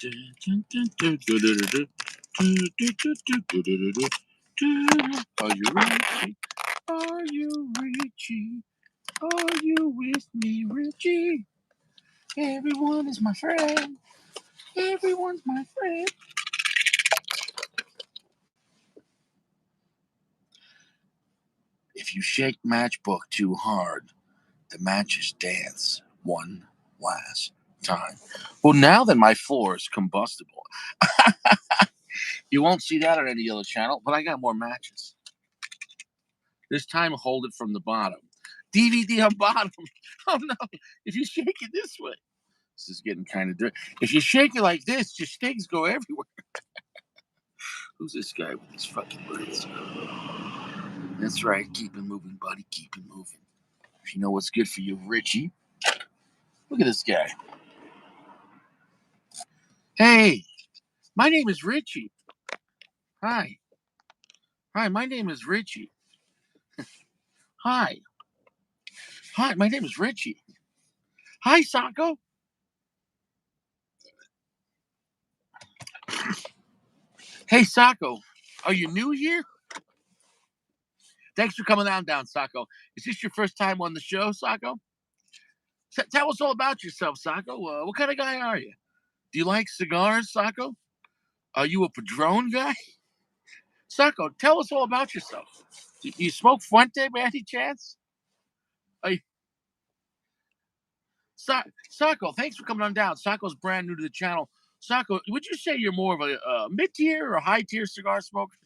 Are you Richie? Are you Richie? Are you with me, Richie? Everyone is my friend. Everyone's my friend. If you shake matchbook too hard, the matches dance one last time. Well, now that my floor is combustible, you won't see that on any other channel, but I got more matches. This time, hold it from the bottom. DVD on bottom. Oh no, if you shake it this way, this is getting kind of dirty. If you shake it like this, your steaks go everywhere. Who's this guy with these fucking words? That's right, keep it moving, buddy, keep it moving. If you know what's good for you, Richie. Look at this guy. Hey, my name is Richie. Hi. Hi, my name is Richie. Hi. Hi, my name is Richie. Hi, Sacco. Hey, Sacco. Are you new here? Thanks for coming on down, Sacco. Is this your first time on the show, Sacco? Tell us all about yourself, Sacco. What kind of guy are you? Do you like cigars, Sacco? Are you a Padron guy? Sacco, tell us all about yourself. Do you smoke Fuente by any chance? Are you, Sacco, thanks for coming on down. Sacco's brand new to the channel. Sacco, would you say you're more of a mid-tier or high-tier cigar smoker?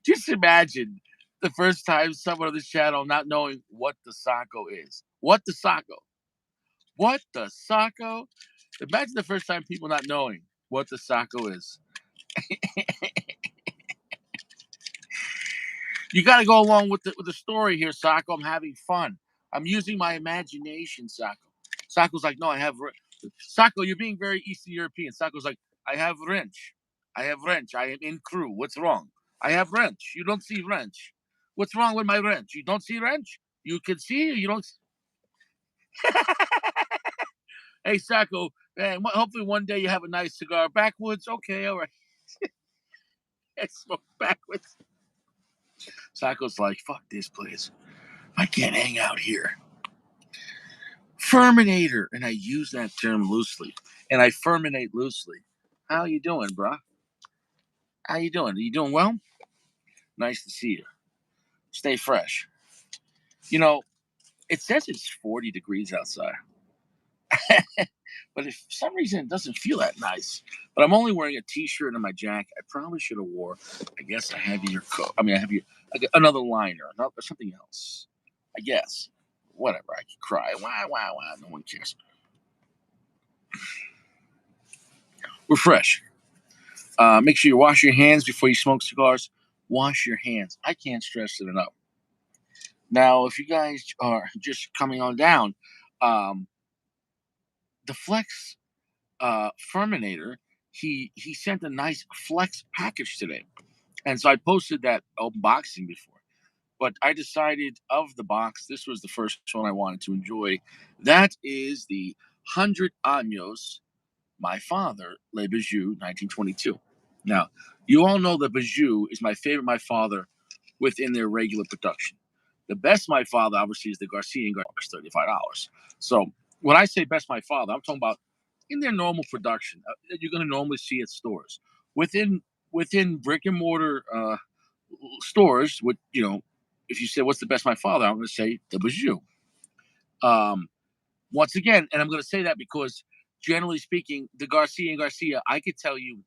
Just imagine the first time someone on this channel not knowing what the Sacco is. What the Sacco? What the Sacco? Imagine the first time people not knowing what the Sacco is. You got to go along with the story here, Sacco. I'm having fun. I'm using my imagination, Sacco. Sacco's like, no, I have. Sacco, you're being very Eastern European. Sacco's like, I have wrench. I have wrench. I am in crew. What's wrong? I have wrench. You don't see wrench. What's wrong with my wrench? You don't see wrench? You can see or you don't. Hey, Sacco, man, hopefully one day you have a nice cigar. Backwoods? Okay, all right. I smoke backwards. Sacco's like, fuck this place. I can't hang out here. Ferminator, and I use that term loosely, and I ferminate loosely. How you doing, bro? How you doing? Are you doing well? Nice to see you. Stay fresh. You know, it says it's 40 degrees outside, but if for some reason it doesn't feel that nice. But I'm only wearing a t-shirt and my jacket. I probably should have wore, I guess, a heavier coat. I mean, another liner, something else. I guess. Whatever. I could cry. Why? No one cares. We're fresh. Make sure you wash your hands before you smoke cigars. Wash your hands. I can't stress it enough. Now, if you guys are just coming on down, um, the Flex Ferminator, he sent a nice Flex package today, and so I posted that unboxing before. But I decided of the box, this was the first one I wanted to enjoy. That is the 100 Años, my father, Le Bijou, 1922. Now, you all know that Bijou is my favorite my father within their regular production. The best my father, obviously, is the Garcia and Garcia, $35. So when I say best my father, I'm talking about in their normal production that you're going to normally see at stores. Within brick and mortar stores, if you say what's the best my father, I'm going to say the Bijou. Um, Once again, and I'm going to say that because generally speaking, the Garcia and Garcia, I could tell you,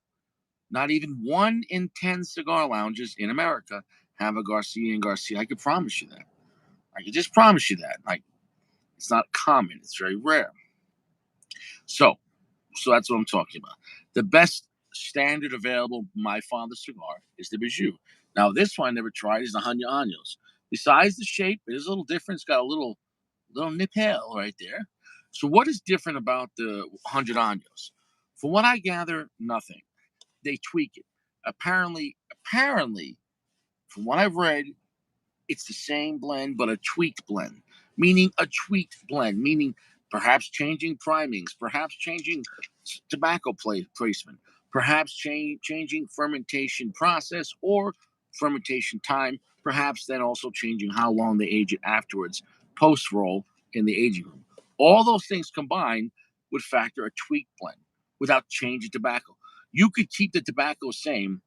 not even 1 in 10 cigar lounges in America have a Garcia and Garcia. I could promise you that. I could just promise you that. Like, it's not common. It's very rare. So that's what I'm talking about. The best standard available my father's cigar is the Bijou. Now, this one I never tried is the Hanya Años. Besides the shape, it is a little different. It's got a little nipple right there. So what is different about the 100 Años? From what I gather, nothing. They tweak it. Apparently, from what I've read, it's the same blend, but a tweaked blend. Meaning perhaps changing primings, perhaps changing tobacco placement, perhaps changing fermentation process or fermentation time, perhaps then also changing how long they age it afterwards, post roll in the aging room. All those things combined would factor a tweak blend without changing tobacco. You could keep the tobacco same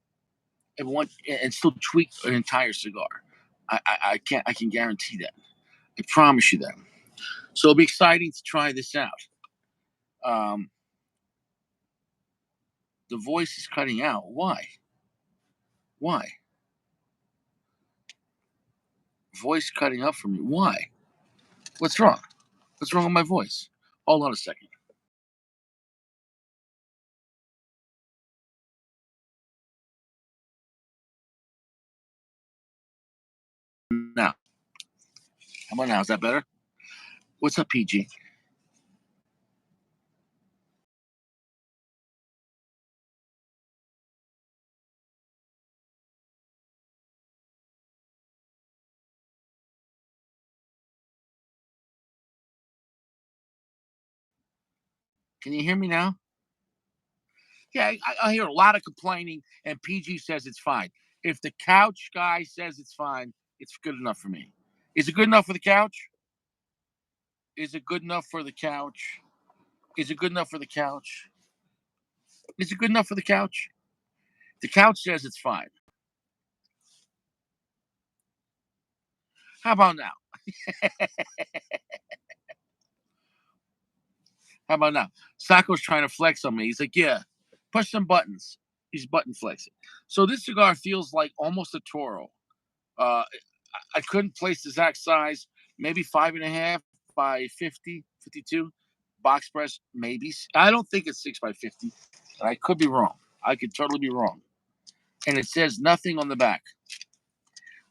and still tweak an entire cigar. I can guarantee that. I promise you that. So it'll be exciting to try this out. Um, the voice is cutting out. Why? Why? Voice cutting up for me. Why? What's wrong? What's wrong with my voice? Hold on a second. Now, how about now? Is that better? What's up, PG? Can you hear me now? Yeah, I hear a lot of complaining, and PG says it's fine. If the couch guy says it's fine, it's good enough for me. Is it good enough for the couch? Is it good enough for the couch? Is it good enough for the couch? Is it good enough for the couch? The couch says it's fine. How about now? How about now? Sacco's trying to flex on me. He's like, yeah, push some buttons. He's button flexing. So this cigar feels like almost a Toro. I couldn't place the exact size. Maybe 5.5 by 50, 52. Box press, maybe. I don't think it's 6 by 50. And I could be wrong. I could totally be wrong. And it says nothing on the back.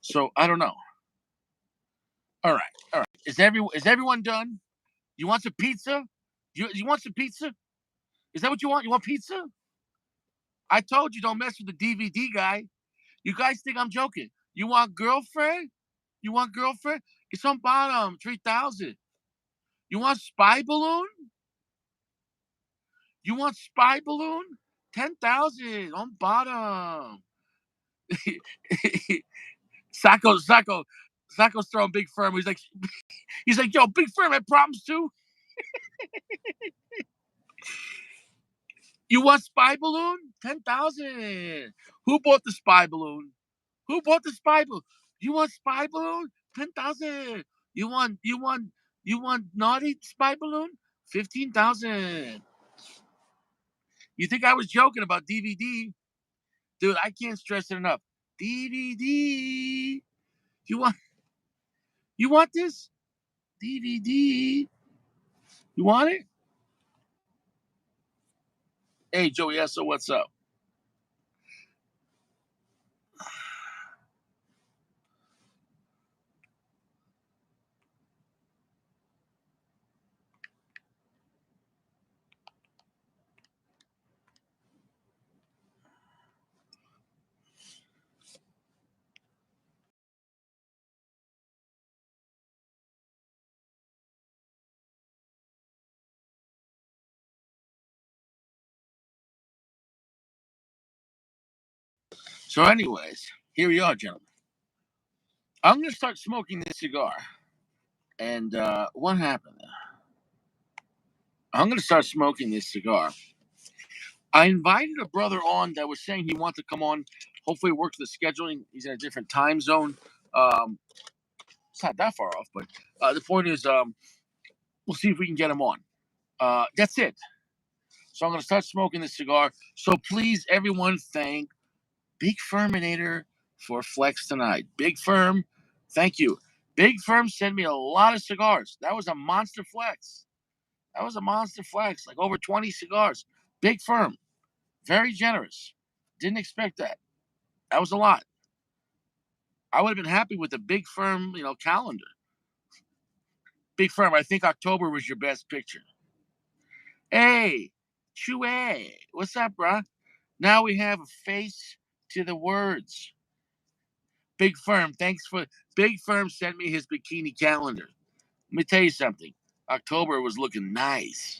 So I don't know. All right, all right. Is everyone done? You want some pizza? You want some pizza? Is that what you want? You want pizza? I told you don't mess with the DVD guy. You guys think I'm joking? You want girlfriend? You want girlfriend? It's on bottom 3,000. You want spy balloon? You want spy balloon? 10,000 on bottom. Sacco's throwing big firm. He's like, yo, big firm had problems too. You want spy balloon? 10,000. Who bought the spy balloon? Who bought the spy balloon? You want spy balloon? 10,000. You want naughty spy balloon? 15,000. You think I was joking about DVD? Dude, I can't stress it enough. DVD. You want you want this? DVD. You want it? Hey Joey, yeah, so what's up? So, anyways, here we are, gentlemen. I'm gonna start smoking this cigar. And what happened? I'm gonna start smoking this cigar. I invited a brother on that was saying he wanted to come on. Hopefully, it works the scheduling. He's in a different time zone. Um, it's not that far off, but the point is, we'll see if we can get him on. That's it. So I'm going to start smoking this cigar. So please, everyone, thank Big Firminator for Flex tonight. Big Firm, thank you. Big Firm sent me a lot of cigars. That was a monster flex. That was a monster flex, like over 20 cigars. Big Firm, very generous. Didn't expect that. That was a lot. I would have been happy with a Big Firm, calendar. Big Firm, I think October was your best picture. Hey, Chue, what's up, bruh? Now we have a face to the words. Big Firm, thanks for Big Firm sent me his bikini calendar. Let me tell you something. October was looking nice.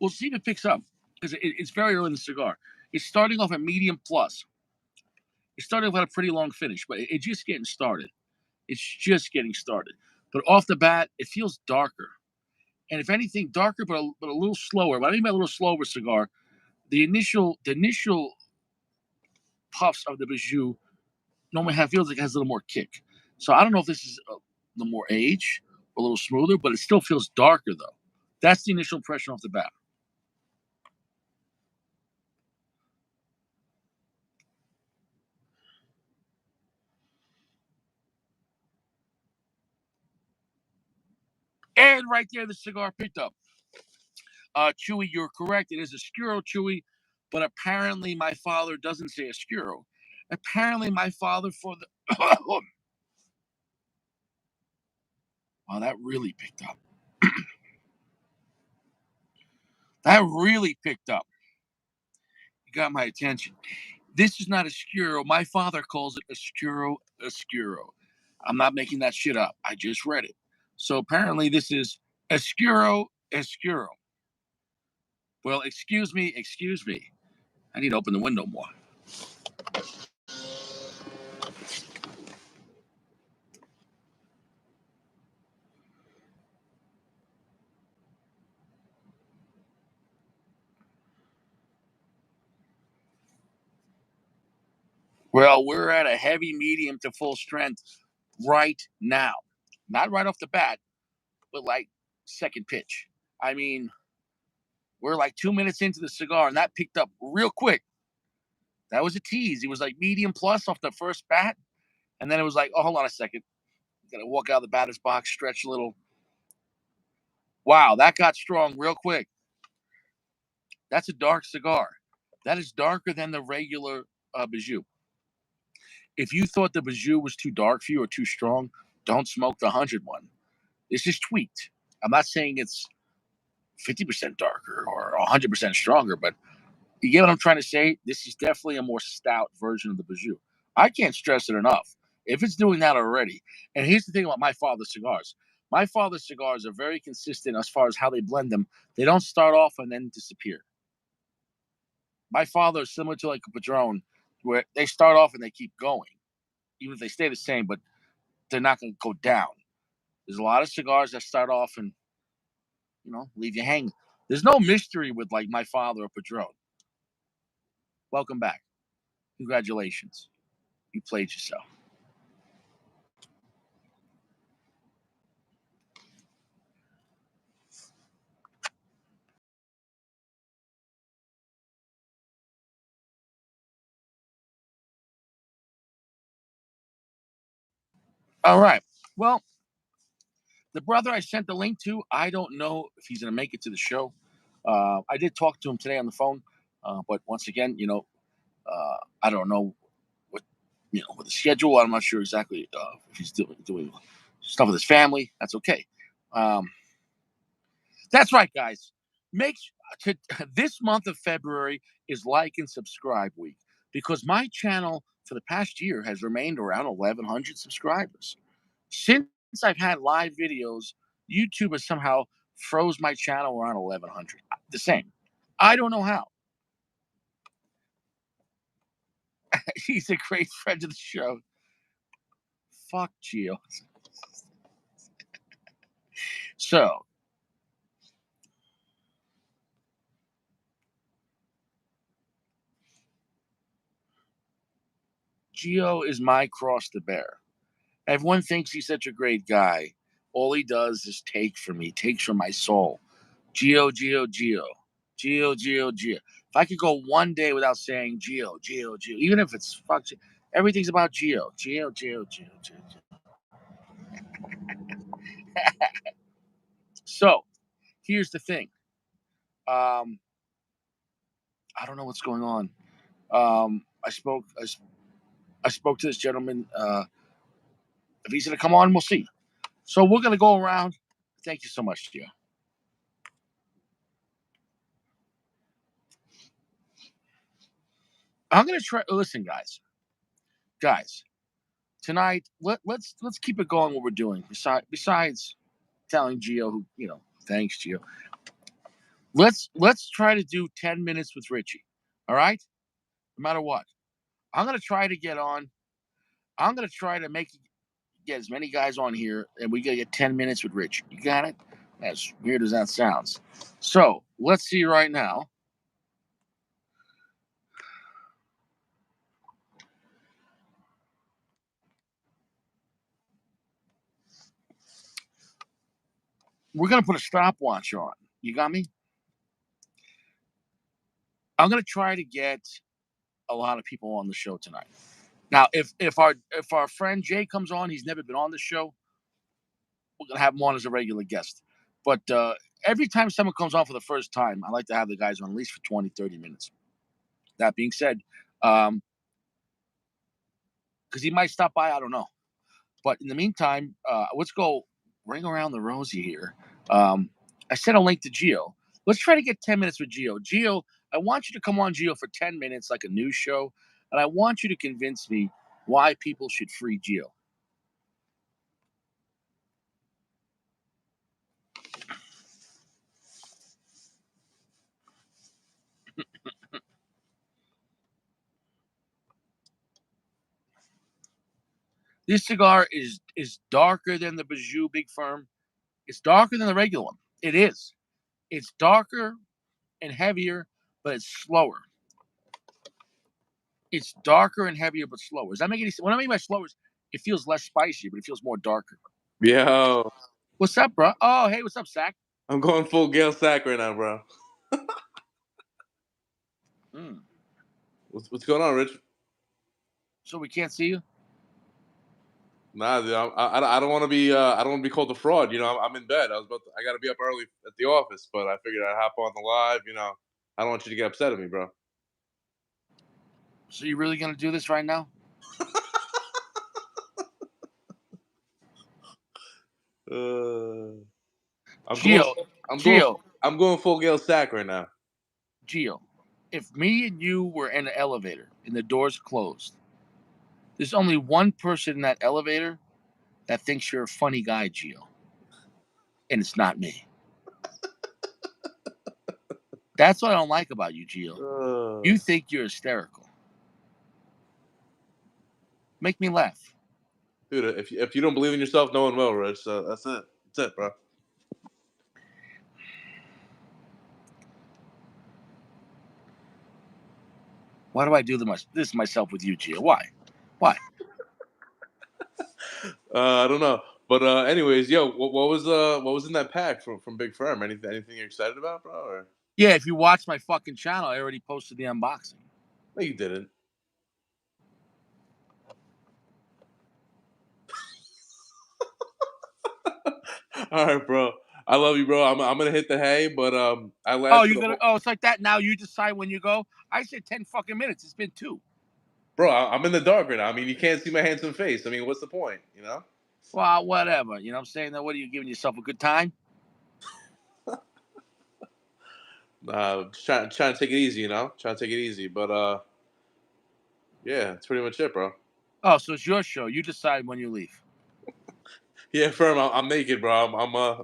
We'll see if it picks up because it's very early in the cigar. It's starting off at medium plus. It started off at a pretty long finish, but it's just getting started. It's just getting started. But off the bat, it feels darker. And if anything, darker, but a little slower. What I mean by a little slower cigar, the initial puffs of the Bijou normally feels like it has a little more kick. So I don't know if this is the more age, a little smoother, but it still feels darker though. That's the initial impression off the bat. And right there, the cigar picked up. Chewy, you're correct. It is a Scuro Chewy, but apparently my father doesn't say a Scuro. Apparently my father for the wow, that really picked up. That really picked up. You got my attention. This is not a Scuro. My father calls it a Scuro, a Scuro. I'm not making that shit up. I just read it. So apparently this is a Scuro, a Scuro. Well, excuse me, excuse me. I need to open the window more. Well, we're at a heavy medium to full strength right now. Not right off the bat, but like second pitch. I mean, we're like 2 minutes into the cigar, and that picked up real quick. That was a tease. It was like medium plus off the first bat, and then it was like, oh, hold on a second. Got to walk out of the batter's box, stretch a little. Wow, that got strong real quick. That's a dark cigar. That is darker than the regular Bijou. If you thought the Bijou was too dark for you or too strong, don't smoke the 100 one. This is tweaked. I'm not saying it's 50% darker or 100% stronger, but you get what I'm trying to say? This is definitely a more stout version of the Bijou. I can't stress it enough. If it's doing that already, and here's the thing about my father's cigars. My father's cigars are very consistent as far as how they blend them. They don't start off and then disappear. My father is similar to like a Padron, where they start off and they keep going, even if they stay the same, but they're not going to go down. There's a lot of cigars that start off and leave you hanging. There's no mystery with like my father or Padron. Welcome back. Congratulations. You played yourself. All right. Well, the brother I sent the link to, I don't know if he's going to make it to the show. I did talk to him today on the phone, but once again, I don't know what with the schedule. I'm not sure exactly if he's doing stuff with his family. That's okay. Um, that's right, guys. Make to, this month of February is like and subscribe week because my channel for the past year has remained around 1,100 subscribers. Since I've had live videos, YouTube has somehow froze my channel around 1,100. The same. I don't know how. He's a great friend of the show. Fuck Gio. So, Gio is my cross to bear. Everyone thinks he's such a great guy. All he does is take from me, takes from my soul. Gio, Gio, Gio. Gio, Gio, Gio. If I could go one day without saying Gio, Gio, Gio, even if it's fuck, everything's about Gio. Gio, Gio, Gio, Gio. So, here's the thing. Um, I don't know what's going on. I spoke to this gentleman. If he's going to come on, we'll see. So we're going to go around. Thank you so much, Gio. I'm going to try. Listen, guys. Tonight, let's keep it going. What we're doing, besides telling Gio, who thanks Gio. Let's try to do 10 minutes with Richie. All right? No matter what. I'm gonna try to get on. I'm gonna try to get as many guys on here, and we gotta get 10 minutes with Richie. You got it? As weird as that sounds. So let's see right now. We're gonna put a stopwatch on. You got me? I'm gonna try to get a lot of people on the show tonight. Now, if our friend Jay comes on, he's never been on the show. We're gonna have him on as a regular guest. But every time someone comes on for the first time, I like to have the guys on at least for 20, 30 minutes. That being said, because he might stop by, I don't know. But in the meantime, let's go ring around the rosy here. I sent a link to Geo. Let's try to get 10 minutes with Geo. Geo, I want you to come on Geo for 10 minutes like a news show. And I want you to convince me why people should free Geo. This cigar is darker than the Bijou Big Firm. It's darker than the regular one. It is. It's darker and heavier, but it's slower. It's darker and heavier, but slower. Does that make any sense? What I mean by slower is it feels less spicy, but it feels more darker. Yo, What's up, bro? Oh, hey, what's up, Sack? I'm going full Gale Sack right now, bro. Mm. What's going on, Rich? So we can't see you? Nah, dude, I don't want to be I don't want to be called a fraud. You know, I'm in bed. I got to be up early at the office, but I figured I'd hop on the live. You know, I don't want you to get upset at me, bro. So you really gonna do this right now? Uh, I'm going. Geo, I'm going. Geo, I'm going full Gale Sack right now. Geo. If me and you were in an elevator and the doors closed, there's only one person in that elevator that thinks you're a funny guy, Geo. And it's not me. That's what I don't like about you, Geo. Uh, You think you're hysterical. Make me laugh. Dude, if you don't believe in yourself, no one will, Rich. So that's it. That's it, bro. Why do I do this myself with you, Gio? Why? Why? I don't know, but anyways, yo, what was in that pack from Big Firm? Anything you're excited about, bro? Or Yeah, if you watch my fucking channel, I already posted the unboxing. no, you didn't. All right, bro. I love you, bro. I'm gonna hit the hay, but I Oh, lasted you're a gonna? whole. Oh, it's like that now. You decide when you go. I said 10 fucking minutes. It's been 2. Bro, I'm in the dark right now. I mean, you can't see my handsome face. I mean, what's the point? You know? Well, whatever. You know what I'm saying? Now, what are you giving yourself a good time? Just trying to take it easy, you know? Trying to take it easy, but yeah, that's pretty much it, bro. Oh, so it's your show. You decide when you leave. Yeah, Firm. I'm naked, bro.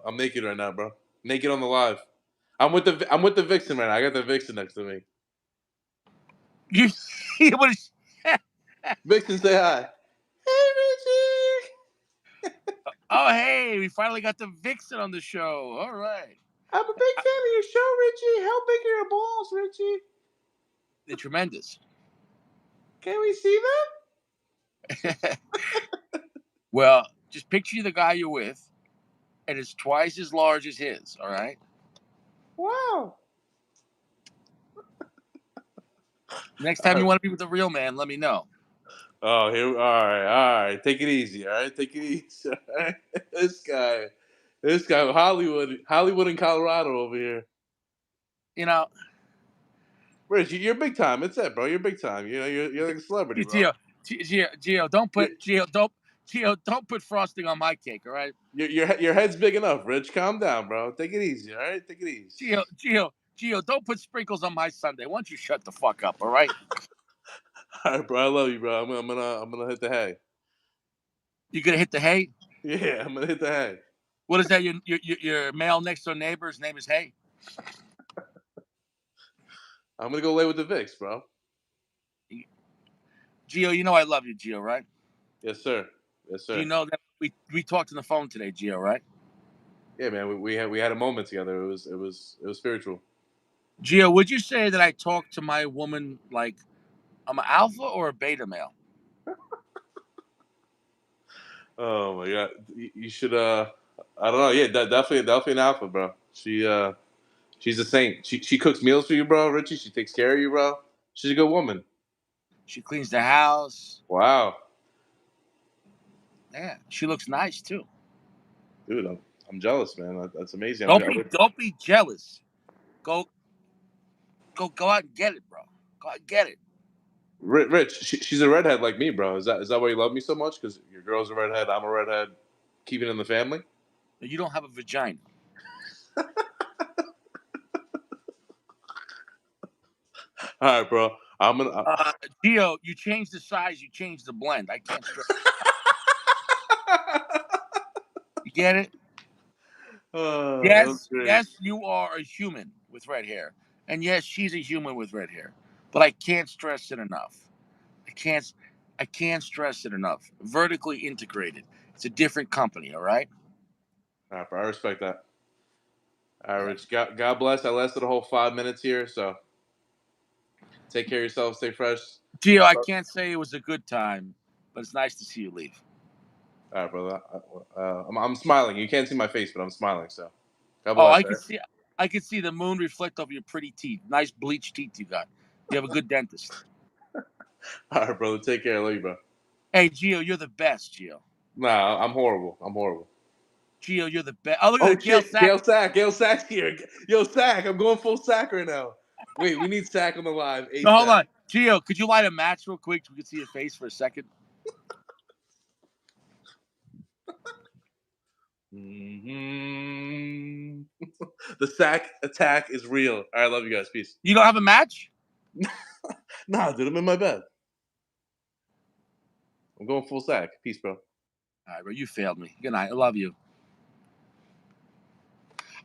I'm naked right now, bro. Naked on the live. I'm with the Vixen right now. I got the Vixen next to me. You what is? Vixen, say hi. Hey, Richie. Oh, hey, we finally got the Vixen on the show. All right, I'm a big fan of your show, Richie. How big are your balls, Richie? they're tremendous. Can we see Well, just picture the guy you're with, and it's twice as large as his. All right. them? Wow. Next time you want to be with a real man, let me know. Oh, here. All right. Take it easy. All right, take it easy. All right? This guy, Hollywood in Colorado over here. You know, Rich, you're big time. It's it, bro. You're big time. You know, you're like a celebrity, bro. Gio, Gio, don't put frosting on my cake. All right, Your head's big enough, Rich. Calm down, bro. Take it easy. All right, take it easy. Gio, don't put sprinkles on my Sunday. Why don't you shut the fuck up? All right, All right, bro. I love you, bro. I'm gonna hit the hay. you gonna hit the hay? Yeah, I'm gonna hit the hay. What is that? Your male next door neighbor's name is Hay. I'm gonna go lay with the Vicks, bro. Gio, you know I love you, Gio, right? Yes, sir. Yes, Do you sir. know that we talked on the phone today, Gio, right? Yeah, man. We had a moment together. It was spiritual. Gio, would you say that I talk to my woman like I'm an alpha or a beta male? Oh my god. You should. I don't know. Yeah, definitely an alpha, bro. She's a saint. She cooks meals for you, bro. Richie. She takes care of you, bro. She's a good woman. She cleans the house. Wow, Yeah, she looks nice too. dude. I'm jealous, man. That's amazing. Don't be jealous. Go go out and get it, bro. Go out and get it. Rich. She's a redhead like me, bro. Is that why you love me so much? Because your girl's a redhead. I'm a redhead. Keep it in the family. You don't have a vagina. All right, bro. I'm gonna. Gio, you change the size, you change the blend. I can't stress. You get it? That's Yes, great. yes, you are a human with red hair, and yes, she's a human with red hair. But I can't stress it enough. I can't. I can't stress it enough. Vertically integrated. It's a different company. All right. All right, bro. I respect that. All right, Yeah. Rich. God bless. I lasted a whole 5 minutes here, so take care of yourself. Stay fresh. Gio, I can't say it was a good time, but it's nice to see you leave. All right, brother. I'm smiling. You can't see my face, but I'm smiling. So, God Oh, bless. All right? I could see the moon reflect off your pretty teeth. Nice bleached teeth you got. You have a good dentist. All right, brother. Take care. I love you, bro. Hey, Gio, you're the best, Gio. Nah, I'm horrible. I'm horrible. Gio, you're the best. Oh, look at Oh that. Gail shit, Sack. Gail Sack. Gail Sack's here. Yo, Sack. I'm going full Sack right now. Wait, we need Sack on the live No, hold ASAP. on. Gio, could you light a match real quick so we can see your face for a second? Hmm The Sack attack is real. All right, love you guys. Peace. You don't have a match? Nah, dude, I'm in my bed. I'm going full Sack. Peace, bro. All right, bro, you failed me. Good night. I love you.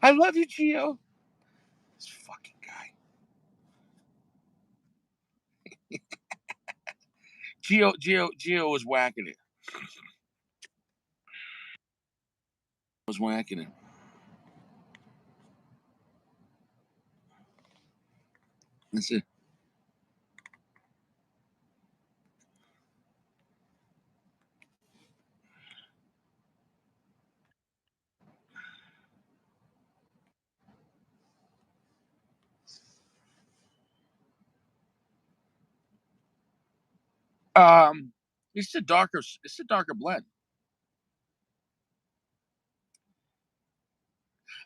I love you, Gio. This fucking guy. Gio was whacking it. Was whacking it. That's it. Um, it's a darker blend.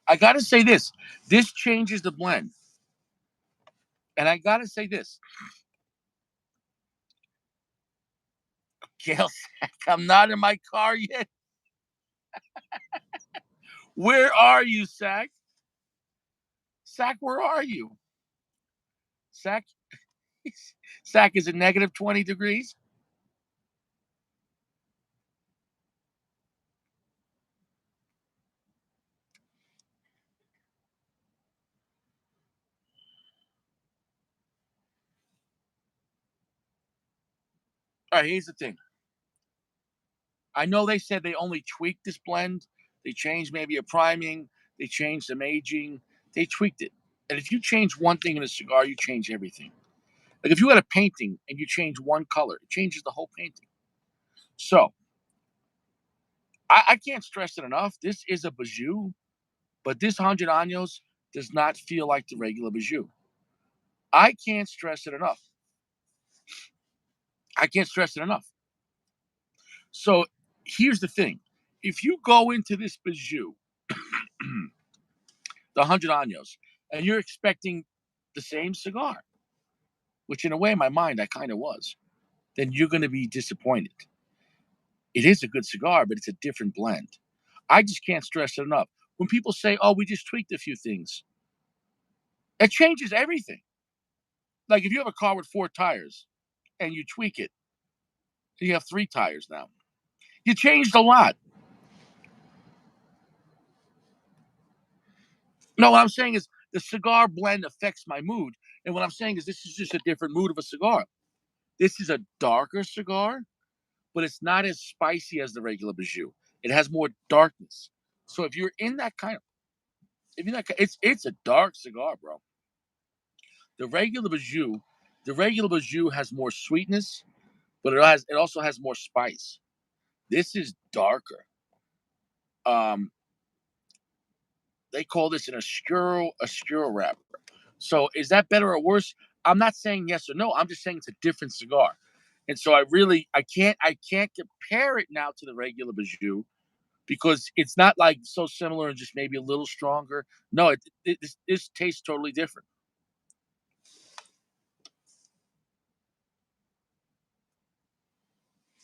I gotta say this. This changes the blend. And I gotta say this. Gail Sack, I'm not in my car yet. Where are you, Sack? Sack, where are you? Sack, Sack, is it negative 20 degrees? All right, here's the thing. I know they said they only tweaked this blend. They changed maybe a priming. They changed some aging. They tweaked it. And if you change one thing in a cigar, you change everything. Like if you had a painting and you change one color, it changes the whole painting. So I can't stress it enough. This is a Bijou, but this 100 años does not feel like the regular Bijou. I can't stress it enough. I can't stress it enough. So here's the thing. If you go into this Bijou, the 100 años, and you're expecting the same cigar, which in a way, in my mind, I kind of was, then you're going to be disappointed. It is a good cigar, but it's a different blend. I just can't stress it enough. When people say, oh, we just tweaked a few things, it changes everything. Like if you have a car with four tires and you tweak it, you have three tires now. You changed a lot. No, what I'm saying is the cigar blend affects my mood. And what I'm saying is, this is just a different mood of a cigar. This is a darker cigar, but it's not as spicy as the regular Bijou. It has more darkness. So if you're in that kind of, if you're not, it's a dark cigar, bro. The regular Bijou, the regular Bijou has more sweetness, but it also has more spice. This is darker. Um, they call this an oscuro wrapper. So is that better or worse? I'm not saying yes or no. I'm just saying it's a different cigar. And so I can't compare it now to the regular Bijou because it's not like so similar and just maybe a little stronger. No, this tastes totally different.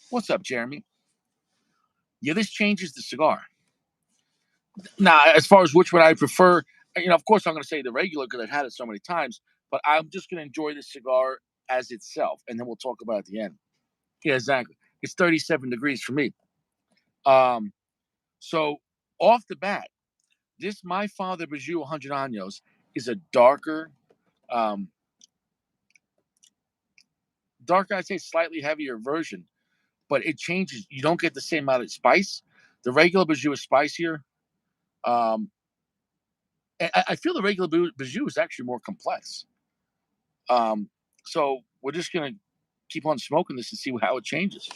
What's up, Jeremy? Yeah, this changes the cigar. Now, as far as which one I prefer, of course, I'm going to say the regular because I've had it so many times. But I'm just going to enjoy the cigar as itself, and then we'll talk about it at the end. Yeah, exactly. It's 37 degrees for me. Um, so off the bat, this My Father Bijou 100 Años is a um, darker, I'd say slightly heavier version, but it changes. You don't get the same amount of spice. The regular Bijou is spicier. Um, I feel the regular Bijou is actually more complex. Um, so we're just gonna keep on smoking this and see how it changes.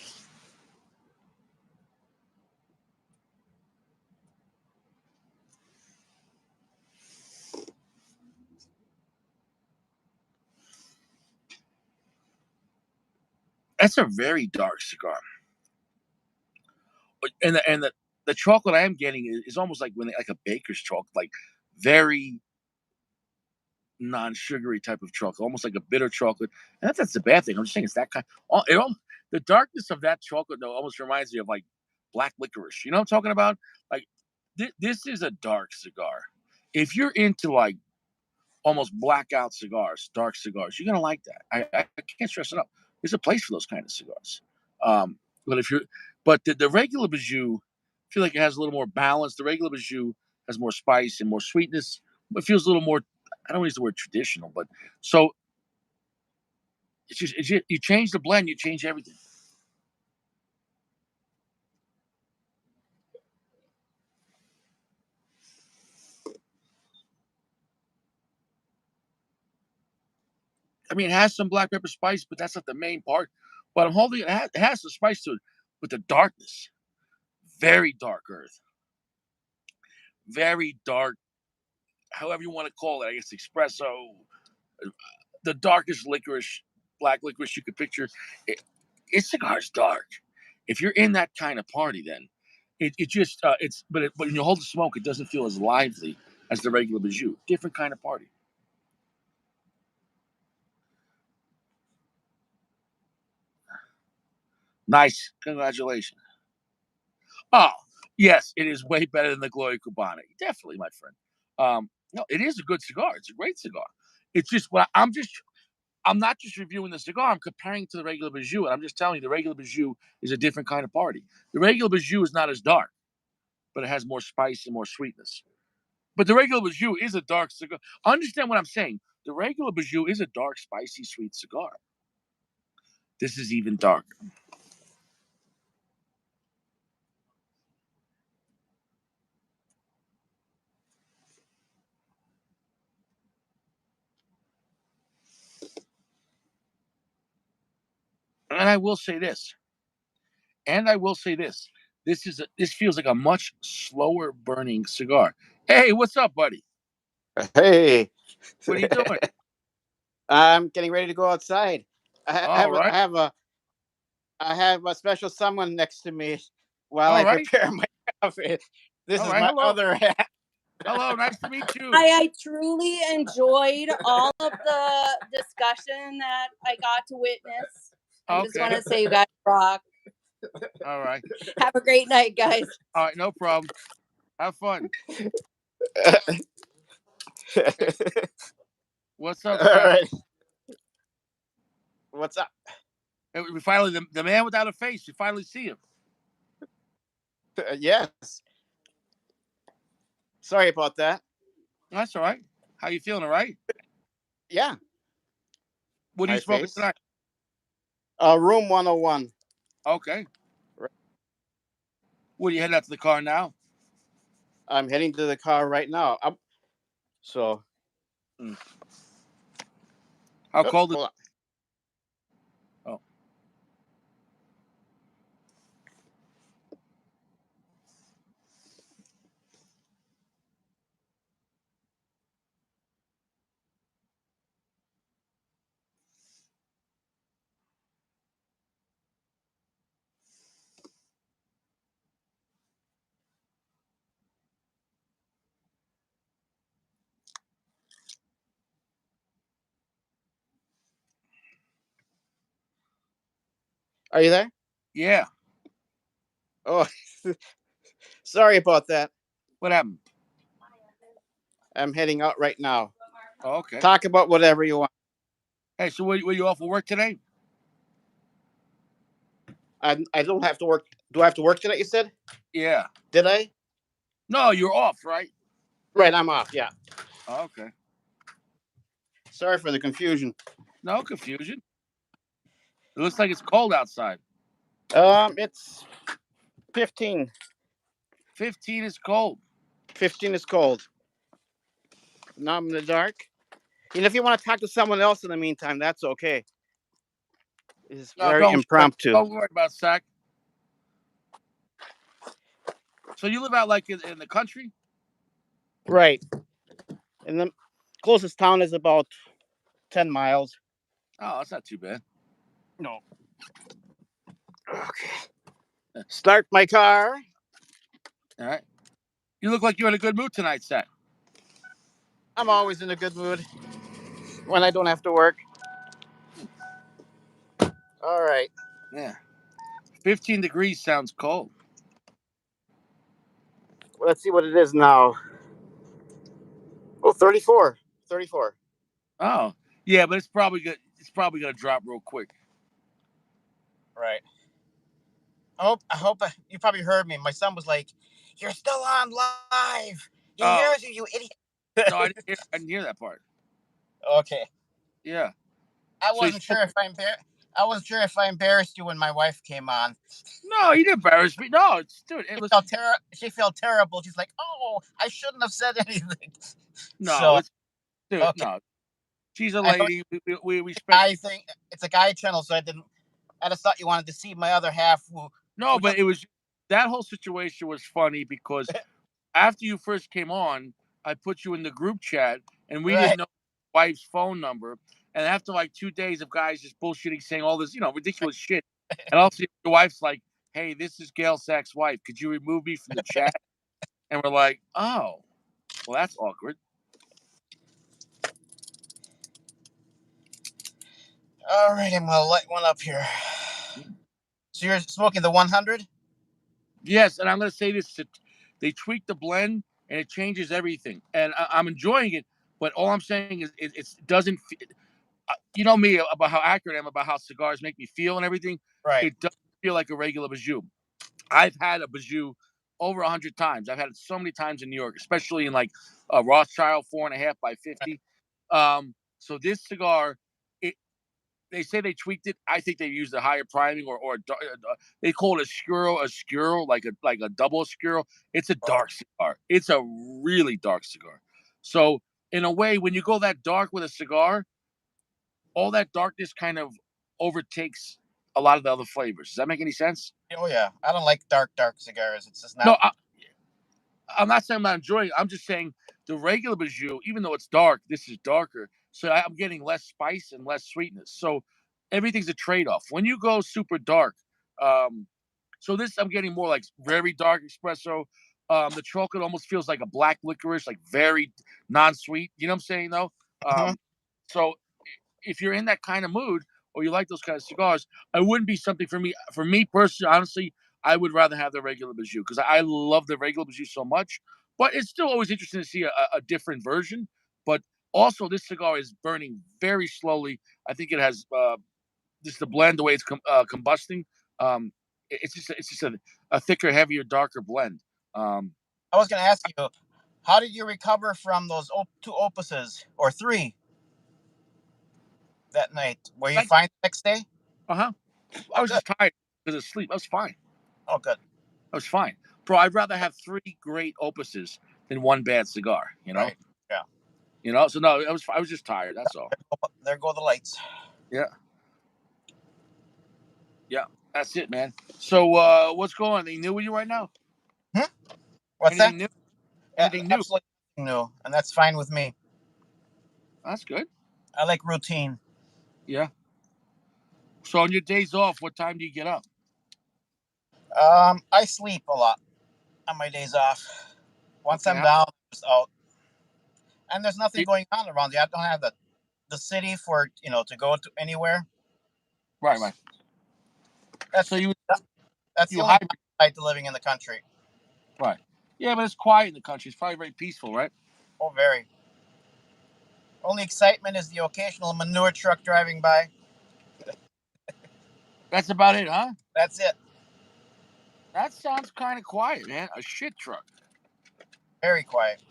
That's a very dark cigar, and the chocolate I am getting is almost like like a baker's chocolate, like very non-sugary type of chocolate, almost like a bitter chocolate. And that's the bad thing. I'm just saying it's that kind. The darkness of that chocolate though almost reminds me of like black licorice. You know what I'm talking about? Like this is a dark cigar. If you're into like almost blackout cigars, dark cigars, you're gonna like that. I can't stress it up. There's a place for those kind of cigars. Um, but if you're, but the regular Bijou, I feel like it has a little more balance. The regular Bijou has more spice and more sweetness. It feels a little more. I don't use the word traditional, but so it's just you change the blend, you change everything. I mean, it has some black pepper spice, but that's not the main part. But I'm holding it has the spice to it, but the darkness, very dark earth, very dark, however you want to call it. I guess espresso, the darkest licorice, black licorice you could picture. It, its cigar's dark. If you're in that kind of party, then it just but when you hold the smoke, it doesn't feel as lively as the regular Bijou. Different kind of party. Nice, congratulations. Oh yes, it is way better than the Gloria Cubana. Definitely, my friend. No, it is a good cigar. It's a great cigar. It's just what I'm not just reviewing the cigar. I'm comparing it to the regular Bijou, and I'm just telling you the regular Bijou is a different kind of party. The regular Bijou is not as dark, but it has more spice and more sweetness. But the regular Bijou is a dark cigar. Understand what I'm saying? The regular Bijou is a dark, spicy, sweet cigar. This is even darker. And I will say this. And I will say this. This feels like a much slower burning cigar. Hey, what's up, buddy? Hey, What are you doing? I'm getting ready to go outside. I All have a, right. I have a special someone next to me while All I right. prepare my coffee. This All is right. my Hello. other hat. Hello. Nice to meet you. I truly enjoyed all of the discussion that I got to witness. I just want Okay. to say you guys rock. All right. Have a great night, guys. All right. No problem. Have fun. Hey, what's up, All Scott? right, what's up? Hey, we finally the man without a face. You finally see him. Yes, sorry about that. That's all right. How you feeling? All right. Yeah, What are you my smoking face. tonight? Room 101. Okay. Right. What are you heading out to the car now? I'm heading to the car right now. So, How cold is hold on. Oh. Are you there? Yeah. Oh, sorry about that. What happened? I'm heading out right now. Oh, okay. Talk about whatever you want. Hey, so were you off of work today? I don't have to work. Do I have to work tonight? You said? Yeah. Did I? No, you're off, right? Right, I'm off. Yeah. Oh, okay. Sorry for the confusion. No confusion. It looks like it's cold outside. It's 15. 15 is cold. 15 is cold. Now I'm in the dark. If you want to talk to someone else in the meantime, that's okay. It's No, very impromptu. don't worry about Sac. So you live out like in the country? Right. And the closest town is about 10 miles. Oh, that's not too bad. No. Okay. Start my car. All right. You look like you're in a good mood tonight, Sac. I'm always in a good mood when I don't have to work. All right. Yeah. 15 degrees sounds cold. Well, let's see what it is now. Oh, 34. 34. Oh, yeah, but it's probably good. It's probably gonna drop real quick. Right. I hope you probably heard me. My son was like, "You're still on live. You hear Oh us, you idiot." no, I didn't hear that part. Okay. Yeah. I So you wasn't spoke. sure if I wasn't sure if I embarrassed you when my wife came on. No, you didn't embarrass me. No, it's dude. It She was felt She felt terrible. She's like, "Oh, I shouldn't have said anything." no, So it's dude. okay, No, she's a I thought lady. We respect. I think it's a guy channel, so I didn't. I just thought you wanted to see my other half, No, who but does it was that whole situation was funny because after you first came on, I put you in the group chat, and we right. didn't know your wife's phone number. And after like 2 days of guys just bullshitting, saying all this, ridiculous shit, and also your wife's like, "Hey, this is Gail Sack's wife. Could you remove me from the chat?" And we're like, "Oh, well, that's awkward." All right, I'm gonna light one up here. So you're smoking the 100? Yes, and I'm going to say this: they tweak the blend, and it changes everything, and I'm enjoying it. But all I'm saying is, it doesn't. You know me about how accurate I am about how cigars make me feel and everything. Right. It doesn't feel like a regular Bijou. I've had a Bijou over 100 times. I've had it so many times in New York, especially in like a Rothschild 4.5 by 50. So this cigar, it they say they tweaked it. I think they used a higher priming or they call it a skuro, like a double skuro. It's a dark cigar. It's a really dark cigar. So in a way, when you go that dark with a cigar, all that darkness kind of overtakes a lot of the other flavors. Does that make any sense? Oh yeah, I don't like dark cigars. It's just not No, I'm not saying I'm not enjoying it. I'm just saying the regular Bijou, even though it's dark, this is darker. So I'm getting less spice and less sweetness. So everything's a trade off. When you go super dark, um, so this I'm getting more like very dark espresso. The chocolate almost feels like a black licorice, like very non-sweet. You know what I'm saying though? Mhm. So if you're in that kind of mood or you like those kind of cigars, it wouldn't be something for me. For me personally, honestly, I would rather have the regular Bijou because I love the regular Bijou so much. But it's still always interesting to see a different version. But also, this cigar is burning very slowly. I think it has just the blend, the way it's combusting. It's just a thicker, heavier, darker blend. Um, I was gonna ask you, how did you recover from those two opuses or three that night. Were you Like, fine the next day? I Oh, was good. just tired because of sleep. I was fine. Oh, good. I was fine, bro. I'd rather have 3 great opuses than 1 bad cigar. Right. Yeah. So no, I was just tired. That's all. There go the lights. Yeah, yeah. That's it, man. So what's going on? Anything new with you right now? Hmm? What's that? Anything new? Yeah, Anything new? absolutely nothing new, and that's fine with me. That's good. I like routine. Yeah. So on your days off, what time do you get up? I sleep a lot on my days off. Once Okay. I'm down, I'm just out, and there's nothing Right, going on around here. I don't have the city for to go to anywhere. right. That's So that's the you only hybrid, downside to living in the country. right? Yeah, but it's quiet in the country. It's probably very peaceful, right? Oh, very. Only excitement is the occasional manure truck driving by. That's about it, huh? That's it. That sounds kind of quiet, man. A shit truck. Very quiet.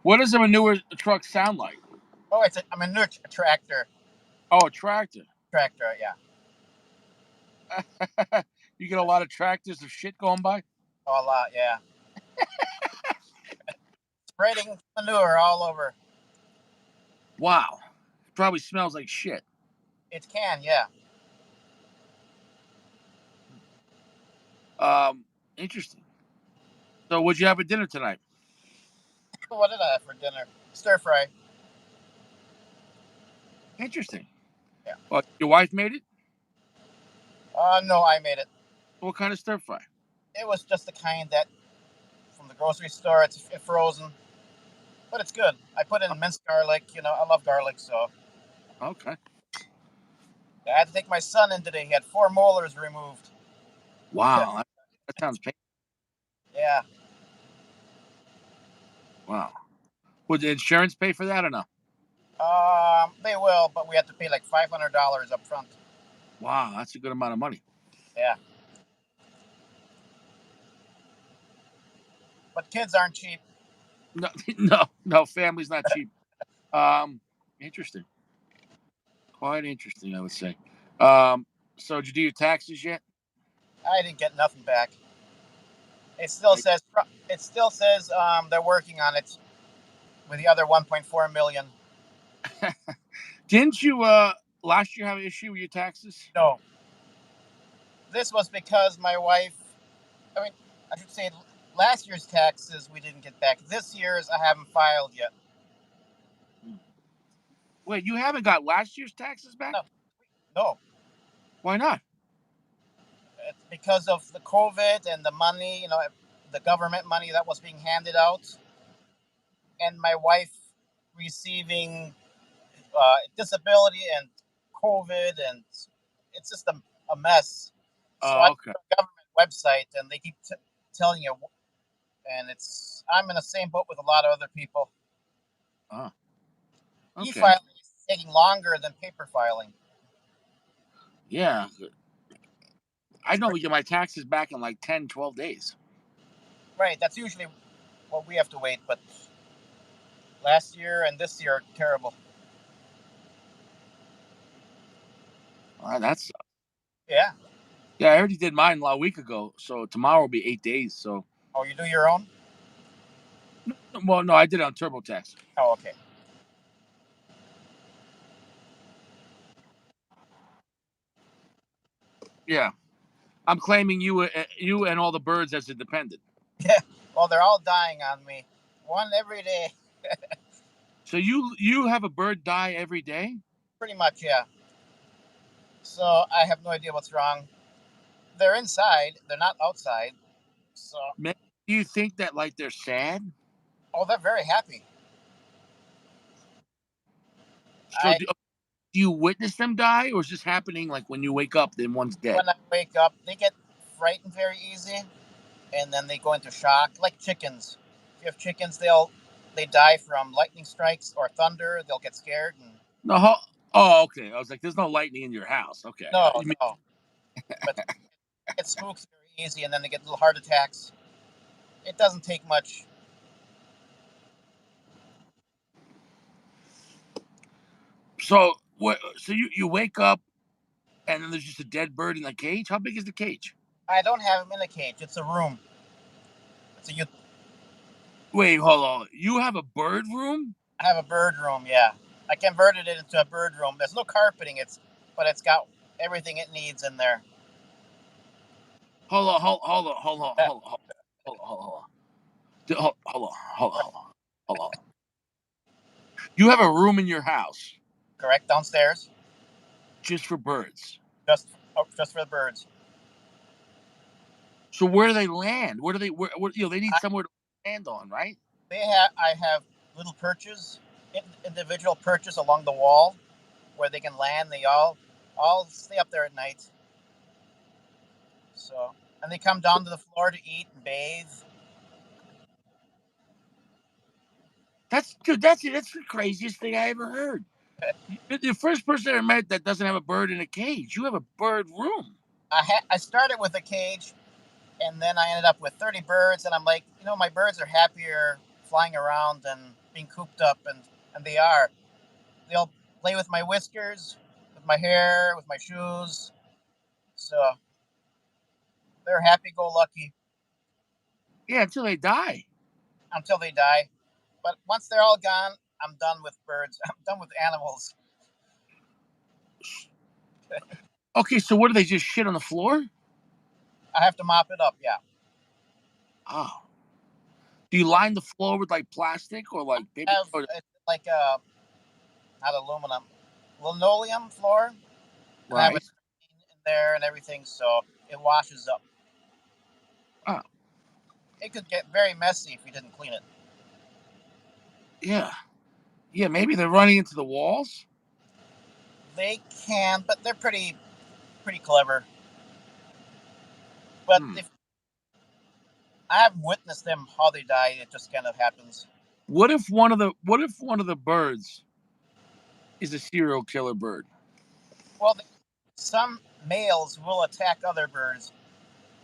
What does a manure truck sound like? Oh, it's a manure tractor. Oh, a tractor. Tractor, yeah. You get a lot of tractors of shit going by. Oh, a lot, yeah. Spreading manure all over. Wow. Probably smells like shit. It can, yeah. Interesting. So, what'd you have for dinner tonight? What did I have for dinner? Stir fry. Interesting. Yeah. Well, your wife made it. No, I made it. What kind of stir fry? It was just the kind that from the grocery store. It's frozen, but it's good. I put in minced garlic. I love garlic, so Okay. I had to take my son in today. He had 4 molars removed. Wow. That sounds painful. Yeah. Wow. Would the insurance pay for that or no? They will, but we have to pay like $500 up front. Wow, that's a good amount of money. Yeah. But kids aren't cheap. No, no. Family's not cheap. Interesting. Quite interesting, I would say. So did you do your taxes yet? I didn't get nothing back. It still Like, says they're working on it with the other 1.4 million. didn't you last year have an issue with your taxes? No, this was because my wife. I mean, I should say last year's taxes we didn't get back. This year's I haven't filed yet. Wait, you haven't got last year's taxes back? No, no, Why not? it's because of the COVID and the money. The government money that was being handed out, and my wife receiving disability and COVID, and it's just a mess. So I Oh, go okay. to the government website, and they keep telling you, and I'm in the same boat with a lot of other people. Oh, okay. E-filing is taking longer than paper filing. Yeah. I It's know we crazy. get my taxes back in like 10, 12 days. Right. That's usually what we have to wait, but last year and this year are terrible. That's Yeah. yeah. I already did mine a week ago, so tomorrow will be 8 days. So, Oh, you do your own? well, no, I did it on TurboTax. Oh, okay. Yeah, I'm claiming you and all the birds as a dependent. Yeah. Well, they're all dying on me. One every day. So you have a bird die every day? Pretty much, yeah. So I have no idea what's wrong. They're inside. They're not outside. So, Man, do you think that like they're sad? oh, they're very happy. So I do you witness them die, or is this happening like when you wake up, then one's dead? When I wake up, they get frightened very easy, and then they go into shock, like chickens. If you have chickens, they die from lightning strikes or thunder. They'll get scared and No. Oh, okay. I was like, there's no lightning in your house. Okay. no, You mean, no. But they get spooked very easy, and then they get little heart attacks. It doesn't take much. So what? So you wake up and then there's just a dead bird in the cage. How big is the cage? I don't have him in a cage. It's a room. It's a Wait, hold on. You have a bird room? I have a bird room. Yeah, I converted it into a bird room. There's no carpeting. But it's got everything it needs in there. Hold on, hold on. Hold on. You have a room in your house Correct, downstairs, just for birds. just for the birds. So where do they land? Where do they? They need I, somewhere to land on, right? I have little perches, individual perches along the wall, where they can land. They all stay up there at night. So, and they come down to the floor to eat and bathe. That's the craziest thing I ever heard. You're the first person I met that doesn't have a bird in a cage. You have a bird room. I started with a cage, and then I ended up with 30 birds, and I'm like, my birds are happier flying around than being cooped up, and they are. They'll play with my whiskers, with my hair, with my shoes. So they're happy-go-lucky Yeah, until they die. until they die. But once they're all gone, I'm done with birds. I'm done with animals. Okay, so what do they just shit on the floor? I have to mop it up. Yeah. Oh. Do you line the floor with like plastic or like paper? It's like not aluminum, linoleum floor, and I have a Right. screen in there and everything, so it washes up. Oh, It could get very messy if you didn't clean it. yeah. Yeah, maybe they're running into the walls. They can, but they're pretty clever. But Hmm. if I haven't witnessed them how they die, it just kind of happens. What if one of the birds is a serial killer bird? Well, some males will attack other birds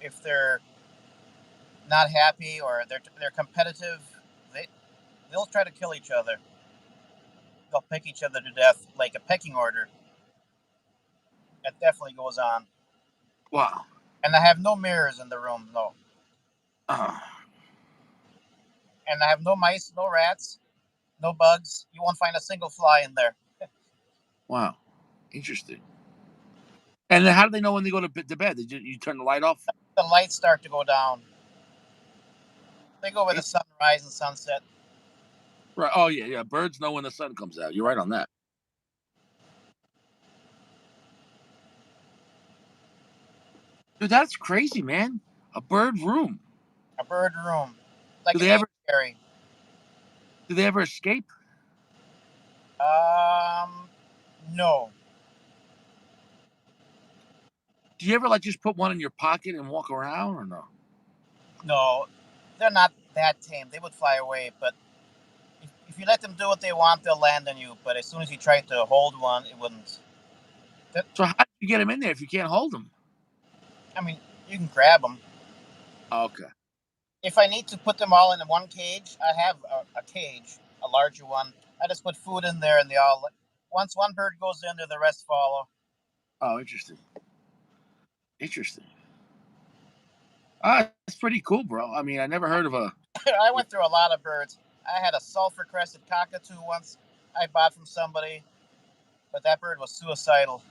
if they're not happy or they're competitive. They they'll try to kill each other. They'll pick each other to death like a pecking order. That definitely goes on. Wow. And I have no mirrors in the room, no. Uh, And I have no mice, no rats, no bugs. You won't find a single fly in there. wow. Interesting. And then how do they know when they go to bed? You turn the light off? The lights start to go down. They go with the It- sunrise and sunset. right. Oh yeah, yeah. Birds know when the sun comes out. You're right on that. Dude, that's crazy, man. A bird room. A bird room, Do like an they ever apiary. do they ever escape? Um, no, Do you ever like just put one in your pocket and walk around or no? no, they're not that tame. They would fly away, but if you let them do what they want, they'll land on you. But as soon as you try to hold one, it wouldn't. So how do you get them in there if you can't hold them? I mean, you can grab them. Okay. If I need to put them all in one cage, I have a cage, a larger one. I just put food in there, and they all. Once one bird goes in there, the rest follow. Oh, interesting. Interesting. Ah, that's pretty cool, bro. I mean, I never heard of a. I went through a lot of birds. I had a sulfur crested cockatoo once. I bought from somebody, but that bird was suicidal.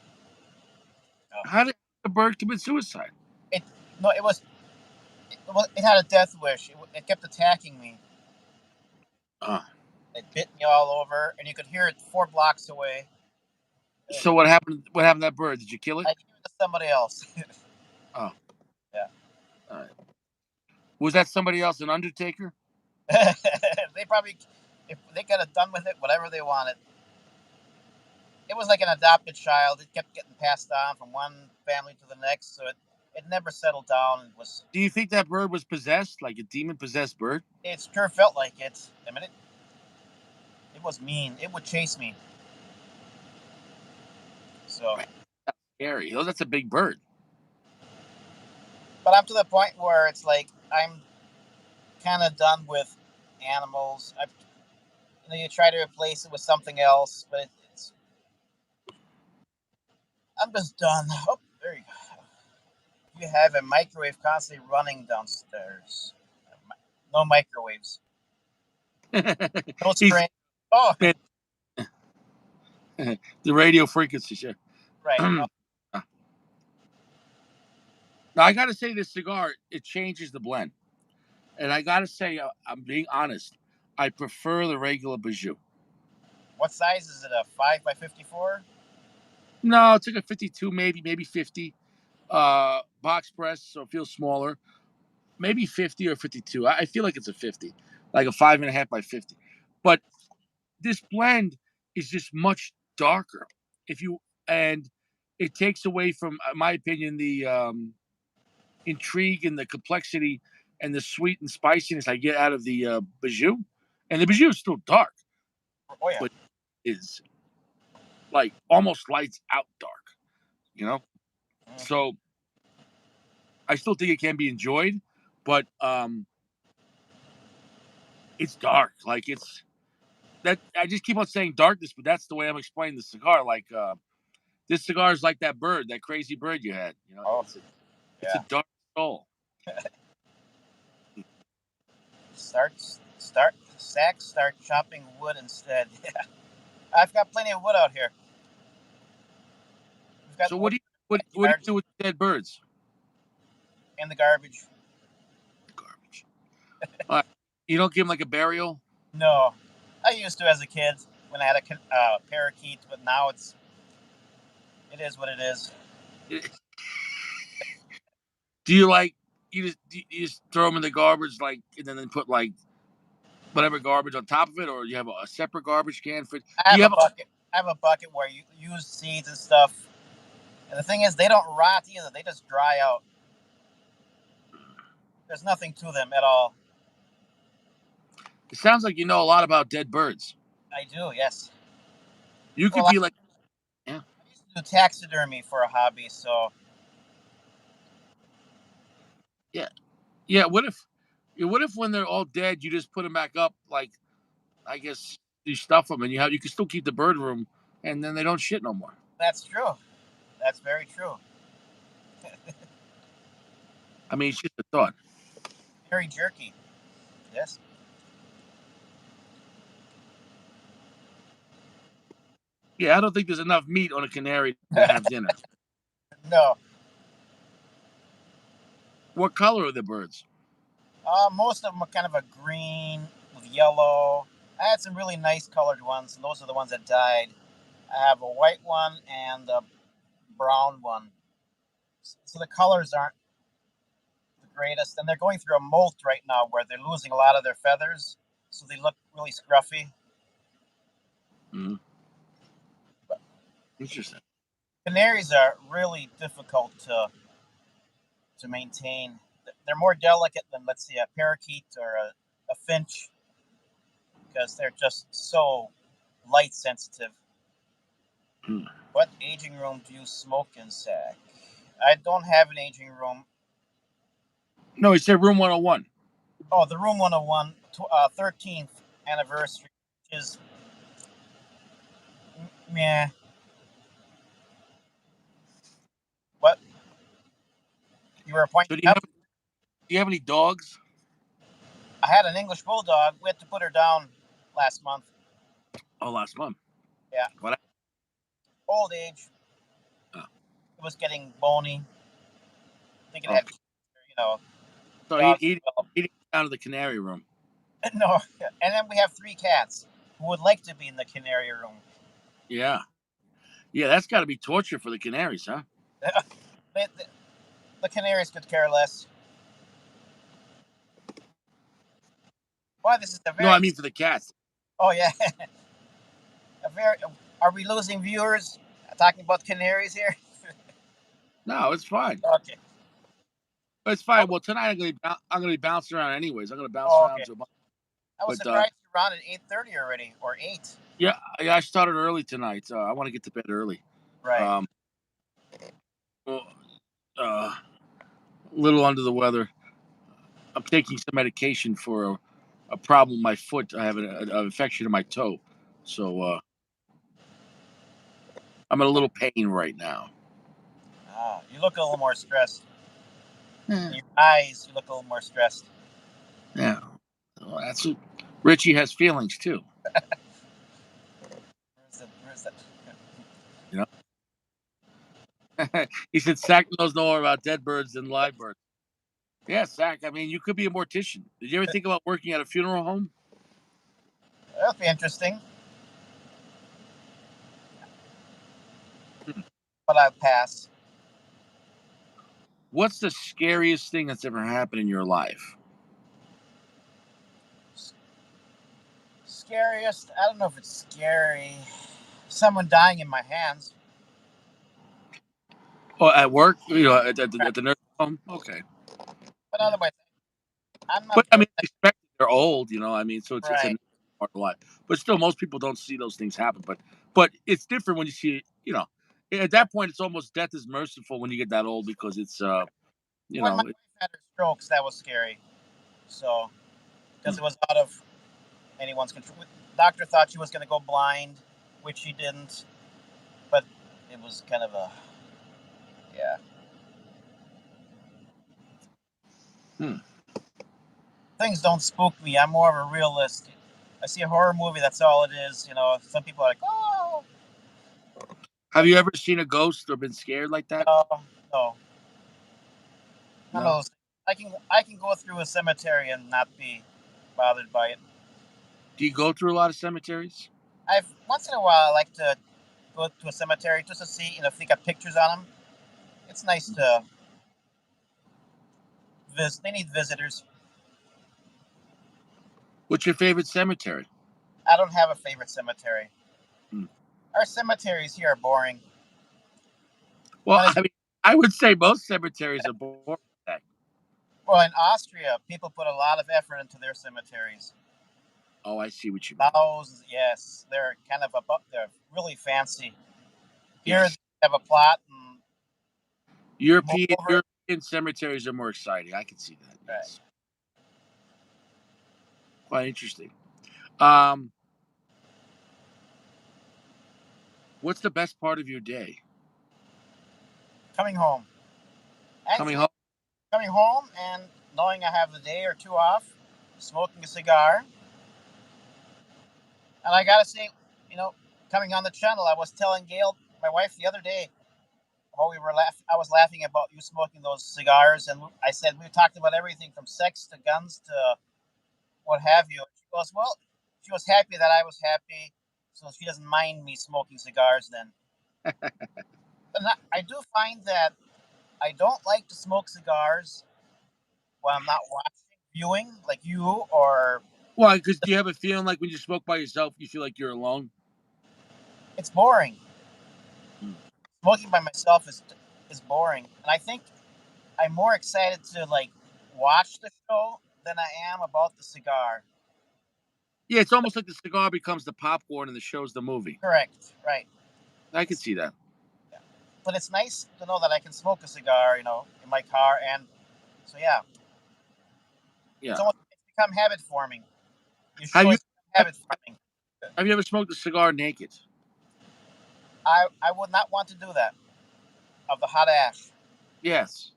Oh. How did the bird commit suicide? It no, it had a death wish. It kept attacking me. Uh, It bit me all over, and you could hear it 4 blocks away. so what happened? What happened to that bird? Did you kill it? I gave it to somebody else. Oh, Yeah. all right. Was that somebody else an undertaker? They probably, if they could have done with it whatever they wanted. It was like an adopted child. It kept getting passed on from one family to the next, so it never settled down. Do you think that bird was possessed, like a demon possessed bird? It sure felt like it. I mean, it was mean. It would chase me. So, Right. That's scary. Oh, that's a big bird. but I'm to the point where it's like I'm kind of done with animals. You try to replace it with something else, but it's I'm just done. Oh, there you go. You have a microwave constantly running downstairs. No microwaves. No He's spring. Oh, man, the radio frequency. Sure. right. Now I got to say, this cigar, it changes the blend, and I got to say, I'm being honest. I prefer the regular Bijou. What size is it? A 5 by 54? No, it's like a 52, maybe 50. Box press, so it feels smaller. Maybe 50 or 52. I feel like it's a 50, like a 5.5 by 50. But this blend is just much darker. If you and it takes away from, in my opinion, the intrigue and the complexity and the sweet and spiciness I get out of the Bijou. And the Bijou is still dark, Oh, yeah. but is like almost lights out dark, you know? So I still think it can be enjoyed, but it's dark. Like it's that I just keep on saying darkness, but that's the way I'm explaining the cigar. Like this cigar is like that bird, that crazy bird you had. You know, Oh, it's a yeah. dark soul. Start chopping wood instead. Yeah. I've got plenty of wood out here. We've got So wood what do you yards do with dead birds? in the garbage. Garbage. Uh, you don't give them like a burial. No, I used to as a kid when I had a parakeet, but now it is what it is. Do you like you just throw them in the garbage like and then put like whatever garbage on top of it, or you have a separate garbage can for? I Do have you a have? bucket. I have a bucket where you use seeds and stuff. And the thing is, they don't rot either. They just dry out. There's nothing to them at all. It sounds like you know a lot about dead birds. I do, yes. You could Well, I be like, yeah, used to do taxidermy for a hobby, so yeah, yeah. What if when they're all dead, you just put them back up? Like, I guess you stuff them, and you can still keep the bird room, and then they don't shit no more. that's true. That's very true. I mean, it's just a thought. Very jerky. Yes. Yeah, I don't think there's enough meat on a canary to have dinner. No. What color are the birds? Most of them are kind of a green with yellow. I had some really nice colored ones, and those are the ones that died. I have a white one and a brown one. So the colors aren't the greatest, and they're going through a molt right now where they're losing a lot of their feathers, so they look really scruffy. Mm-hmm. Interesting. Canaries are really difficult to maintain. They're more delicate than, let's say, a parakeet or a finch because they're just so light sensitive. Hmm. What aging room do you smoke in, Sac? I don't have an aging room. No, he said room 101. Oh, the room 101, 13th anniversary, which is, meh. What? You were So pointing up? do you have any dogs? I had an English bulldog. We had to put her down last month. Oh, last month. Yeah. What? Old age. Oh, It was getting bony. I think it had, okay. So dogs. he didn't go down to the canary room. No. And then we have 3 cats who would like to be in the canary room. Yeah. Yeah, that's got to be torture for the canaries, huh? The canaries could care less. Why, this is a No, very. I mean for the cats. Oh, yeah. A very. Are we losing viewers talking about canaries here? No, it's fine. Okay. It's fine. Well, tonight I'm gonna be bouncing around anyways. I'm gonna bounce Oh, around okay. to a bunch. I was But surprised you're on at 8:30 already, or 8. yeah, I started early tonight. I want to get to bed early. Right. Well, a little under the weather. I'm taking some medication for a problem with my foot. I have an infection in my toe, so I'm in a little pain right now. You look a little more stressed. Yeah. In your eyes, you look a little more stressed. Yeah. Well, that's what Richie has feelings too. Where's that? You know. He said Sack knows more about dead birds than live birds. Yeah, Sack. I mean, you could be a mortician. Did you ever think about working at a funeral home? That'll be interesting, Hmm. but I'll pass. What's the scariest thing that's ever happened in your life? Scariest? I don't know if it's scary. Someone dying in my hands. Oh, at work? At the nursing home? Okay. But Yeah. otherwise, I'm not But I very mean, expect they're old, I mean, so it's a right. part of life. But still, most people don't see those things happen. But it's different when you see it. At that point, it's almost death is merciful when you get that old because it's you When my know. wife had her strokes, that was scary. So because Hmm. it was out of anyone's control. Doctor thought she was going to go blind, which she didn't. But it was kind of a yeah. Hmm. Things don't spook me. I'm more of a realist. I see a horror movie. That's all it is. Some people are like, oh, Have you ever seen a ghost or been scared like that? no, no, none of No. those. I can go through a cemetery and not be bothered by it. Do you go through a lot of cemeteries? I've once in a while I like to go to a cemetery just to see, if they got pictures on them. It's nice to visit. They need visitors. What's your favorite cemetery? I don't have a favorite cemetery. Hmm. Our cemeteries here are boring. Well, One is I mean, I would say most cemeteries are boring. well in Austria. People put a lot of effort into their cemeteries. Oh, I see what you mean. Thousands, yes, they're kind of above. They're really fancy. Here they Yes, have a plot and you move European over it. European cemeteries are more exciting. I can see that. Right. Yes, quite interesting. Um, what's the best part of your day? Coming home. Coming Actually, home. coming home and knowing I have a day or two off, smoking a cigar, and I gotta say, you know, coming on the channel, I was telling Gail, my wife, the other day, while we were laughing, I was laughing about you smoking those cigars, and I said we talked about everything from sex to guns to what have you. She goes, well, she was happy that I was happy, so she doesn't mind me smoking cigars then. And I do find that I don't like to smoke cigars when I'm not watching, viewing, like you, or Well, because do you have a feeling like when you smoke by yourself, you feel like you're alone? it's boring. Hmm. Smoking by myself is boring, and I think I'm more excited to like watch the show than I am about the cigar. Yeah, it's almost like the cigar becomes the popcorn and the show's the movie. Correct, right? I can see that. Yeah. But it's nice to know that I can smoke a cigar, in my car, and so yeah, Yeah. it's become habit forming. You Have show you it's habit forming. have you ever smoked a cigar naked? I would not want to do that of the hot ash. Yes.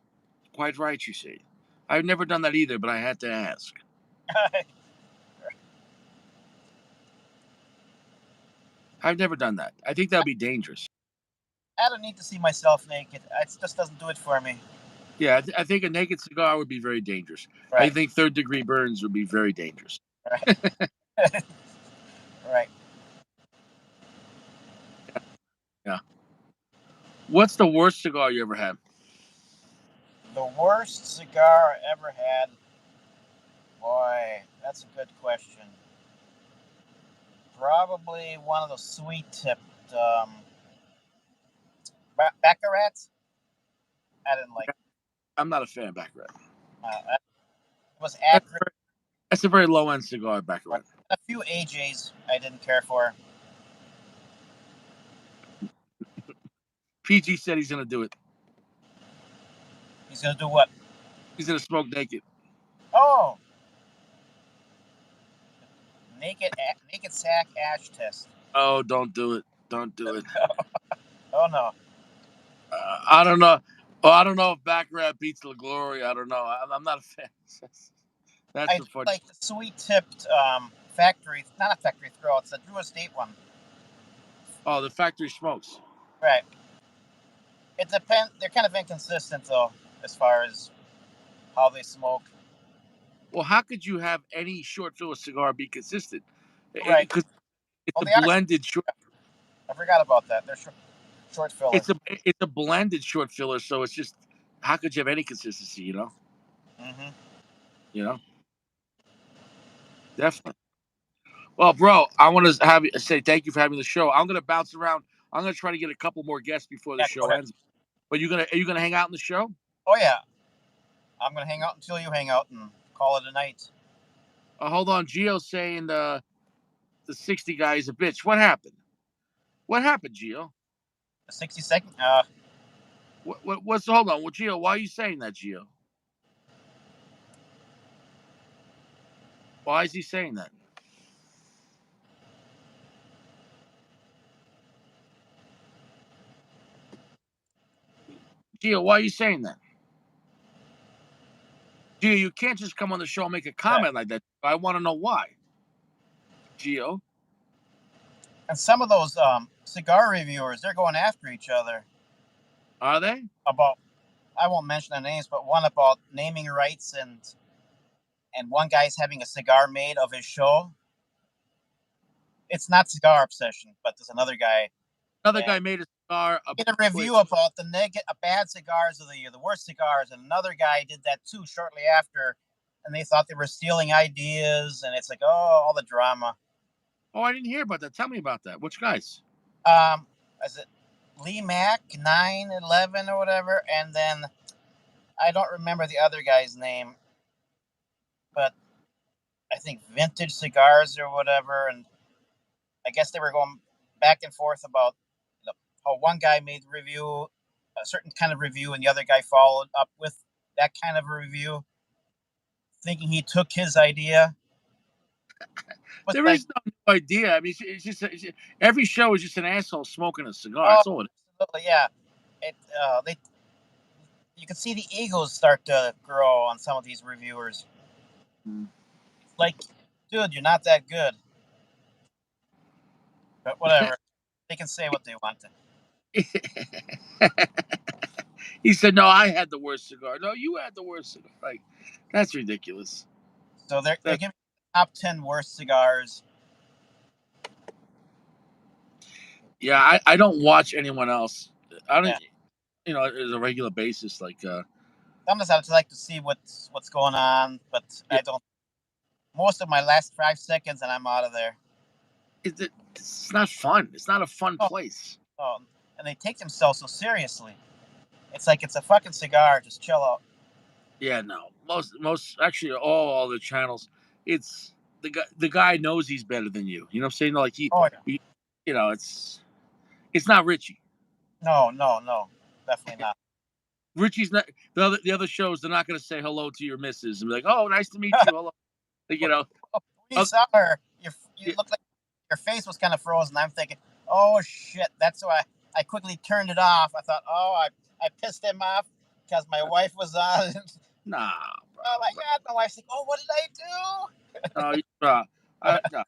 Quite right, you see. I've never done that either, but I had to ask. I I've never done that. I think that would be dangerous. don't need to see myself naked. It just doesn't do it for me. Yeah, I think a naked cigar would be very dangerous. I Right, think third degree burns would be very dangerous. right, right. Yeah. What's the worst cigar you ever had? The worst cigar I ever had. Boy, that's a good question. Probably one of the sweet tipped Baccarats. I didn't like. I'm not a fan of Baccarat. It was That's, acrid. that's a very low end cigar, Baccarat. A few AJs I didn't care for. PG said he's going to do it. He's gonna do what? He's going to smoke naked. Oh, naked sack ash test. Oh, don't do it. Don't do it. Oh no. I don't know. Well, I don't know if Baccarat beats the Glory. I don't know. I'm not a fan. That's I the do funny. like the sweet tipped factory, not a factory throw. It's a Drew Estate one. Oh, the factory smokes. Right. It depends. They're kind of inconsistent though, as far as how they smoke. Well, how could you have any short filler cigar be consistent? Right. Because it's Oh, a they are. blended short. I forgot about that. They're short filler. It's a blended short filler, so it's just how could you have any consistency? Hmm. You know, definitely. Well, bro, I want to have you say thank you for having the show. I'm gonna bounce around. I'm gonna try to get a couple more guests before the Yeah, go show ahead. ends. But are you gonna hang out in the show? Oh yeah, I'm gonna hang out until you hang out and call it a night. Hold on, Gio's saying the 60 guy is a bitch. What happened? What happened, Gio? A 60 second. What's hold on? Well, Gio, why are you saying that, Gio? Why is he saying that? Gio, why are you saying that? Gio, you can't just come on the show and make a Yeah. comment like that. I want to know why. Gio, And some of those cigar reviewers, they're going after each other are they? about. I won't mention the names, but one about naming rights and one guy's having a cigar made of his show. It's not Cigar Obsession, but there's another guy. Another And guy made a cigar. did a Wait, review about the bad cigars of the year, the worst cigars, and another guy did that too shortly after, and they thought they were stealing ideas, and it's like, oh, all the drama. oh, I didn't hear about that. Tell me about that. Which guys? Um, is it Lee Mack 911 or whatever? And then I don't remember the other guy's name, but I think Vintage Cigars or whatever, and I guess they were going back and forth about how one guy made the review, a certain kind of review, and the other guy followed up with that kind of a review, thinking he took his idea. But There like, is no idea. I mean, every show is just an asshole smoking a cigar. oh, That's all it absolutely, yeah. It they You can see the egos start to grow on some of these reviewers. is. Like, dude, you're not that good. But whatever, they can say what they want to. He said, "No, I had the worst cigar. No, you had the worst cigar." Like, that's ridiculous. So they're That giving the top 10 worst cigars. yeah, I don't watch anyone else. I don't, Yeah. as a regular basis. Like, Sometimes I just like to see what's going on, but yeah, I don't. Most of my last 5 seconds, and I'm out of there. it's not fun. It's not a fun Oh, place. oh, and they take themselves so seriously. It's like it's a fucking cigar. Just chill out. Yeah, no. Most actually all the channels. It's the guy knows he's better than you. You know what I'm saying? Like Oh yeah. it's not Richie. No, no, no, definitely not. Richie's not the other shows. They're not going to say hello to your missus and be like, "Oh, nice to meet you." Hello, you know. When you Uh, saw her, you yeah, looked like your face was kind of frozen. I'm thinking, oh shit. That's why I quickly turned it off. I thought, oh, I pissed him off because my wife was on. nah, Oh my bro. god, my wife's like, oh, what did I do? No, bro. No,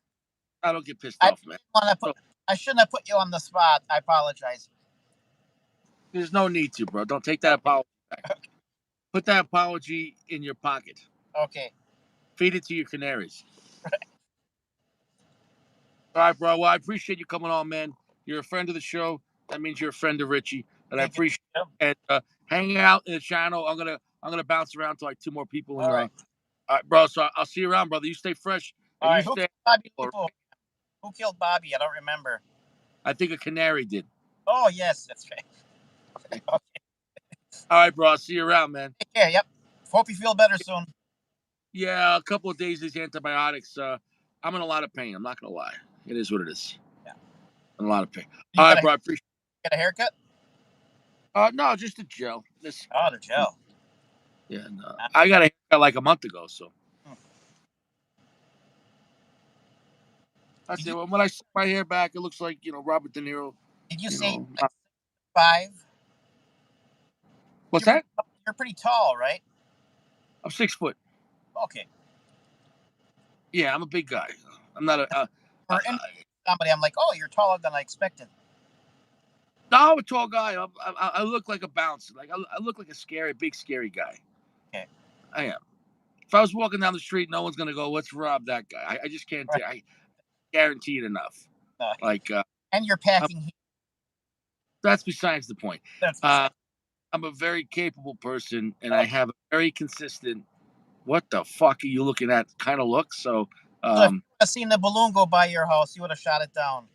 I don't get pissed I off, man. didn't want to put. So, I shouldn't have put you on the spot. I apologize. there's no need to, bro. Don't take that Okay, apology back. Put that apology in your pocket. okay. Feed it to your canaries. All right, bro. Well, I appreciate you coming on, man. You're a friend of the show. That means you're a friend of Richie, and I Thank you. appreciate it. And hanging out in the channel. I'm gonna bounce around to like two more people, All and right, all right, bro. So I'll see you around, brother. You stay fresh all and you right. Who stay. killed Bobby? All right? Who killed Bobby? I don't remember. I think a canary did. Oh yes, that's right. Okay. All right, bro. I'll see you around, man. Take care. Yep. Hope you feel better soon. Yeah, a couple of days these antibiotics. I'm in a lot of pain. I'm not gonna lie. It is what it is. Yeah. In a lot of pain. You All got right, a bro. I appreciate. haircut? No, just a gel. This. Oh, the gel. Yeah, no. Uh, I got a haircut like a month ago, so hmm. that's Did it. you When I set my hair back, it looks like Robert De Niro. did you You say know, like 5? What's that? You're pretty tall, right? I'm 6 foot. Okay. Yeah, I'm a big guy. I'm not a. For somebody, I'm like, oh, you're taller than I expected. No, I'm a tall guy. I look like a bouncer. Like I look like a big, scary guy. Okay. I am. If I was walking down the street, no one's gonna go, "Let's rob that guy." I just can't. Right. I guarantee it enough. Like, and you're packing heat. that's besides the point. That's beside. I'm a very capable person, and I have a very consistent. What the fuck are you looking at? Kind of look. So, So if you would have seen the balloon go by your house, you would have shot it down.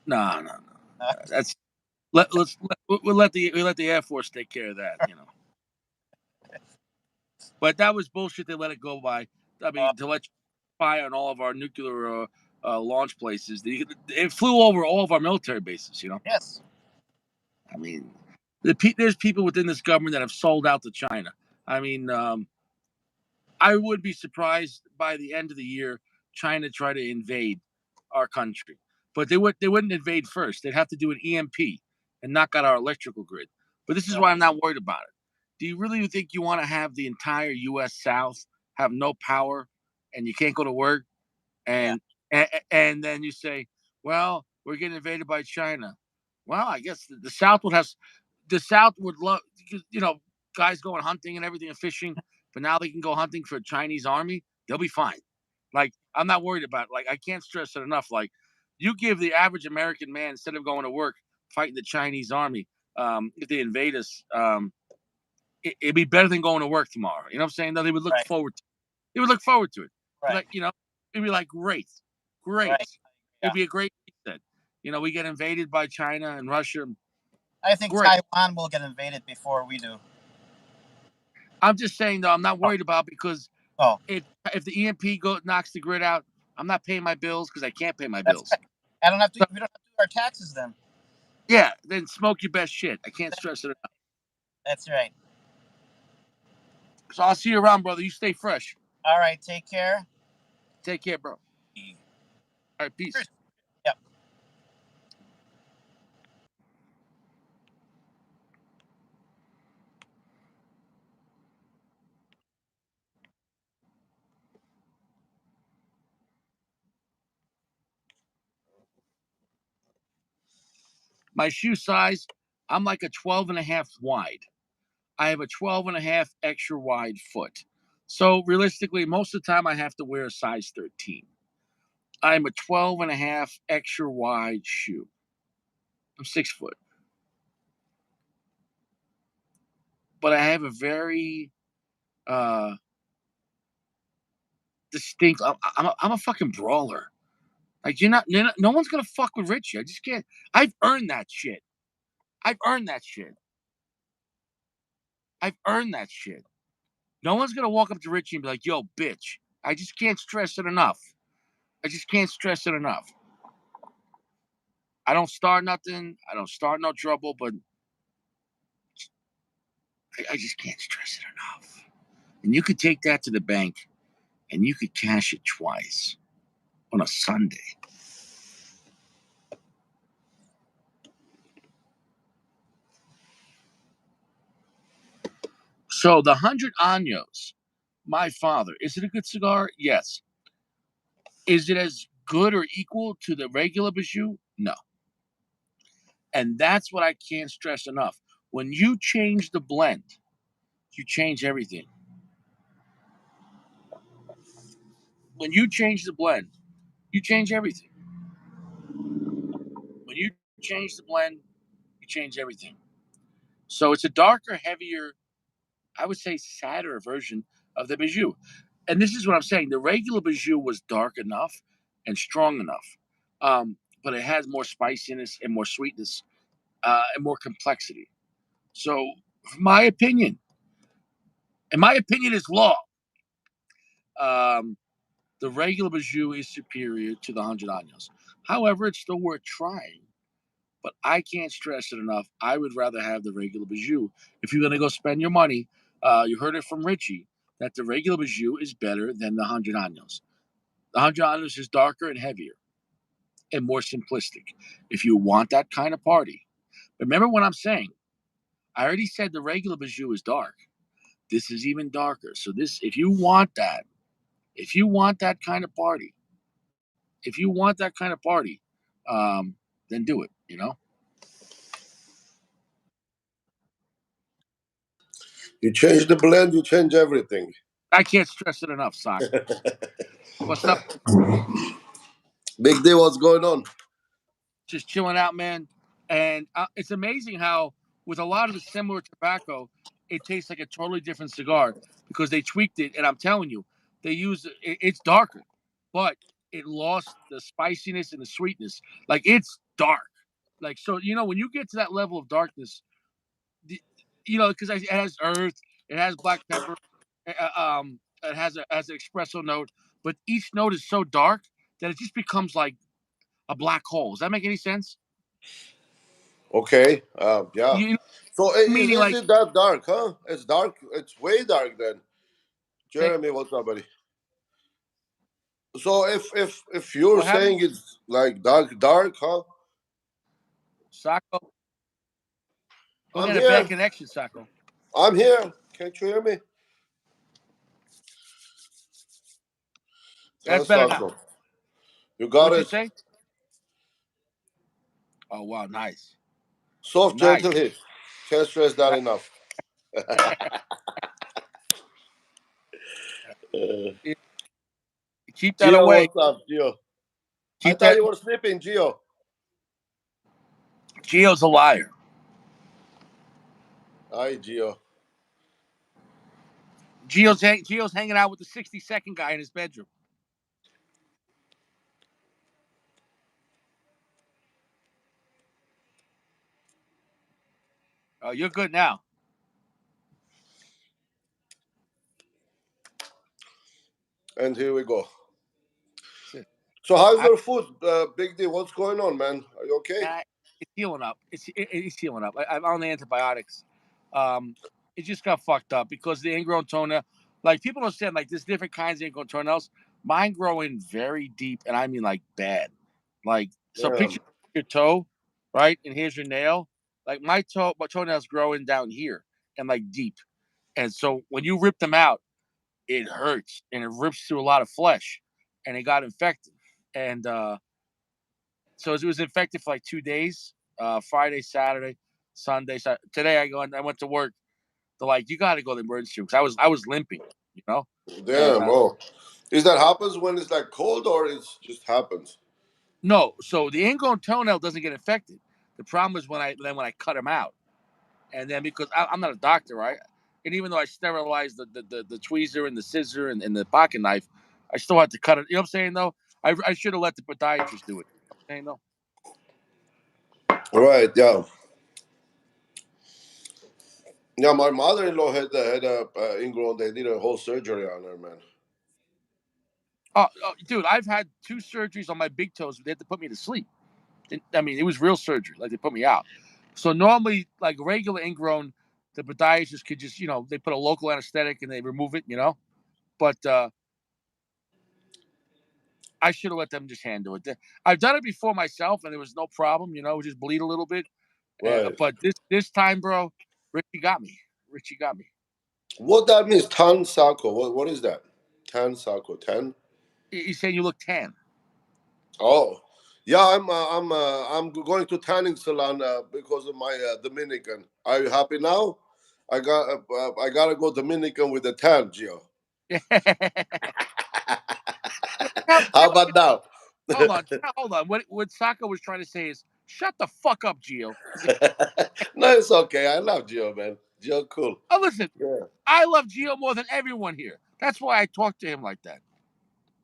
no. That's we'll let the Air Force take care of that. But that was bullshit. They let it go by. I mean, to let you spy on all of our nuclear launch places. It flew over all of our military bases. Yes. I mean, there's people within this government that have sold out to China. I mean, I would be surprised by the end of the year China try to invade our country, but they wouldn't invade first. They'd have to do an EMP and knock out our electrical grid. But this is why I'm not worried about it. Do you really think you want to have the entire U.S. South have no power and you can't go to work and then you say, well, we're getting invaded by China? Well, I guess the South would love, guys going hunting and everything and fishing, but now they can go hunting for a Chinese army. They'll be fine. Like, I'm not worried about it. Like, I can't stress it enough. Like, you give the average American man, instead of going to work fighting the Chinese army, if they invade us, it'd be better than going to work tomorrow. You know what I'm saying? No, they would look forward to it. They would look forward to it. Right. Like, it'd be like, great. Right. It'd be a great reset. We get invaded by China and Russia. I think Great. Taiwan will get invaded before we do. I'm just saying, though, I'm not worried about because Oh, if the EMP knocks the grid out, I'm not paying my bills because I can't pay my bills. right. I don't have to. We don't have to do our taxes then. Yeah, then smoke your best shit. I can't stress it enough. That's right. So I'll see you around, brother. You stay fresh. All right. Take care. Take care, bro. All right, peace. Yep. My shoe size, I'm like a 12 and a half wide. I have a 12 and a half extra wide foot. So realistically, most of the time I have to wear a size 13. I'm a 12 and a half extra wide shoe. I'm 6 foot. But I have a very distinct, I'm a fucking brawler. Like, no one's going to fuck with Richie. I just can't. I've earned that shit. I've earned that shit. I've earned that shit. No one's going to walk up to Richie and be like, yo, bitch. I just can't stress it enough. I just can't stress it enough. I don't start nothing. I don't start no trouble, but I just can't stress it enough. And you could take that to the bank and you could cash it twice on a Sunday. So the 100 Años, my father, is it a good cigar? Yes. Is it as good or equal to the regular Bijou? No. And that's what I can't stress enough. When you change the blend, you change everything. When you change the blend, you change everything. When you change the blend, you change everything. So it's a darker, heavier, I would say sadder version of the Bijou. And this is what I'm saying. The regular Bijou was dark enough and strong enough, but it has more spiciness and more sweetness and more complexity. So, my opinion, and my opinion is law, um, the regular Bijou is superior to the 100 Años. However, it's still worth trying. But I can't stress it enough. I would rather have the regular Bijou. If you're going to go spend your money, you heard it from Richie, that the regular Bijou is better than the 100 Años. The 100 Años is darker and heavier and more simplistic. If you want that kind of party, remember what I'm saying. I already said the regular Bijou is dark. This is even darker. So this, if you want that, if you want that kind of party, if you want that kind of party, then do it. You know. You change the blend, you change everything. I can't stress it enough, Sock. What's up? Big D, what's going on? Just chilling out, man. And it's amazing how, with a lot of the similar tobacco, it tastes like a totally different cigar because they tweaked it. And I'm telling you, they use it's darker, but it lost the spiciness and the sweetness. Like it's dark. Like so, when you get to that level of darkness, because it has earth, it has black pepper, it has an espresso note, but each note is so dark that it just becomes like a black hole. Does that make any sense? Okay, yeah. You So meaning is like it that dark, huh? It's dark. It's way dark then. say Jeremy, what's up, buddy? So if you're what happened? saying it's like dark, huh? Sacco, we're I'm getting a bad here. connection, Sacco. I'm here. Can't you hear me? That's Tell better now. Sacco. You got What'd you it. say? Oh wow, nice, Soft, nice. gentle hit. Can't stress that Nice. enough. Uh, Keep that Gio, away. what's up, Gio? I Keep thought that. you were sleeping, Gio. Gio's a liar. Hi, Gio. Gio's hanging out with the 60-second guy in his bedroom. Oh, you're good now. And here we go. That's it. So how's I, your food, Big D? What's going on, man? Are you okay? it's healing up. It's healing up. I'm on the antibiotics. Um, it just got fucked up because the ingrown toenail. Like people don't understand, like there's different kinds of ingrown toenails. Mine grow in very deep, and I mean like bad. Like so, Damn. picture your toe, right? And here's your nail. Like my toenails growing down here and like deep. And so when you rip them out, it hurts and it rips through a lot of flesh, and it got infected. And so it was infected for like 2 days, Friday, Saturday, Sunday. Today I went to work. They're like, you got to go to the emergency room because I was limping, you know. And Damn, bro. Is that happens when it's like cold or it just happens? no, so the ingrown toenail doesn't get infected. The problem is when I cut them out, and then because I'm not a doctor, right? And even though I sterilized the tweezer and the scissor and the pocket knife, I still had to cut it. You know what I'm saying? Though I should have let the podiatrist do it. You know what I'm saying though. Right, yeah. Yeah, my mother-in-law had a ingrown. They did a whole surgery on her, man. Dude, I've had 2 surgeries on my big toes. They had to put me to sleep. I mean, it was real surgery. Like they put me out. So normally, like regular ingrown, the podiatrist could just, they put a local anesthetic and they remove it, But I should have let them just handle it. I've done it before myself, and there was no problem. It would just bleed a little bit. Right. But this time, bro, Richie got me. Richie got me. What that means? Tan Sako. What is that? Tan Sako. Tan. He's saying you look tan. Oh, yeah. I'm going to tanning salon because of my Dominican. Are you happy now? I gotta go Dominican with the tan, Gio. How Tell about now? hold on. What Saka was trying to say is, shut the fuck up, Gio. No, it's okay. I love Gio, man. Gio, cool. Oh, listen, Yeah. I love Gio more than everyone here. That's why I talk to him like that.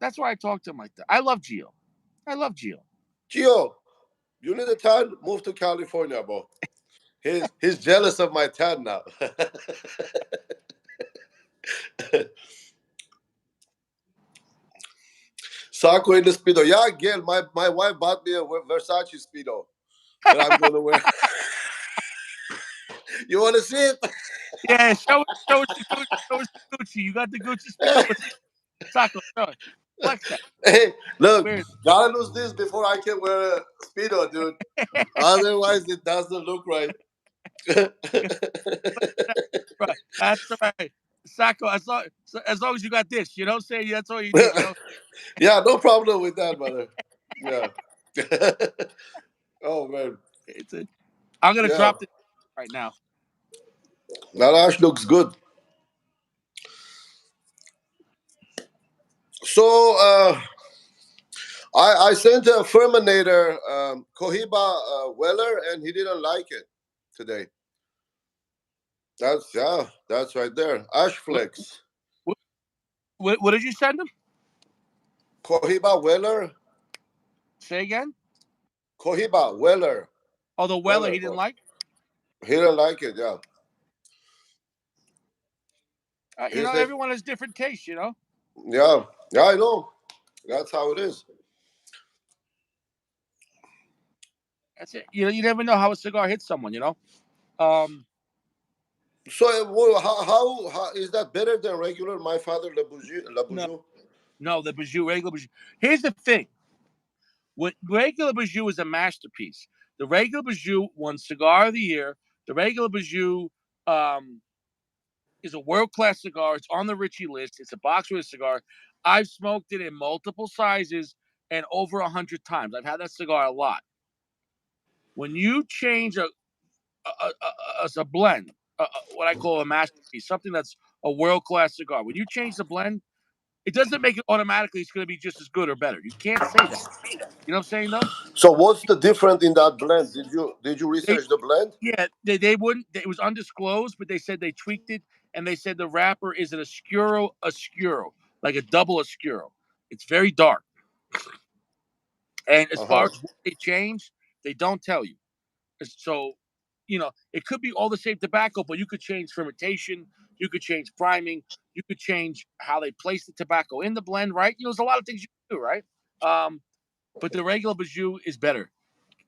That's why I talk to him like that. I love Gio. I love Gio. Gio, you need a tan? Move to California, bro. He's jealous of my tan now. Sako in the speedo. Yeah, again, my wife bought me a Versace speedo that I'm gonna wear. You want to see it? Yeah, show us the Gucci. Show us the Gucci. You got the Gucci speedo. Let's see. Sako, show it. Flex that. Hey, look, Where is gotta lose this before I can wear a speedo, dude. it? Otherwise, it doesn't look right. Right. That's right. Sacco, as long as you got this, you know, say that's all you need, you know. Yeah, no problem with that, brother. Yeah. Oh man. It's a, I'm gonna Yeah. drop this right now. That ash looks good. So I sent a Ferminator Cohiba Weller and he didn't like it today. That's right there. Ash What, Flex. what did you send him? Cohiba Weller. Say again. Cohiba Weller. Oh, the Weller Weller. he didn't like. He didn't like it, yeah. You He know, said, everyone has different tastes. You know, yeah, yeah, I know. That's how it is. that's it. You know, you never know how a cigar hits someone. You know. Um, So well, how is that better than regular My Father Le Bourgeois? La no, Bourgeois? no, the Bijou, regular Bijou. Here's the thing: what regular Bijou is a masterpiece. The regular Bijou won Cigar of the Year. The regular Bijou um, is a world class cigar. It's on the Ritchie list. It's a boxwood cigar. I've smoked it in multiple sizes and over 100 times. I've had that cigar a lot. When you change a blend, what I call a masterpiece, something that's a world class cigar, when you change the blend, it doesn't make it automatically it's going to be just as good or better. You can't say that. You know what I'm saying, though? So what's the difference in that blend? Did you They, research the blend? yeah, they wouldn't. It was undisclosed, but they said they tweaked it, and they said the wrapper is an oscuro, like a double oscuro. It's very dark, and as Uh far huh. as what they changed, they don't tell you. So, you know, it could be all the same tobacco, but you could change fermentation, you could change priming, you could change how they place the tobacco in the blend, right? You know, there's a lot of things you can do, right? Um, but the regular Bijou is better,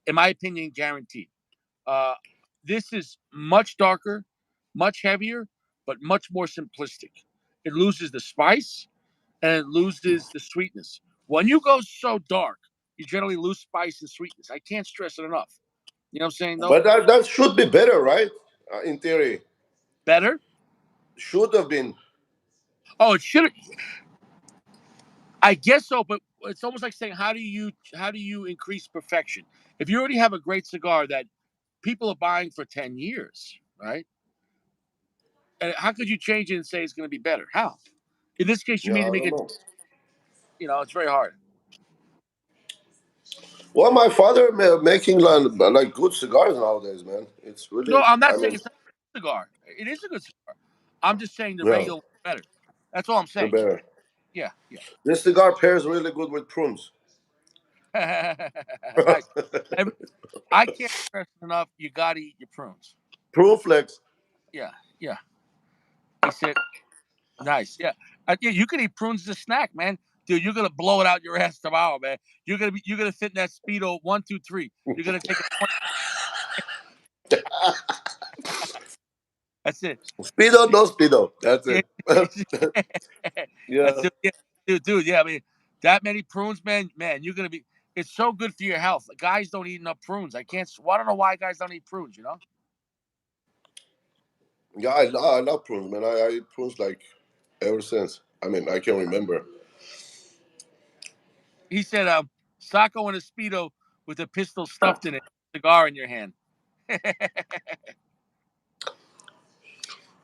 in my opinion, guaranteed. Uh, this is much darker, much heavier, but much more simplistic. It loses the spice and it loses the sweetness. When you go so dark, you generally lose spice and sweetness. I can't stress it enough. You know what I'm saying, though? But that should be better, right? In theory, Better? should have been. Oh, it should. I guess so, but it's almost like saying, how do you increase perfection? If you already have a great cigar that people are buying for 10 years, right? And how could you change it and say it's going to be better? How? In this case, you Yeah, need to I make don't it. know. You know, it's very hard. Well, my father making like good cigars nowadays, man. It's No, really. I'm I not saying mean, it's not a good cigar. It is a good cigar. I'm just saying the yeah, regular one's better. That's all I'm the saying. better. Yeah, This cigar pairs really good with prunes. yeah. Nice. Every, I can't stress enough. You got to eat your prunes. Prune flex. Yeah, yeah. He said, nice. Yeah. Yeah, you can eat prunes as a snack, man. Dude, you're gonna blow it out your ass tomorrow, man. You're gonna fit in that speedo 1, 2, 3. You're gonna take a 20. That's it. Speedo, no speedo. That's Yeah, it. that's Yeah. it. Yeah, dude. Yeah, I mean, that many prunes, man. You're gonna be. It's so good for your health. Guys don't eat enough prunes. I don't know why guys don't eat prunes. You know. Yeah, I love prunes, man. I eat prunes like ever since. I mean, I can remember. He said, Sacco in a speedo with a pistol stuffed in it, cigar in your hand.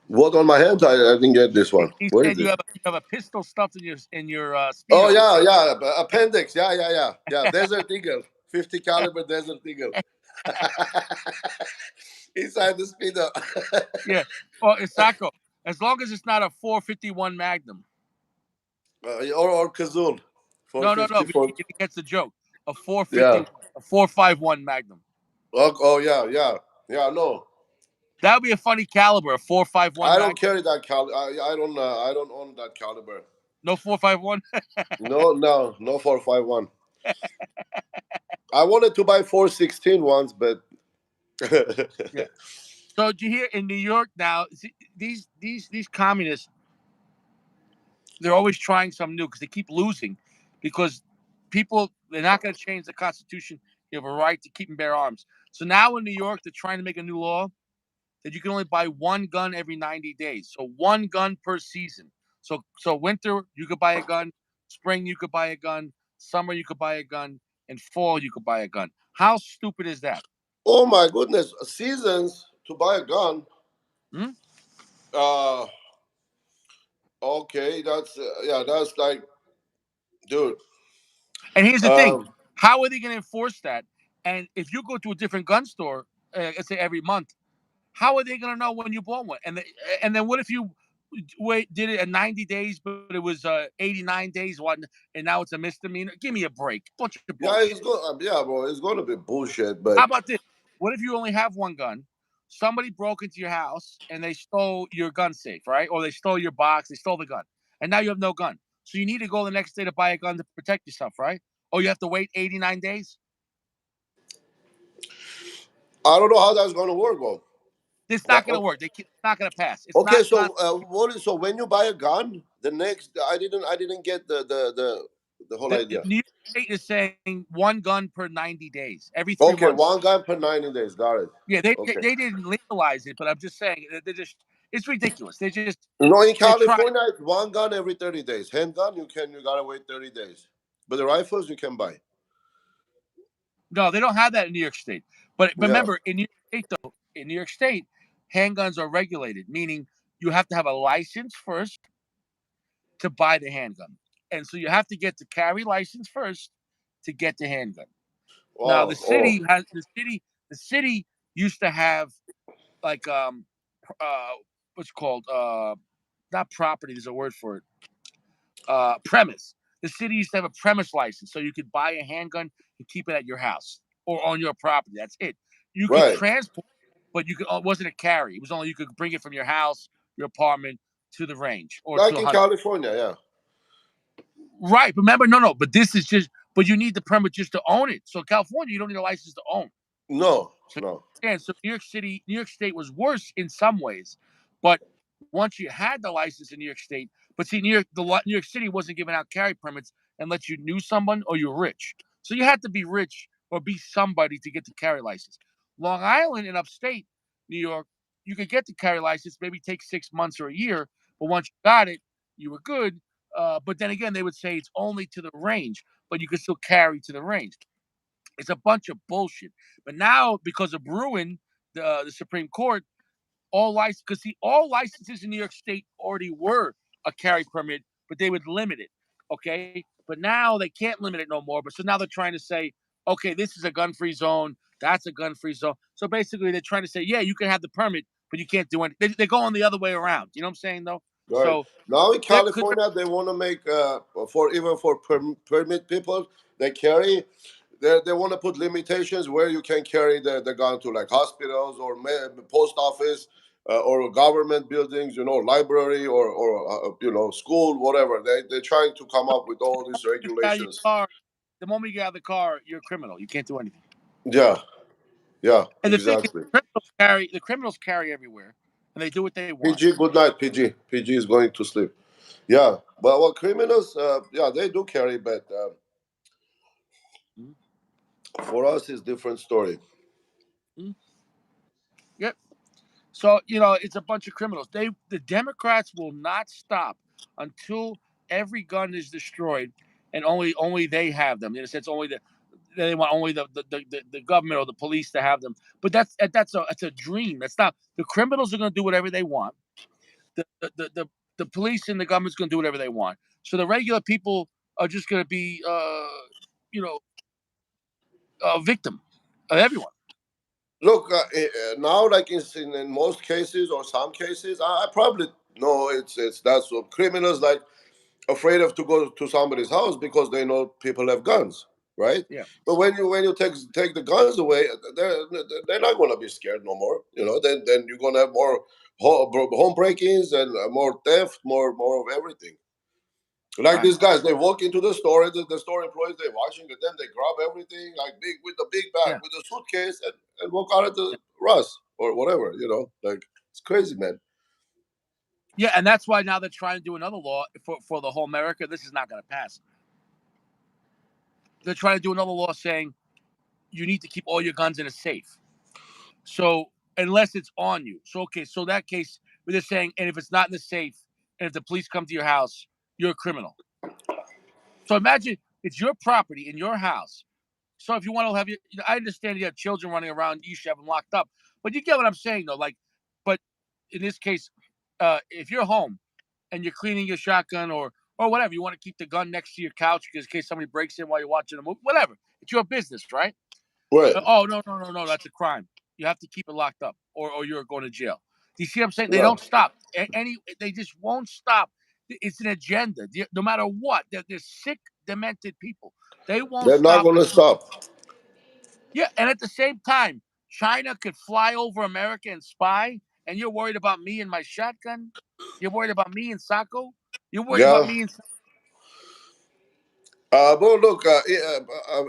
What on my hands? I didn't get this one. He Where is said it? you have a pistol stuffed in your Oh speedo. yeah, yeah. Appendix. Yeah. Desert Eagle, 50 caliber Desert Eagle. Inside the speedo. Yeah. Oh, it's Sacco. As long as it's not a 451 Magnum. or Kazoo. No. 450 for He gets the joke. A yeah. 451, a 451 Magnum. Oh yeah. No, That would be a funny caliber, a 451 I don't Magnum. carry that caliber. I don't own that caliber. No 451. No 451. I wanted to buy 416 once, but Yeah. So did you hear in New York now? See, these communists, they're always trying something new because they keep losing, because they're not going to change the Constitution. You have a right to keep and bear arms. So now in New York, they're trying to make a new law that you can only buy one gun every 90 days. So one gun per season. So winter you could buy a gun, spring you could buy a gun, summer you could buy a gun, and fall you could buy a gun. How stupid is that? Oh my goodness, seasons to buy a gun. Hmm? Uh, okay, that's yeah, that's like, dude. And here's the thing: Um, how are they going to enforce that? And if you go to a different gun store, let's say every month, how are they going to know when you bought one? And then what if you did it in 90 days, but it was 89 days one, and now it's a misdemeanor? Give me a break. Bunch of yeah, bullshit. yeah, bro, it's gonna be bullshit, How but about this? What if you only have one gun? Somebody broke into your house and they stole your gun safe, right? Or they stole your box, they stole the gun, and now you have no gun. So you need to go the next day to buy a gun to protect yourself, right? Or you have to wait 89 days. I don't know how that's gonna work, bro. It's not That, going to work. It's not going to pass. It's okay, not so constitutional. what is so when you buy a gun, the next I didn't get the whole idea. New York State is saying one gun per 90 days, every three Okay, months. one gun per 90 days. Got it. Yeah, they Okay. they didn't legalize it, but I'm just saying they're just it's ridiculous. No, in They're trying. California, it's one gun every 30 days. Handgun, you gotta wait 30 days. But the rifles you can buy. No, they don't have that in New York State. But Yeah. remember, in New York State though, in New York State, handguns are regulated, meaning you have to have a license first to buy the handgun, and so you have to get the carry license first to get the handgun. Now Wow. Oh. the city used to have like uh what's called not property. There's a word for it. Premise. The city used to have a premise license, so you could buy a handgun and keep it at your house or on your property. That's it. You could Right. transport, but it wasn't a carry. It was only you could bring it from your house, your apartment to the range or to Like a in hunt. California, yeah. Right. Remember, no. But this is just. But you need the permit just to own it. So California, you don't need a license to own. No, So no. yeah, so New York State was worse in some ways, but once you had the license in New York State, but see, New York City wasn't giving out carry permits unless you knew someone or you're rich. So you had to be rich or be somebody to get the carry license. Long Island and upstate New York, you could get the carry license, maybe take 6 months or a year, but once you got it, you were good. But then again, they would say it's only to the range, but you could still carry to the range. It's a bunch of bullshit. But now, because of Bruin, the Supreme Court, all licenses in New York State already were a carry permit, but they would limit it. Okay, but now they can't limit it no more. But so now they're trying to say, okay, this is a gun-free zone. That's a gun-free zone. So basically, they're trying to say, yeah, you can have the permit, but you can't do anything. They're going the other way around. You know what I'm saying, though? Right. So Now in that could California, they want to make for even for permit people they carry. They want to put limitations where you can carry the gun to, like hospitals or post office or government buildings, library or school, whatever. They're trying to come up with all these out of your regulations. car. The moment you get out of the car, you're a criminal. You can't do anything. Yeah, yeah, And the thing is, exactly. the criminals carry everywhere, and they do what they want. PG, good night, PG. PG is going to sleep. Yeah, but well, criminals, yeah, they do carry, but Mhm. for us, it's different story. Mhm. Yep. So it's a bunch of criminals. The Democrats will not stop until every gun is destroyed, and only they have them. In a sense, only they want only the government or the police to have them. But that's a dream. That's not the criminals are going to do whatever they want. The police and the government's going to do whatever they want. So the regular people are just going to be you know a victim of everyone. Look, now, like in most cases or some cases, I probably know it's that's what criminals like afraid of to go to somebody's house because they know people have guns, right? Yeah. But when you take the guns away, they're not gonna be scared no more. Then you're gonna have more home break-ins and more theft, more of everything. Like Right. these guys, they walk into the store, and the store employees they're watching it, then they grab everything like big with the big bag Yeah. with the suitcase and walk out of the Russ or whatever. Like it's crazy, man. Yeah, and that's why now they're trying to do another law for the whole America. This is not going to pass. They're trying to do another law saying you need to keep all your guns in a safe. So unless it's on you. So okay, so that case we're just saying, and if it's not in the safe, and if the police come to your house, you're a criminal. So imagine it's your property in your house. So if you want to have your, I understand you have children running around, you should have them locked up. But you get what I'm saying, though. Like, but in this case, if you're home and you're cleaning your shotgun or whatever, you want to keep the gun next to your couch because in case somebody breaks in while you're watching a movie, whatever. It's your business, right? Right. Oh no, that's a crime. You have to keep it locked up, or you're going to jail. Do you see what I'm saying? They Yeah. don't stop. They just won't stop. It's an agenda. No matter what, they're sick, demented people. They won't They're not stop gonna until stop. yeah. And at the same time, China could fly over America and spy, and you're worried about me and my shotgun. You're worried about me and Sacco. You're worried about Yeah. me and But look,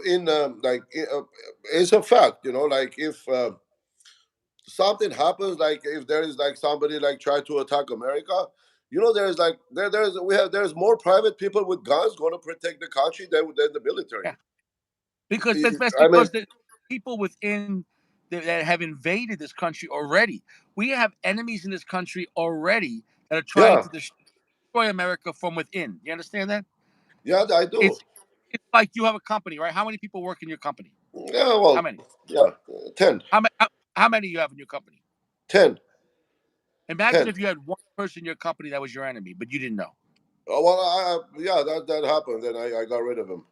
in it's a fact, like if something happens, like if there is like somebody like try to attack America, there's like there's more private people with guns going to protect the country than the military. yeah. Because that's I mean, because the people within that have invaded this country already. We have enemies in this country already that are trying yeah, to destroy America from within. You understand that? yeah, I do. It's it's like you have a company, right? How many people work in your company? Yeah, How well, many? yeah, 10, How many you have in your company? 10, Imagine 10. if you had one person in your company that was your enemy, but you didn't know. Well, yeah, that happened, and I got rid of him.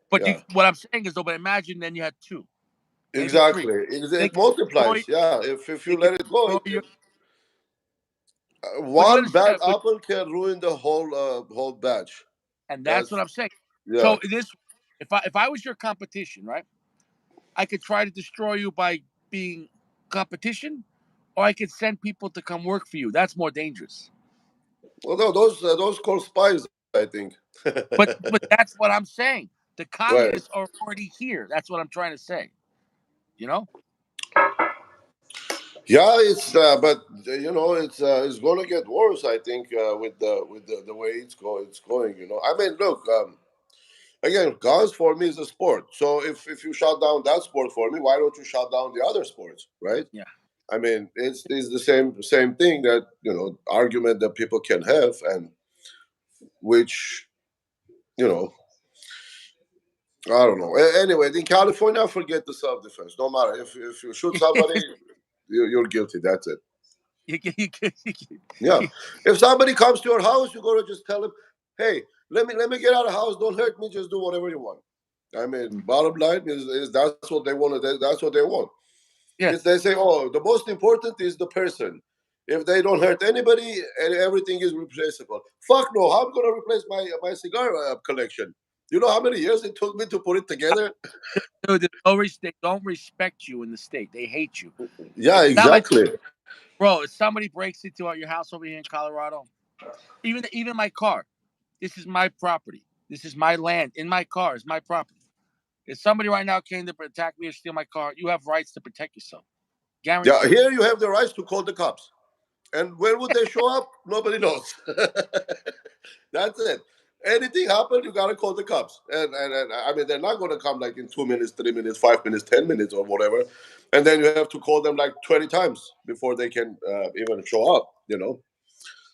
But Yeah, what I'm saying is, though, but imagine then you had two, maybe three. exactly. They It can destroy. multiplies. Yeah, if They you can let it go, destroy you. But you one bad understand? apple can ruin the whole batch. And that's what That's I'm saying. yeah. So if I was your competition, right? I could try to destroy you by being competition, or I could send people to come work for you. That's more dangerous. Well, no, those called spies, I think. But that's what I'm saying. The Right. communists are already here. That's what I'm trying to say. You know? Yeah, but it's going to get worse. I think with the way it's going. I mean, look. Again, guns for me is a sport. So if you shut down that sport for me, why don't you shut down the other sports, right? Yeah. I mean, it's the same thing that argument that people can have, and which you know I don't know. Anyway, in California, forget the self defense. No matter if you shoot somebody, you're guilty. That's it. Yeah. If somebody comes to your house, you gotta just tell him, "Hey, let me get out of the house. Don't hurt me. Just do whatever you want." I mean, bottom line is that's what they want. That's what they want. If Yes. they say, "Oh, the most important is the person," if they don't hurt anybody and everything is replaceable, fuck no. How am I gonna replace my cigar collection? You know how many years it took me to put it together? Dude, they don't respect you in the state. They hate you. Yeah, It's not like, exactly. bro, if somebody breaks into your house over here in Colorado, even my car, this is my property. This is my land. In my car is my property. If somebody right now came to attack me or steal my car, you have rights to protect yourself. Yeah, Guaranteed. here you have the rights to call the cops. And when would they show up? Nobody knows. That's it. Anything happen, you gotta call the cops. And I mean, they're not gonna come like in 2 minutes, 3 minutes, 5 minutes, 10 minutes, or whatever. And then you have to call them like 20 times before they can even show up.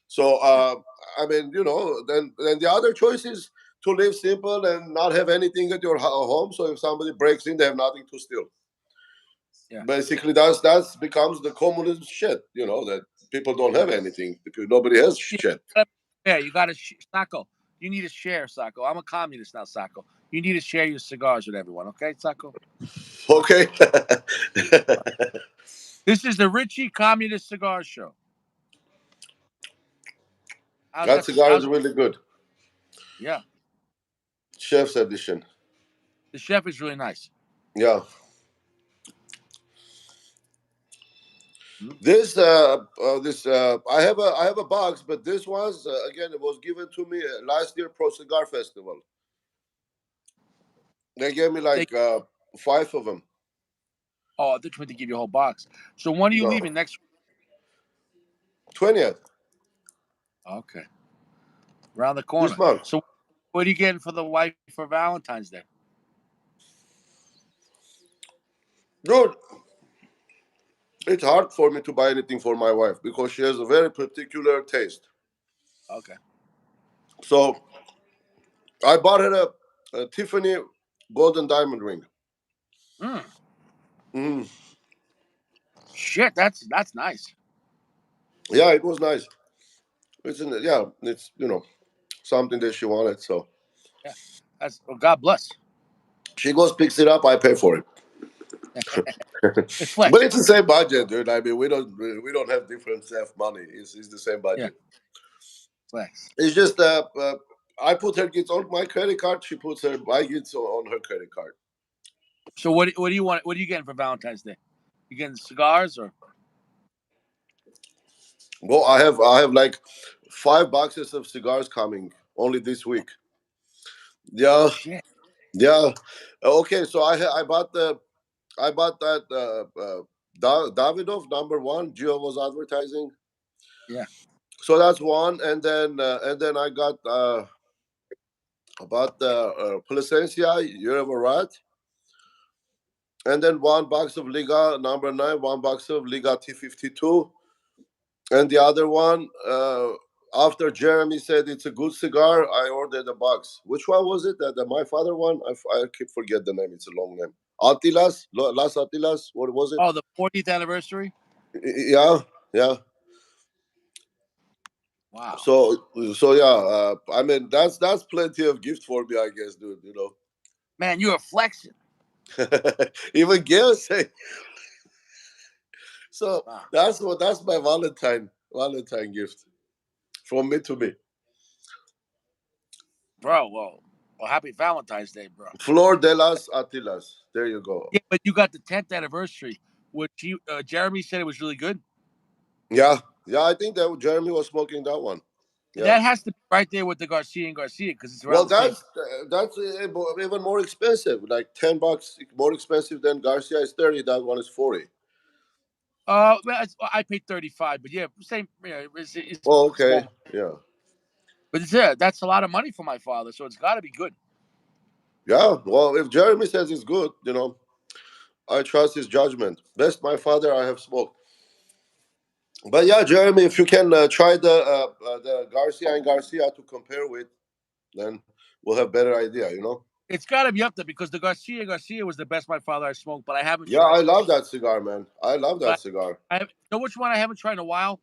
So Yeah. I mean, then the other choice is to live simple and not have anything at your home. So if somebody breaks in, they have nothing to steal. Yeah. Basically, that's becomes the communist shit. That people don't have anything. Nobody has Yeah. shit. Yeah, you got to, Sacco. You need to share, Sacco. I'm a communist now, Sacco. You need to share your cigars with everyone, okay, Sacco? Okay. This is the Richie Communist Cigar Show. How's That that? cigar is really good. Yeah. Chef's edition. The chef is really nice. Yeah. Mhm. I have a box, but this was again it was given to me last year Pro Cigar Festival. They gave me They, like 5 of them. oh, they're trying to give you a whole box. So when are you No, leaving next 20th week? Okay. Around the this corner. month. So what are you getting for the wife for Valentine's Day? Dude, it's hard for me to buy anything for my wife because she has a very particular taste. Okay. So I bought her a Tiffany golden diamond ring. Mm. Mm. Shit, that's nice. Yeah, it was nice. Yeah, it's something that she wanted. So Yeah. That's well, God bless. she goes picks it up. I pay for it. It's But flex. it's the same budget, dude. I mean, we don't have different self money. It's the same Yeah, budget. flex. It's just I put her gifts on my credit card. She puts her my gifts on her credit card. So what do you want? What are you getting for Valentine's Day? You getting cigars or Well, I have like 5 boxes of cigars coming only this week. Yeah, shit? yeah. Okay, so I bought that Davidoff number one. Gio was advertising. Yeah, So that's one, and then I bought the Placencia Yerevarat, and then 1 box of Liga number nine, 1 box of Liga T52, and the other one. After Jeremy said it's a good cigar, I ordered a box. Which one was it? The my father one? I keep forget the name. It's a long name. Atilas, Las Atilas. What was it? oh, the 40th anniversary. Yeah, yeah. Wow, So yeah. I mean, that's plenty of gift for me, I guess, dude. man, you are flexing. Even Gail say so. Wow, That's my Valentine gift from me to me. bro. Well, happy Valentine's Day, bro. Flor de las Atilas. There you go. Yeah, but you got the 10th anniversary, which Jeremy said it was really good. Yeah, yeah. I think that Jeremy was smoking that one. Yeah. That has to be right there with the Garcia and Garcia because it's around Well, the same. that's even more expensive. Like $10 more expensive than Garcia is 30. That one is 40. Well, I paid 35, but yeah, same. Yeah, it's Oh, small, okay. Yeah. but that's a lot of money for my father, so it's got to be good. Yeah. Well, if Jeremy says it's good, I trust his judgment. Best my father I have smoked. But yeah, Jeremy, if you can try the Garcia and Garcia to compare with, then we'll have better idea. It's got to be up there because the Garcia Garcia was the best my father I smoked, but I haven't Yeah, tried I it yet. love that cigar, man. I love that But cigar. you know which one I haven't tried in a while?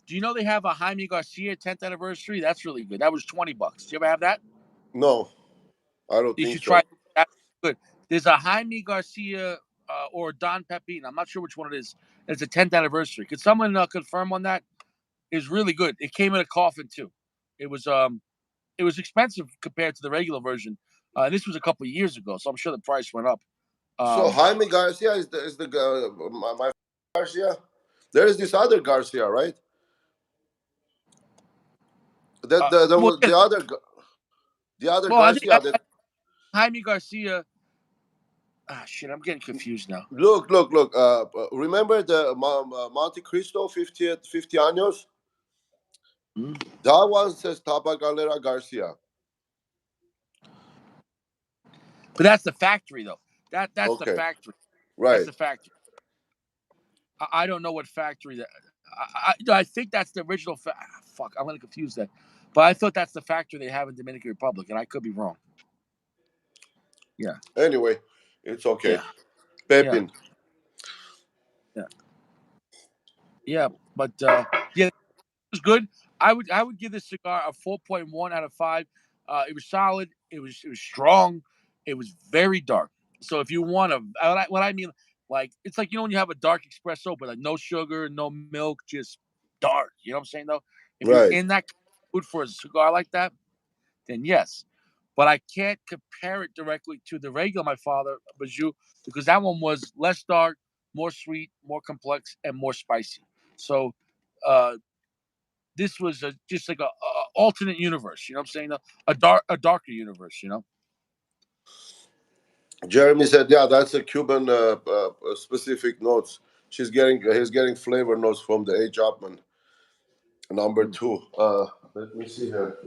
Do you know they have a Jaime Garcia 10th anniversary? That's really good. That was $20. Do you ever have that? No, I don't You think should try so. it. That's good. There's a Jaime Garcia or Don Pepin. I'm not sure which one it is. It's a 10th anniversary. Could someone confirm on that? It's really good. It came in a coffin too. It was it was expensive compared to the regular version. This was a couple of years ago, so I'm sure the price went up. So Um, Jaime Garcia is the my Garcia. There is this other Garcia, right? The the well, the, yeah, the other the other well, Garcia. I Jaime Garcia. Ah, shit, I'm getting confused now. Look. Remember the Monte Cristo 50 años? Hmm? That one says Tabacalera Garcia. But that's the factory, though. That's the Okay, factory. That's right. the factory. I don't know what factory that. I think that's the original. Fuck, I'm gonna confuse that. But I thought that's the factory they have in Dominican Republic, and I could be wrong. Yeah, Anyway, it's okay. yeah, yeah, Pepin. yeah, yeah. But yeah, was good. I would give this cigar a 4.1 out of 5. It was solid. It was strong. It was very dark. So if you want to, what I mean, like it's like when you have a dark espresso, but like no sugar, no milk, just dark. You know what I'm saying though? If you're Right. in that mood for a cigar like that, then yes. But I can't compare it directly to the regular my father Bijou because that one was less dark, more sweet, more complex, and more spicy. So uh, this was just like a alternate universe. You know what I'm saying? A darker universe. Jeremy said, yeah, that's a Cuban specific notes. He's getting flavor notes from the A. Chapman number Mm. two. Let me see here.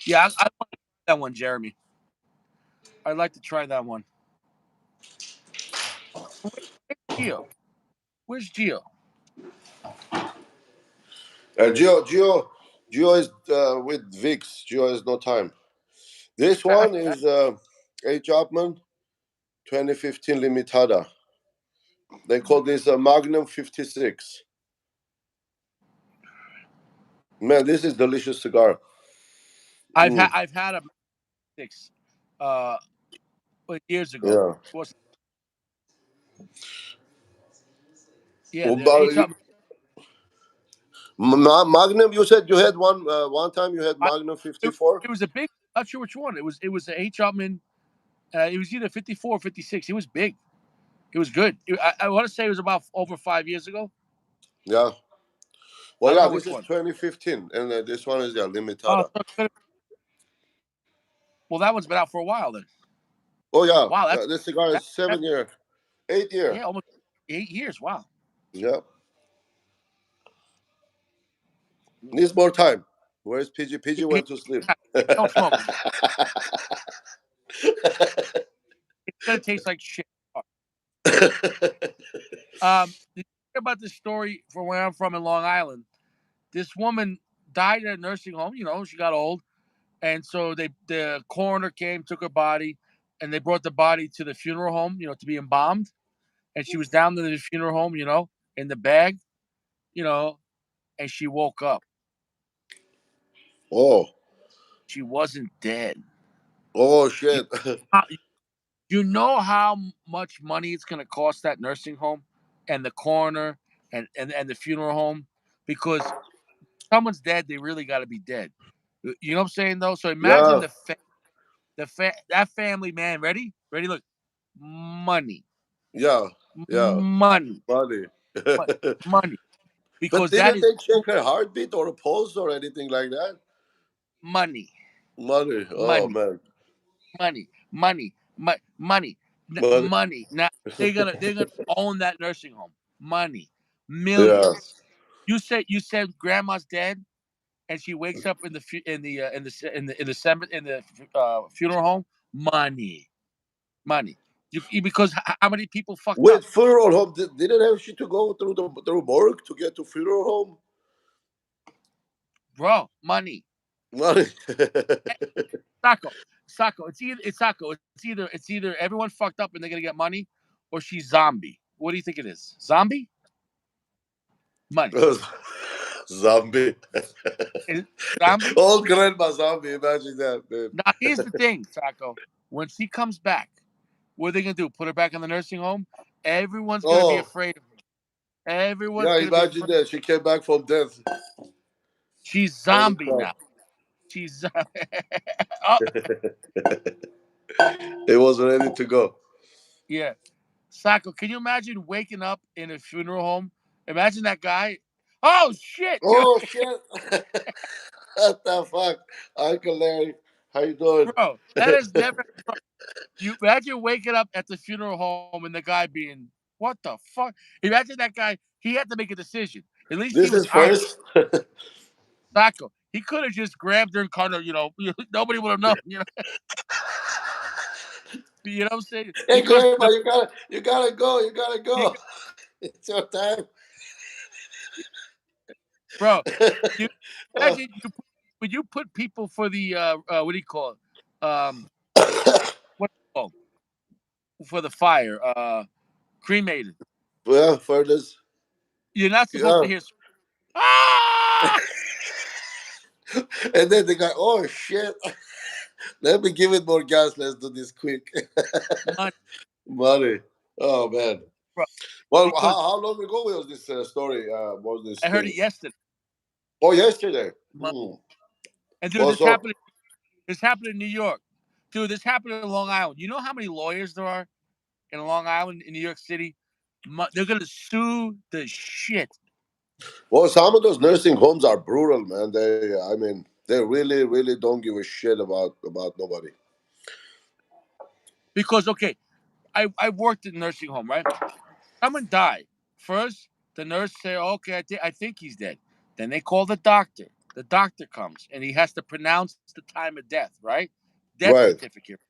Yeah, I like that one, Jeremy. I'd like to try that one. Where's Gio? Where's Gio? Gio is with Vix. Gio has no time. This one is A. Chapman 2015 Limitada. They call this a Magnum 56. Man, this is delicious cigar. Mm, I've had a six, uh, years ago. yeah. Was yeah, Well, the H up. Magnum, you said you had one time you had Magnum It, 54? it was a big. Not sure which one. It was a H Upman. It was either 54 or 56. It was big. It was good. I want to say it was about over 5 years ago. Yeah. I Well, don't yeah, know this which is one. 2015, and this one is Oh, Limitada. well, that one's been out for a while then. Oh, yeah. Wow, This cigar is that's 7 year, 8 year. yeah, almost 8 years. Wow. Yeah. Needs more time. Where's PG? PG He- went to sleep. don't smoke. It's gonna taste like shit. Did you hear about this story from where I'm from in Long Island? This woman died at a nursing home. She got old, and so the coroner came, took her body, and they brought the body to the funeral home. To be embalmed, and she was down in the funeral home. In the bag. You know, and she woke up. Oh. She wasn't dead. Oh, You, shit. you know how much money it's going to cost that nursing home and the coroner and the funeral home because someone's dead. They really got to be dead. You know what I'm saying though? So imagine Yeah. that family, man. Ready? Look, money, Yeah. Yeah. money, Money. money, money. But Because that didn't is they check her heartbeat or a pulse or anything like that? money, Money. Oh, money, man. money, money, money, Money. money. Now they're gonna own that nursing home. Money, Yeah. millions. You said grandma's dead, and she wakes up in the funeral home. Money. Because how many people fucked Wait, up, funeral home. Didn't have she to go through morgue to get to funeral home? bro? Money. Money. Sacco, Sacco. It's either everyone fucked up and they're gonna get money, or she's zombie. What do you think it is? Zombie? Money. Zombie. Is it zombie? Old grandma zombie. Imagine that, man. Now here's the thing, Sacco. When she comes back, what are they gonna do? Put her back in the nursing home? Everyone's gonna be Oh, afraid of her. Everyone's yeah. gonna be Imagine afraid. that she came back from death. She's Holy zombie crap! now. She's oh It was ready to go. yeah. Sacco, can you imagine waking up in a funeral home? Imagine that guy. Oh shit! Oh shit! What the fuck, Uncle Larry? How you doing? Bro, that is never. You imagine waking up at the funeral home and the guy being, what the fuck? Imagine that guy. He had to make a decision. At least he This was is honest. first. Sacco. He could have just grabbed her and kind of, nobody would have known. You know what I'm saying? Hey, Because grandma, you gotta go. You gotta you, go. It's your time. bro, you Uh, imagine when you put people for the what do you call it? What do you call for the fire? Cremated. yeah, for this. You're not supposed Yeah. to hear. Ah, And then the guy, oh shit. Let me give it more gas. Let's do this quick. money, Money. Oh man. bro. Well, Because how long ago was this story? Was this I heard thing? it yesterday. Oh, yesterday. Money. Hmm. And dude, Well, this so happened. This happened in New York. Dude, this happened in Long Island. You know how many lawyers there are in Long Island, in New York City? They're gonna sue the shit. well, some of those nursing homes are brutal, man. I mean, they really, really don't give a shit about nobody. Because okay, I worked in a nursing home, right? Someone died. First, the nurse say, okay, I think he's dead. Then they call the doctor. The doctor comes and he has to pronounce the time of death, right? Death Right. certificate.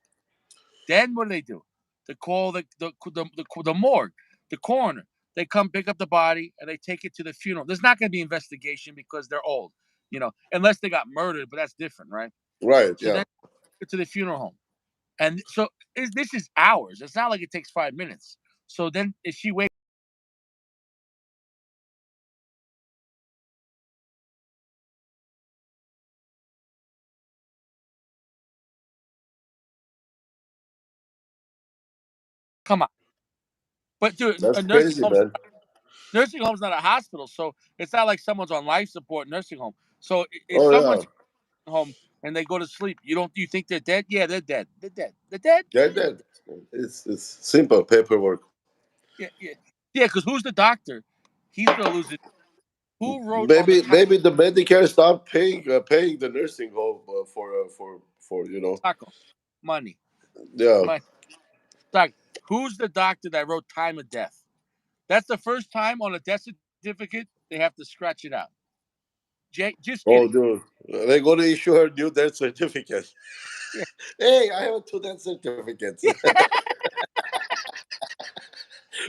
Then what do? They call the morgue, the coroner. They come pick up the body and they take it to the funeral. There's not going to be investigation because they're old, unless they got murdered, but that's different, right? Right. So Yeah. then get to the funeral home, and so this is hours. It's not like it takes 5 minutes. So then if she wakes, come on, but dude, That's crazy, man. nursing home's not a hospital, so it's not like someone's on life support nursing home. So if Oh yeah. someone's home and they go to sleep, you think they're dead? Yeah, they're dead. They're dead. They're dead. Get that. It's simple paperwork. Yeah, yeah, yeah. Because who's the doctor? He's gonna lose it. Who wrote on the Maybe the Medicare stopped paying the nursing home for taco? Money, yeah. money. Doc, who's the doctor that wrote time of death? That's the first time on a death certificate they have to scratch it out. Just Oh kidding. dude, they go to issue her new death certificate. Yeah, Hey, I have two death certificates. yeah.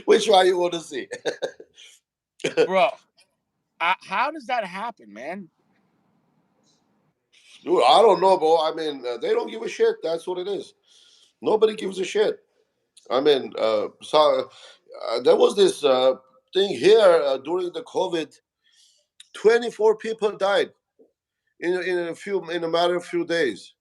Which one you want to see? Bro. How does that happen, man? Dude, I don't know, bro. I mean, they don't give a shit. That's what it is. Nobody gives a shit. I mean, there was this thing here during the COVID. 24 people died in a matter of few days.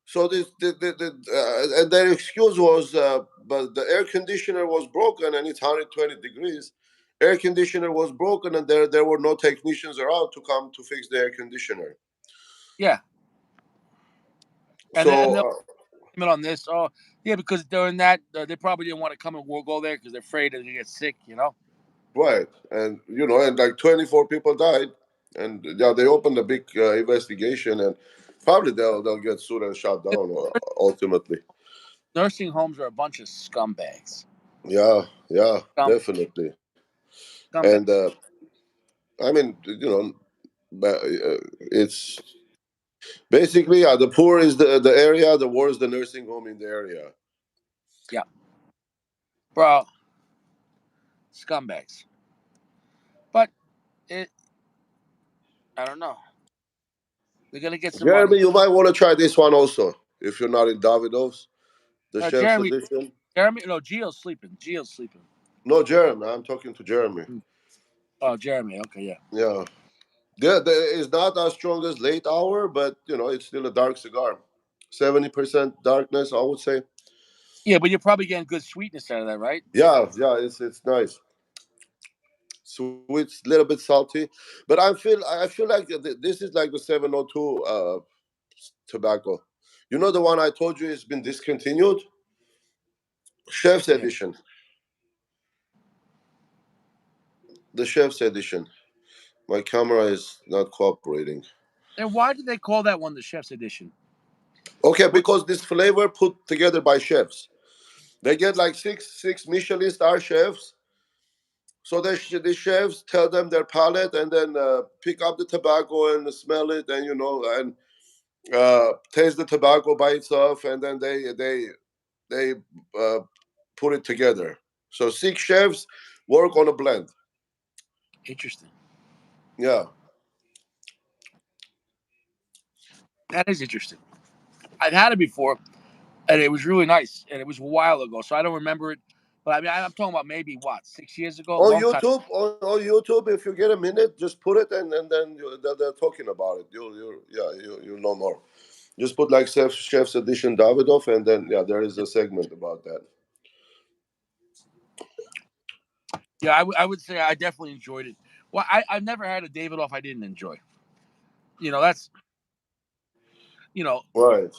So and their excuse was, but the air conditioner was broken and it's 120 degrees. Air conditioner was broken and there were no technicians around to come to fix the air conditioner. Yeah, and they'll So blame it on this. Oh, yeah, because during that they probably didn't want to come and go there because they're afraid they're gonna get sick. right, and and like 24 people died, and yeah, they opened a big investigation, and probably they'll get sued and shut down ultimately. Nursing homes are a bunch of scumbags. Yeah, yeah, Scum, definitely. scumbags. And I mean, but, it's basically, the poor is the area, the worse the nursing home in the area. Yeah, bro, scumbags. But it, I don't know. They're gonna get some Jeremy, money. you might want to try this one also if you're not in Davidoff, the chef's Jeremy, edition. no, Gio's sleeping. Gio's sleeping. No, Jeremy, I'm talking to Jeremy. Hmm. Oh, Jeremy. Okay, yeah. Yeah. Yeah, it's not as strong as late hour, but it's still a dark cigar. 70% darkness, I would say. Yeah, but you're probably getting good sweetness out of that, right? Yeah, yeah, it's nice. Sweet, little bit salty, but I feel like this is like the 702 tobacco. You know the one I told you has been discontinued, Chef's Yeah. Edition. The Chef's Edition. My camera is not cooperating. And why did they call that one the chef's edition? Okay, What? because this flavor put together by chefs. They get like six Michelin star chefs. So the chefs tell them their palate and then pick up the tobacco and smell it and and taste the tobacco by itself and then they uh, put it together. So six chefs work on a blend. Interesting. Yeah. That is interesting. I'd had it before, and it was really nice, and it was a while ago, so I don't remember it. But I mean, I'm talking about maybe what 6 years ago, a On long time. YouTube, on YouTube, if you get a minute, just put it and then they're talking about it. You'll know more. Just put like Chef's Edition Davidoff, and then yeah, there is a segment about that. Yeah, I would say I definitely enjoyed it. Well, I've never had a Davidoff I didn't enjoy. That's you know Right.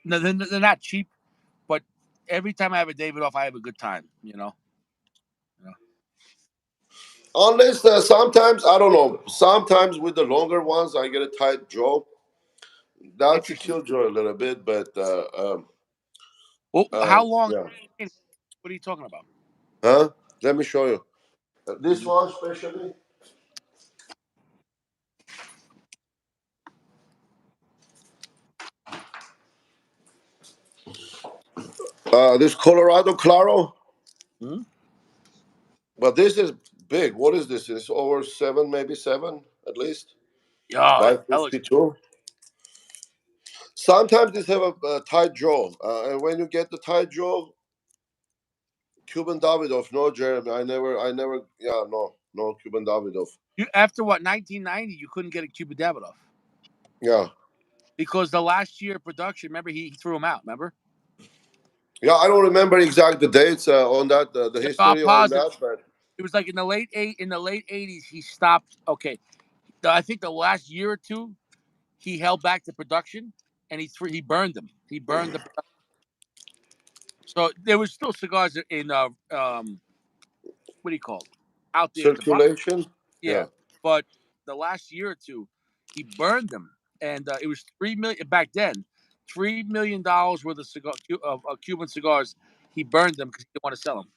they're not cheap, but every time I have a Davidoff, I have a good time. You know? Unless sometimes I don't know. Sometimes with the longer ones, I get a tight jaw. That's a Interesting. killjoy a little bit, but Well, how long? yeah. What are you talking about? Huh? Let me show you. This Mhm. one especially. This Colorado Claro, Hmm? but this is big. What is this? It's over seven, maybe seven at least. Oh, that looks. 952. Sometimes these have a tight jaw, and when you get the tight jaw, Cuban Davidoff. No, Jeremy, I never. Yeah, no Cuban Davidoff. You after what 1990, you couldn't get a Cuban Davidoff Yeah, because the last year of production. Remember, he threw him out. Remember? yeah. I don't remember exact the dates on that, the Yeah, I'm history on positive. that, but It was like in the late 80s. He stopped. Okay, I think the last year or two he held back the production and he burned them. He burned the production. So there was still cigars in what do you call it? Out there to buy. circulation. Yeah, Yeah, but the last year or two, he burned them, and it was 3 million back then. $3 million worth of Cuban cigars. He burned them because he didn't want to sell them.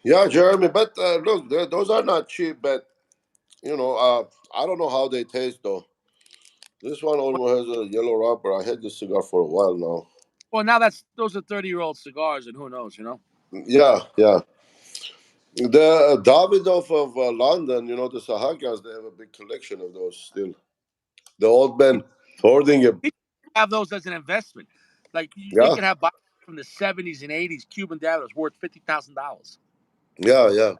yeah, Jeremy. But look, those are not cheap. But I don't know how they taste though. This one almost has a yellow wrapper. I had this cigar for a while now. Well, now those are 30-year-old cigars, and who knows, you know? Yeah, yeah. The Davidoff of London, the Sahakas, they have a big collection of those still. The old men hoarding it. People have those as an investment. Like they Yeah, could have boxes from the 70s and 80s Cuban Davidoff worth $50,000. yeah, yeah.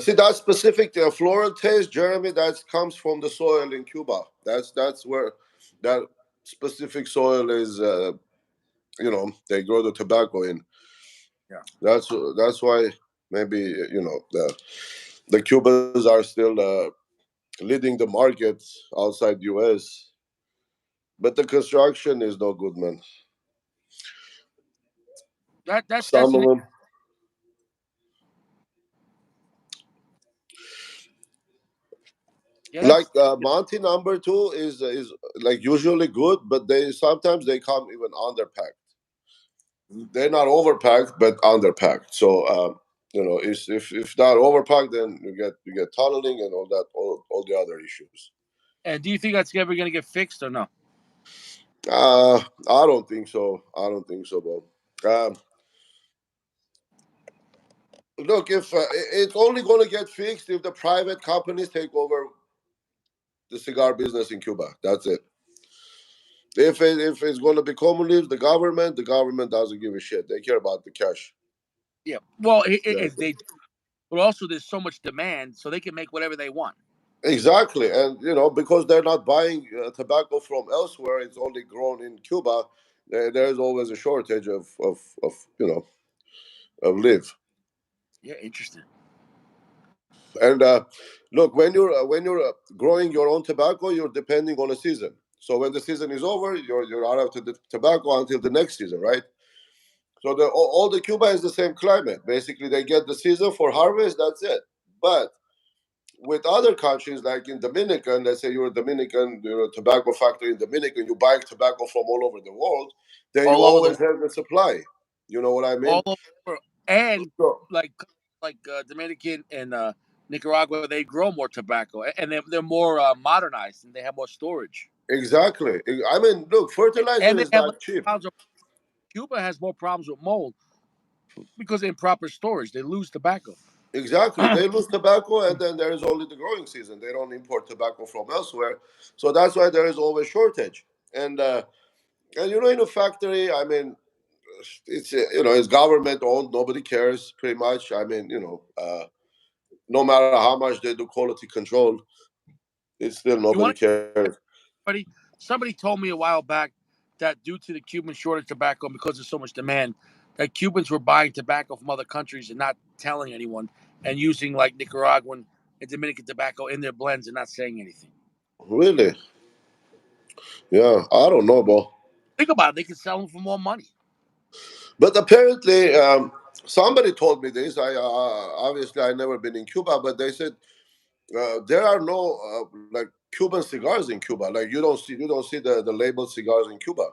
See that specific floral taste, Jeremy, that comes from the soil in Cuba. That's where that specific soil is. They grow the tobacco in. Yeah. That's why maybe the Cubans are still leading the market outside U.S. But the construction is no good, man. That's Some of an them, yeah. like That's Monty number two, is like usually good, but they sometimes they come even underpacked. They're not overpacked, but underpacked. So if not overpacked, then you get tunneling and all that, all the other issues. and do you think that's ever going to get fixed or no? I don't think so. I don't think so, Bob. Look, if it's only going to get fixed if the private companies take over the cigar business in Cuba. That's it. If it's going to be communist, the government doesn't give a shit. They care about the cash. Yeah. Well, That's it. they but also there's so much demand, so they can make whatever they want. Exactly, and because they're not buying tobacco from elsewhere, it's only grown in Cuba. There's always a shortage of live. Yeah, interesting. And look, when you're growing your own tobacco, you're depending on a season. So when the season is over, you're out of the tobacco until the next season, right? So all the Cuba is the same climate. Basically, they get the season for harvest. That's it. But with other countries, like in Dominican, let's say you're a Dominican, you're a tobacco factory in Dominican, you buy tobacco from all over the world, then you All over the always have the supply. You know what I mean? all over the world. And So, like Dominican and Nicaragua, they grow more tobacco, and they're more modernized and they have more storage. exactly. I mean, look, fertilizer And they is have less not cheap. problems. Cuba has more problems with mold because of improper storage. They lose tobacco. Exactly. They lose tobacco, and then there is only the growing season. They don't import tobacco from elsewhere. So that's why there is always shortage. And in a factory, I mean, it's government owned. Nobody cares, pretty much. I mean, no matter how much they do quality control, it's still You nobody want cares. somebody? Somebody told me a while back that due to the Cuban shortage of tobacco and because there's so much demand, that Cubans were buying tobacco from other countries and not telling anyone, and using like Nicaraguan and Dominican tobacco in their blends and not saying anything. Really? Yeah, I don't know, bro. Think about it; they can sell them for more money. But apparently, somebody told me this. I obviously I never been in Cuba, but they said there are no like Cuban cigars in Cuba. Like you don't see the labeled cigars in Cuba.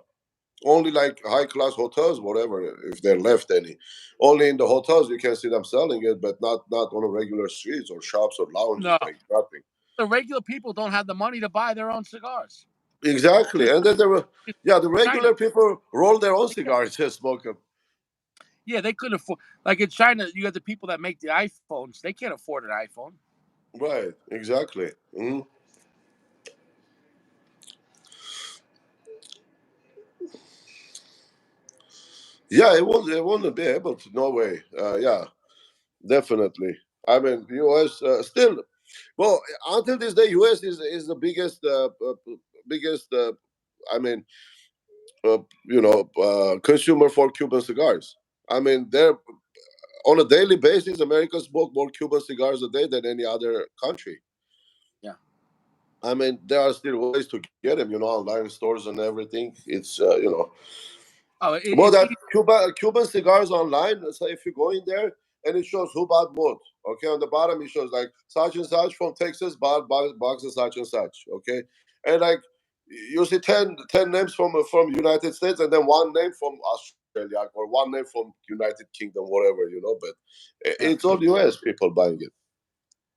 Only like high class hotels, whatever, if they're left any. Only in the hotels you can see them selling it, but not on a regular streets or shops or lounges, No, like nothing. the regular people don't have the money to buy their own cigars. Exactly. And then there were, yeah, the China. regular people roll their own They can't, cigars and smoke them. yeah, they couldn't afford. Like in China, you got the people that make the iPhones. They can't afford an iPhone. Right. Exactly. Yeah, it wouldn't be able to. No way. Yeah, definitely. I mean, U.S. Still, well, until this day, U.S. is the biggest. I mean, consumer for Cuban cigars. I mean, they're on a daily basis. America smoke more Cuban cigars a day than any other country. Yeah. I mean, there are still ways to get them, online stores and everything. Oh, Well, it's that easy. Cuban cigars online. So if you go in there and it shows who bought what. Okay, on the bottom it shows like such and such from Texas bought box of such and such. Okay, and like you see 10 names from United States and then one name from Australia or one name from United Kingdom, whatever. But Yeah. it's all U.S. people buying it.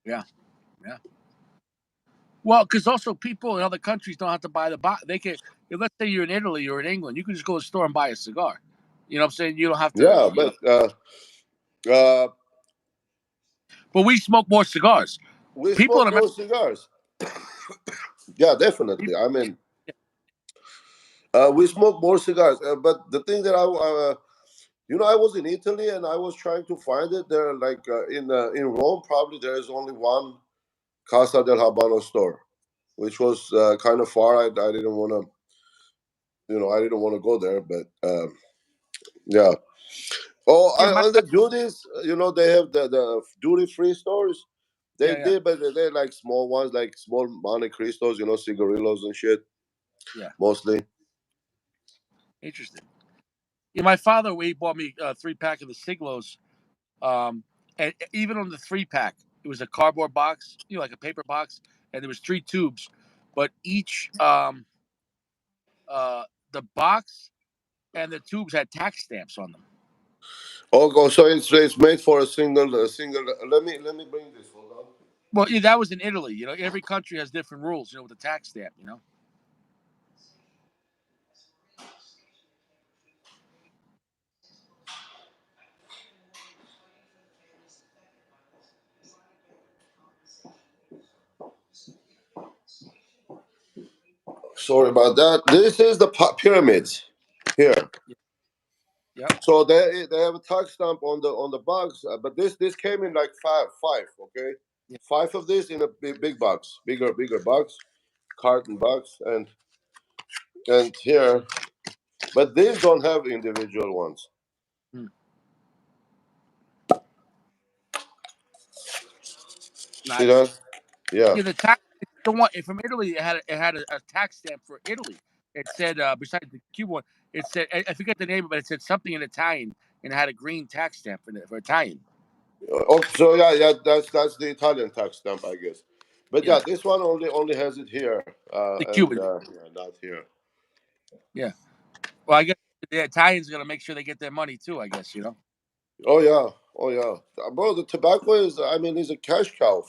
Yeah. Yeah. Well, because also people in other countries don't have to buy the box. They can, if let's say you're in Italy or in England, you can just go to the store and buy a cigar. You know what I'm saying? You don't have to, Yeah, but uh, but we smoke more cigars. we People in smoke America, more cigars. Yeah, definitely. people, I mean, we smoke more cigars. But the thing that I was in Italy and I was trying to find it. There, like in Rome, probably there is only one Casa del Habano store, which was kind of far. I didn't want to, I didn't want to go there. But yeah. Oh, yeah, on the duties, they have the duty free stores. They yeah, yeah, did, but they're like small ones, like small Monte Cristos, cigarillos and shit, yeah. mostly. Interesting. Yeah, my father, he bought me a 3-pack of the Siglos. And even on the 3-pack, it was a cardboard box, like a paper box, and there was 3 tubes, but each uh, the box and the tubes had tax stamps on them. Oh, so it's made for a single. Let me bring this. Hold on. Well, yeah, that was in Italy. Every country has different rules. With the tax stamp. Sorry about that. This is the pyramids here. Yeah. Yep. So they have a tax stamp on the box, but this came in like five. Okay, Yeah. five of this in a big box, bigger box, carton box, and here, but these don't have individual ones. Hmm. See Nice. that? Yeah. Yeah, the one from Italy. It had a tax stamp for Italy. It said besides the Cuban one, it said I forget the name, but it said something in Italian, and it had a green tax stamp for Italian. Oh, so yeah, that's the Italian tax stamp, I guess. But yeah, Yeah, this one only has it here, the and Cuban. yeah, not here. Yeah. Well, I guess the Italians are gonna make sure they get their money too. I guess. Oh yeah, oh yeah, bro. The tobacco is a cash cow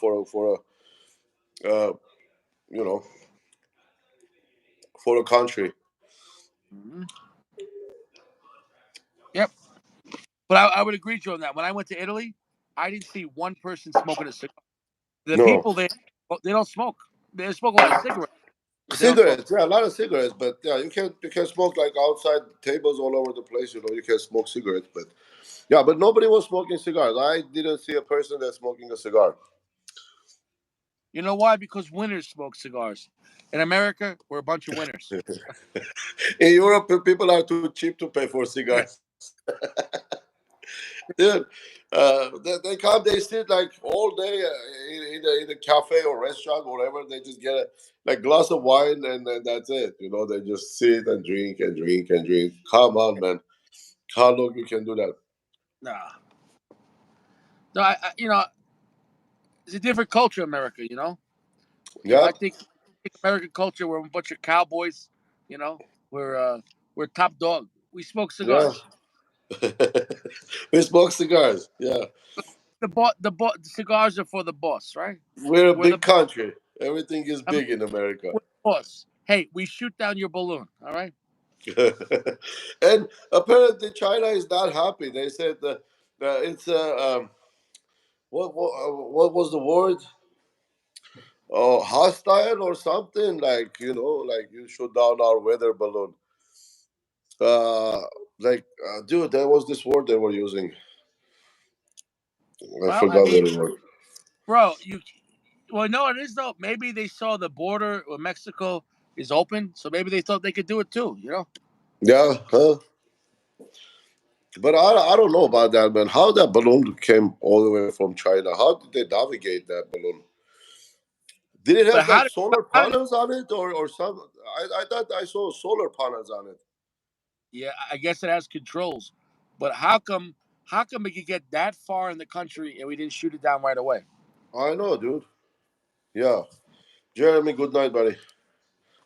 uh, you know, for a country. Hmm. Yep. But I would agree with you on that. When I went to Italy, I didn't see one person smoking a cigar. The No people there, they don't smoke. They smoke a lot of cigarettes, but they don't smoke. cigarettes, yeah, a lot of cigarettes, but yeah, you can smoke like outside tables all over the place. You can smoke cigarettes, but yeah, but nobody was smoking cigars. I didn't see a person that's smoking a cigar. You know why? Because winners smoke cigars. In America, we're a bunch of winners. In Europe, people are too cheap to pay for Yeah. cigars. Dude, they come, they sit like all day in a cafe or restaurant, whatever. They just get a like glass of wine and that's it. They just sit and drink and drink and drink. Come on, man. How long you can do that? Nah. No, it's a different culture, America. Yeah, I think American culture, we're a bunch of cowboys. You know, we're uh, we're top dog. We smoke yeah. cigars. We smoke cigars. Yeah, The cigars are for the boss, right? we're a We're the big country. Everything is big American, in America. we're the boss. Hey, we shoot down your balloon. All right. And apparently China is not happy. They said it's what was the word? Hostile or something, like, like you shoot down our weather balloon. Uh, dude, there was this word they were using. I Well, I forgot mean, what it was. bro, you. Well, no, it is though. Maybe they saw the border with Mexico is open, so maybe they thought they could do it too. You know. Yeah, huh? But I don't know about that, man. How that balloon came all the way from China? How did they navigate that balloon? Did it But have like how did solar how did panels on it, or some? I thought I saw solar panels on it. Yeah, I guess it has controls. But how come we could get that far in the country and we didn't shoot it down right away? I know, dude. Yeah, Jeremy. Good night, buddy.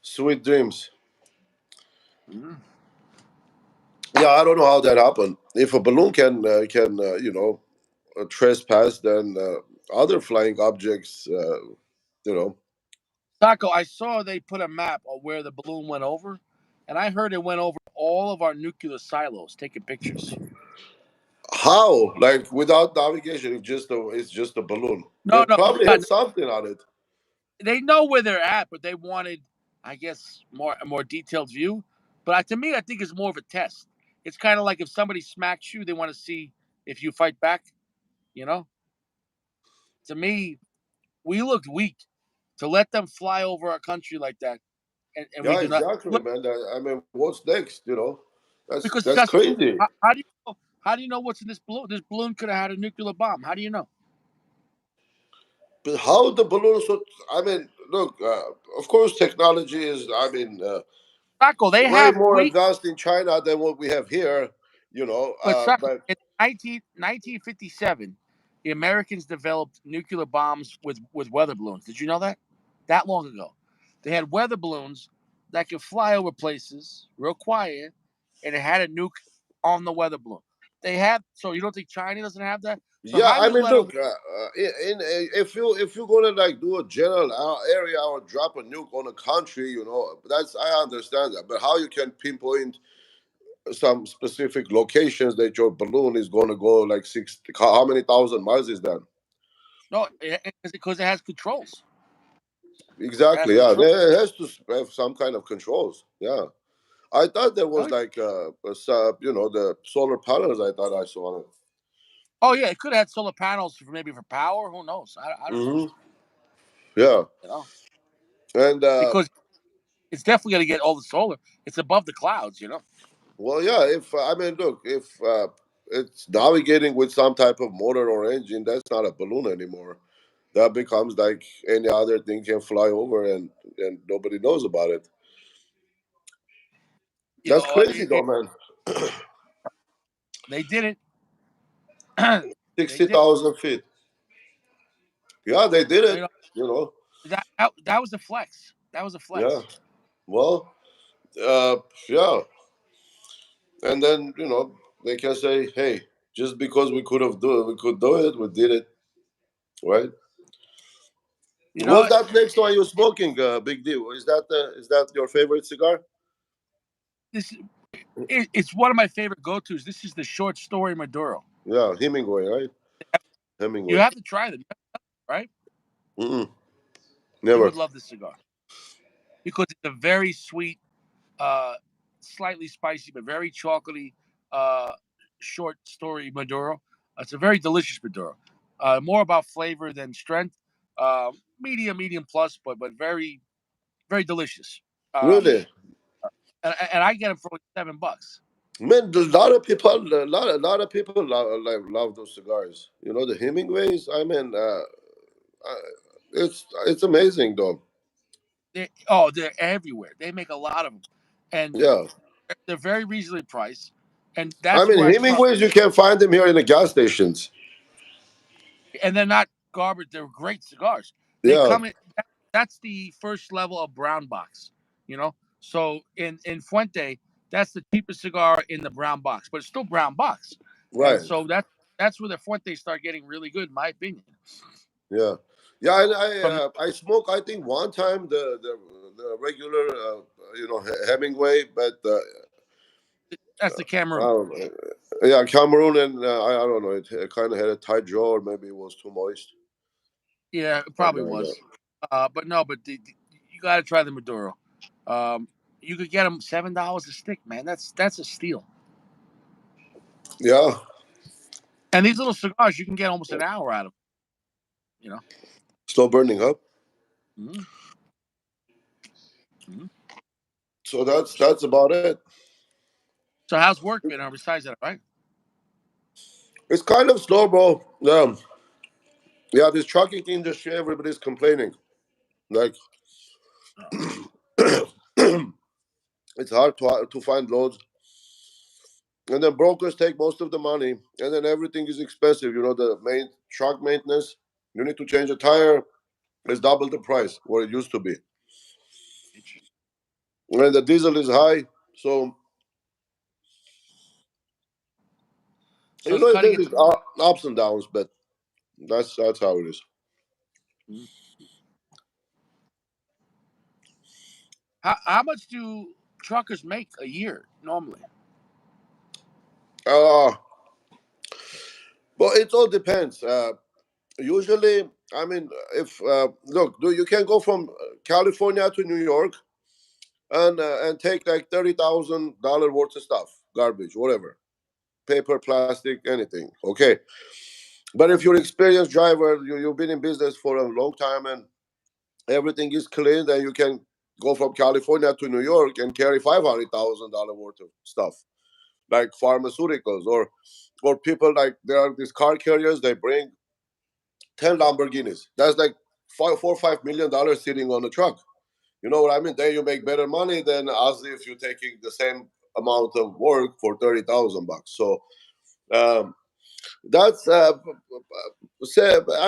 Sweet dreams. Mhm. Yeah, I don't know how that happened. If a balloon can trespass, then other flying objects, you know, Taco, I saw they put a map of where the balloon went over, and I heard it went over all of our nuclear silos, taking pictures. how, like, without navigation, it's just a balloon. They No, no, probably yeah, had something on it. they know where they're at, but they wanted, I guess, a more detailed view. But to me, I think it's more of a test. It's kind of like if somebody smacks you, they want to see if you fight back. You know, to me, we looked weak to let them fly over our country like that, and we Yeah, do not exactly, look man. I mean, what's next? That's because that's that's crazy. how do you know? How do you know what's in this balloon? This balloon could have had a nuclear bomb. How do you know? But how the balloon? So I mean, look. Of course, technology is. I mean, Taco, they way have more we advanced in China than what we have here. You know, but Taco, but in 1957, the Americans developed nuclear bombs with weather balloons. Did you know that? That long ago, they had weather balloons that could fly over places real quiet, and it had a nuke on the weather balloon. They have so you don't think China doesn't have that? So yeah, how do I you mean, let a look. If you're gonna like do a general area or drop a nuke on a country, that's I understand that. But how you can pinpoint some specific locations that your balloon is gonna go like six? How many thousand miles is that? no? Because it has controls. It has Exactly. Yeah, control. it has to have some kind of controls. Yeah, I thought there Oh, was like the solar panels. I thought I saw on it. oh yeah, it could have had solar panels for maybe for power. Who knows? I don't know. Yeah, You know, and because it's definitely going to get all the solar. It's above the clouds. You know. well, yeah. If I mean, look, if it's navigating with some type of motor or engine, that's not a balloon anymore. That becomes like any other thing can fly over, and nobody knows about it. You That's know, crazy, though, man. they did it. They Sixty did. thousand feet. Yeah, they did You it. know You know. that was a flex. That was a Yeah. flex. Well, uh, yeah, and then they can say, "Hey, just because we could do it, we did it, right?" You know, What's that next one you're smoking? Big deal. Is that your favorite cigar? this it's one of my favorite go tos. This is the short story Maduro. Yeah, Hemingway, right? You Hemingway. have to try them, right? Mm-mm, You never. would love this cigar because it's a very sweet, uh, slightly spicy, but very chocolatey uh, short story Maduro. It's a very delicious Maduro. More about flavor than strength. Medium plus, but very very delicious. Um, Really? and I get them for like $7. Man, a lot of people, a lot of people love those cigars. The Hemingways. I mean, it's amazing, though. They're everywhere. They make a lot of them, and Yeah. they're very reasonably priced. And I that's mean, where I trust. Hemingways, you can find them here in the gas stations. And they're not garbage. They're great cigars. They Yeah. come in. That's the first level of brown box. You know. So in Fuente, that's the cheapest cigar in the brown box, but it's still brown box. And Right. so that's where the Fuente start getting really good, in my opinion. Yeah. Yeah. And From I smoke. I think one time regular, Hemingway, but That's the I Cameroon. don't know. Yeah, Cameroon, and I don't know. It kind of had a tight jaw, or maybe it was too moist. Yeah, it probably Something like that. was. But no, but you got to try the Maduro. Um, you could get them $7 a stick, man. That's a steal. Yeah, And these little cigars, you can get almost an hour out of. You know. slow burning up. Mm-hmm. Mm-hmm. So that's about it. So how's work been? Besides that, right? It's kind of slow, bro. Yeah, this trucking industry, everybody's complaining. Like, it's hard to find loads, and then brokers take most of the money, and then everything is expensive. The main truck maintenance. You need to change a tire. It's double the price what it used to be, Interesting. and the diesel is high. So So it's cutting there's it. these ups and downs, but that's how it is. Mhm. How much do truckers make a year normally? Uh, but it all depends. Usually, I mean, if look, you can go from California to New York and take like $30,000 worth of stuff, garbage, whatever, paper, plastic, anything. Okay, but if you're an experienced driver, you've been in business for a long time and everything is clean, then you can go from California to New York and carry $500,000 worth of stuff, like pharmaceuticals or people like there are these car carriers. They bring 10 Lamborghinis. That's like $4 or $5 million sitting on a truck. You know what I mean? Then you make better money than as if you're taking the same amount of work for $30,000. So um, that's I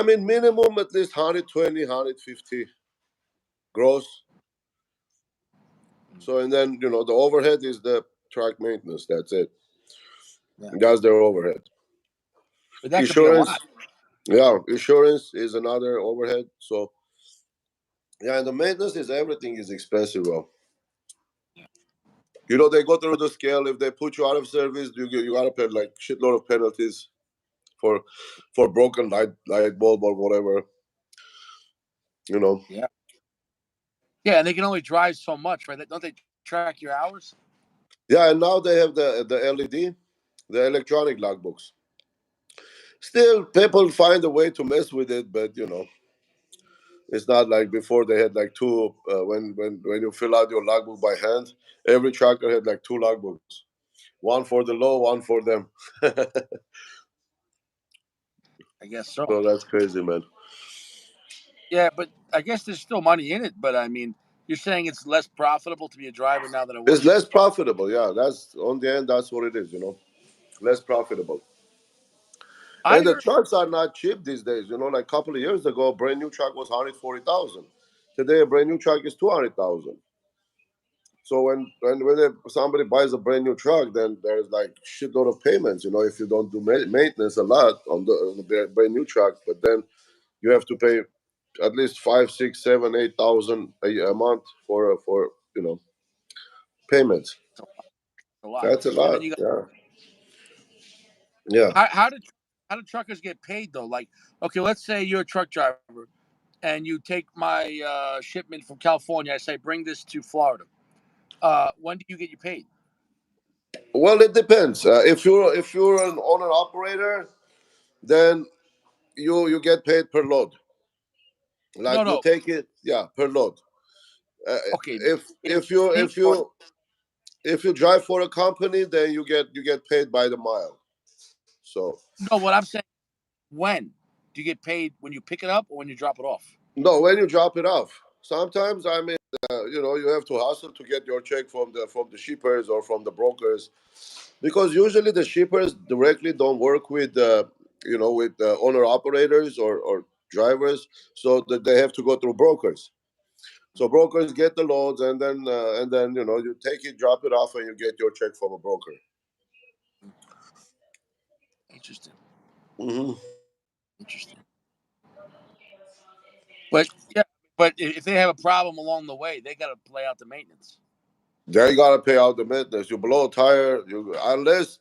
mean minimum at least 120, 150 gross. So and then the overhead is the truck maintenance. That's it. Yeah, That's their overhead. but that could be a Insurance, lot. yeah, insurance is another overhead. So yeah, and the maintenance is everything is expensive, bro. They go through the scale. If they put you out of service, you gotta pay like shitload of penalties for broken light bulb or whatever. You know. Yeah, yeah, and they can only drive so much, right? Don't they track your hours? Yeah, and now they have the LED, the electronic logbooks. Still, people find a way to mess with it, but it's not like before. They had like two. When you fill out your logbook by hand, every trucker had like two logbooks, one for the low, one for them. I guess so. So that's crazy, man. Yeah, but I guess there's still money in it. But I mean, you're saying it's less profitable to be a driver now than it It's was. less profitable. Yeah, that's on the end. That's what it is. Less profitable. I And the heard. trucks are not cheap these days. Like a couple of years ago, a brand new truck was 140,000. Today, a brand new truck is 200,000. So when somebody buys a brand new truck, then there's like shitload of payments. If you don't do maintenance a lot on the brand new truck, but then you have to pay at least 5, 6, 7, 8,000 a month for payments. A lot. That's a And then lot. you got Yeah, yeah. how do truckers get paid though? Like, okay, let's say you're a truck driver and you take my shipment from California. I say bring this to Florida. When do you get you paid? Well, it depends. If you're an owner operator, then you get paid per load. No, Like you no. take it, yeah, per load. Uh, Okay, if if if you me if or you if you drive for a company, then you get paid by the mile. So no, what I'm saying, when do you get paid? When you pick it up or when you drop it off? no, when you drop it off. Sometimes I mean, you have to hustle to get your check from the shippers or from the brokers, because usually the shippers directly don't work with owner operators or drivers, so that they have to go through brokers. So brokers get the loads, and then you take it, drop it off, and you get your check from a broker. Interesting, Hmm. interesting. But yeah, But if they have a problem along the way, they got to play out the maintenance. They gotta pay out the maintenance. You blow a tire, you unless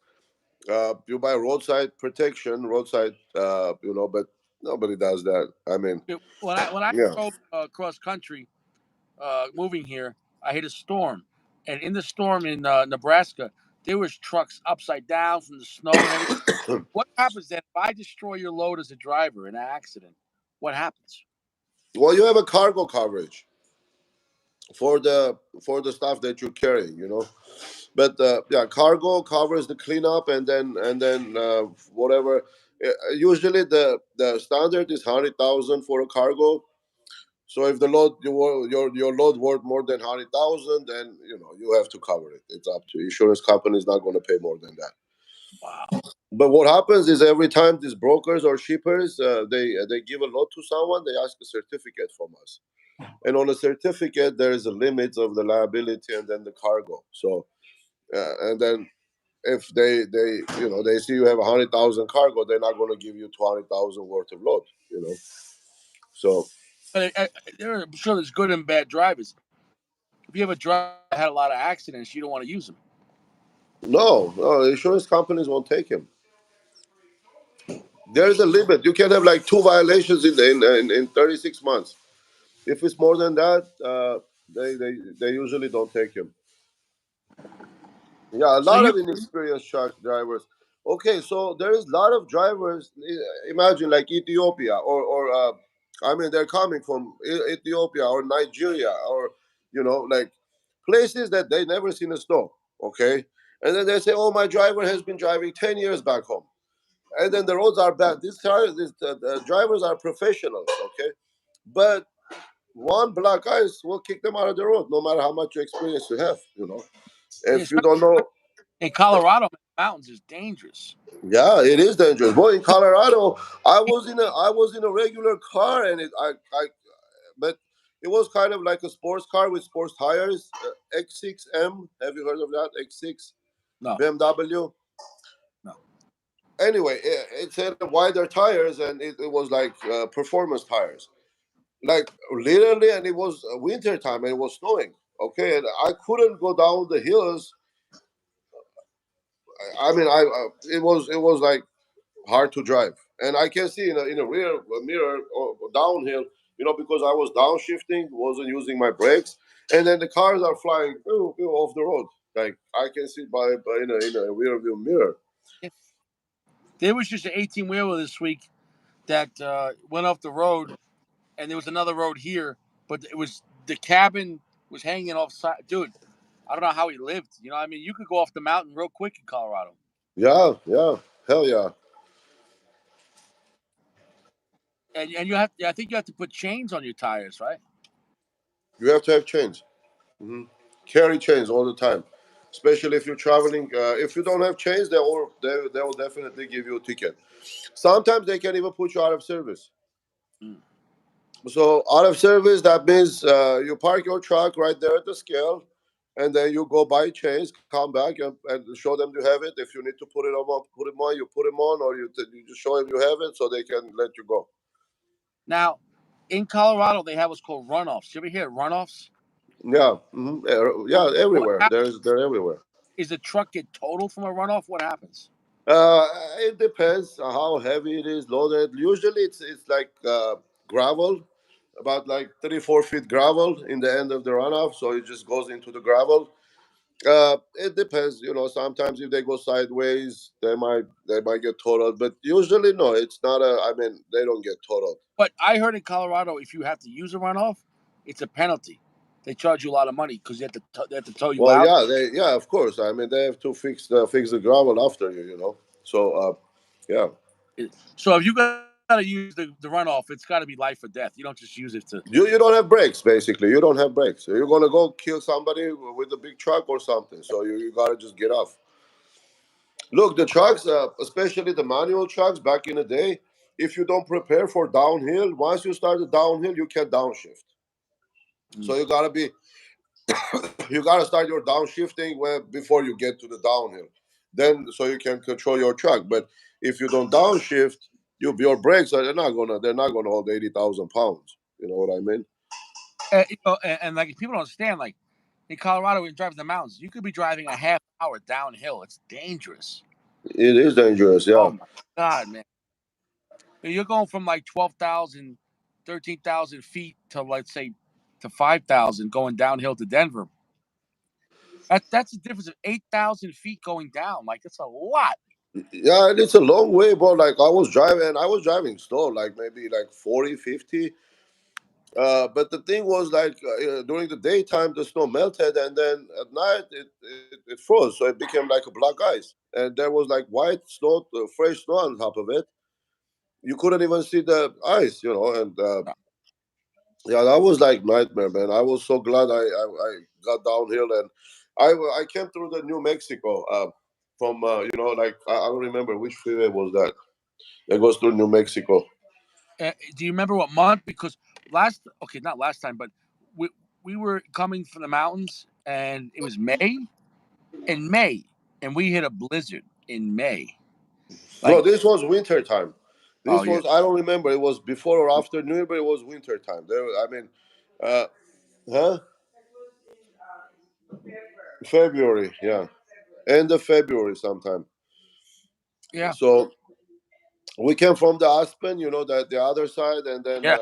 you buy roadside protection, roadside, but nobody does that. I mean, When I yeah. drove cross country, moving here, I hit a storm, and in the storm in Nebraska, there was trucks upside down from the snow and everything. What happens then if I destroy your load as a driver in an accident? What happens? Well, you have a cargo coverage for the stuff that you're carrying, But yeah, cargo covers the cleanup and then whatever. Usually the standard is 100,000 for a cargo. So if the load your load worth more than 100,000, then you have to cover it. It's up to you. Insurance company is not going to pay more than that. Wow. But what happens is every time these brokers or shippers they give a load to someone, they ask a certificate from us, and on a certificate there is a limit of the liability and then the cargo. So and then if they see you have 100,000 cargo, they're not going to give you 200,000 worth of load. So But I'm sure there's good and bad drivers. If you have a driver that had a lot of accidents, you don't want to use them. no, insurance companies won't take him. There's a limit. You can have like two violations in 36 months. If it's more than that, they usually don't take him. Yeah, a So lot you, of inexperienced truck drivers. Okay, so there is a lot of drivers. Imagine like Ethiopia or I mean they're coming from Ethiopia or Nigeria or like places that they never seen a snow. Okay, and then they say, "Oh, my driver has been driving 10 years back home," and then the roads are bad. These drivers are professionals. Okay, but one black ice will kick them out of the road, no matter how much experience you have. If you don't especially know. in Colorado, mountains is dangerous. Yeah, it is dangerous. Boy, in Colorado, I was in a regular car, and but it was kind of like a sports car with sports tires, X6M. Have you heard of that? X6 No, BMW. no. Anyway, it had wider tires, and it was like performance tires, like literally, and it was winter time, and it was snowing. Okay, and I couldn't go down the hills. I mean, it was like hard to drive. And I can see in a rear mirror or downhill, because I was downshifting, wasn't using my brakes, and then the cars are flying off the road. Like I can see by in a rear view mirror. There was just an 18 wheeler this week that went off the road, and there was another road here, but it was the cabin was hanging off side. Dude, I don't know how he lived. I mean, you could go off the mountain real quick in Colorado, Yeah, yeah, hell yeah. and you have. I think you have to put chains on your tires, right? You have to have chains. hmm Carry chains all the time, especially if you're traveling. If you don't have chains, they will definitely give you a ticket. Sometimes they can even put you out of service. Mm. So out of service, that means you park your truck right there at the scale, and then you go buy chains, come back and show them you have it. If you need to put it on, put them on. You put them on, or you just show them you have it, so they can let you go. Now, in Colorado, they have what's called runoffs. You ever hear of runoffs? Yeah, yeah, What everywhere. happens? They're everywhere. Is the truck get totaled from a runoff? What happens? Uh, it depends on how heavy it is loaded. Usually, it's like gravel, about like 3-4 feet gravel in the end of the runoff, so it just goes into the gravel. It depends, Sometimes if they go sideways, they might get totaled, but usually no. It's not a. I mean, they don't get totaled. But I heard in Colorado, if you have to use a runoff, it's a penalty. They charge you a lot of money because they have to tow you Well, out. yeah, of course. I mean, they have to fix the gravel after you. So, yeah, So if you got to use the runoff, it's got to be life or death. You don't just use it to. you don't have brakes. Basically, you don't have brakes. So you're gonna go kill somebody with a big truck or something. So you gotta just get off. Look, the trucks, especially the manual trucks back in the day, if you don't prepare for downhill, once you start the downhill, you can downshift. So Mm. you gotta start your downshifting before you get to the downhill. Then so you can control your truck. But if you don't downshift, your brakes are they're not gonna hold 80,000 pounds. You know what I mean? And like people don't understand, like in Colorado, when you drive in the mountains, you could be driving a half hour downhill. It's dangerous. It is dangerous. Oh Yeah. my God, man! You're going from like 12,000, 13,000 feet to let's say to 5,000 going downhill to Denver. That's a difference of 8,000 feet going down. Like it's a lot. Yeah, and it's a long way, but like I was driving slow, like maybe like 40, 50. But the thing was like during the daytime the snow melted, and then at night it froze, so it became like a black ice, and there was like white snow, fresh snow on top of it. You couldn't even see the ice, and yeah, that was like nightmare, man. I was so glad I got downhill, and I came through the New Mexico from like I don't remember which freeway was that. It goes through New Mexico. Do you remember what month? Because okay, not last time, but we we were coming from the mountains, and it was May. In May, and we hit a blizzard in May. No, Like, this was winter time. oh This yeah, was I don't remember. It was before or after New Year, but it was winter time. There, I mean, uh, huh? February, yeah, end of February sometime. yeah, So we came from the Aspen, that the other side, and then yeah,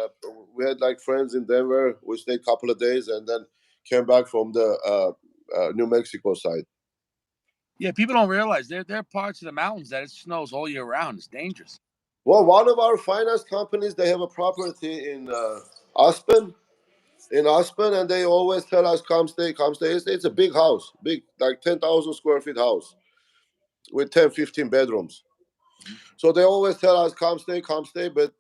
we had like friends in Denver. We stayed a couple of days, and then came back from the New Mexico side. yeah. People don't realize there are parts of the mountains that it snows all year round. It's dangerous. Well, one of our finance companies, they have a property Aspen, and they always tell us, "Come stay, come stay." It's a big house, big, like 10,000 square feet house with 10, 15 bedrooms. Mhm. So they always tell us, "Come stay, come stay." But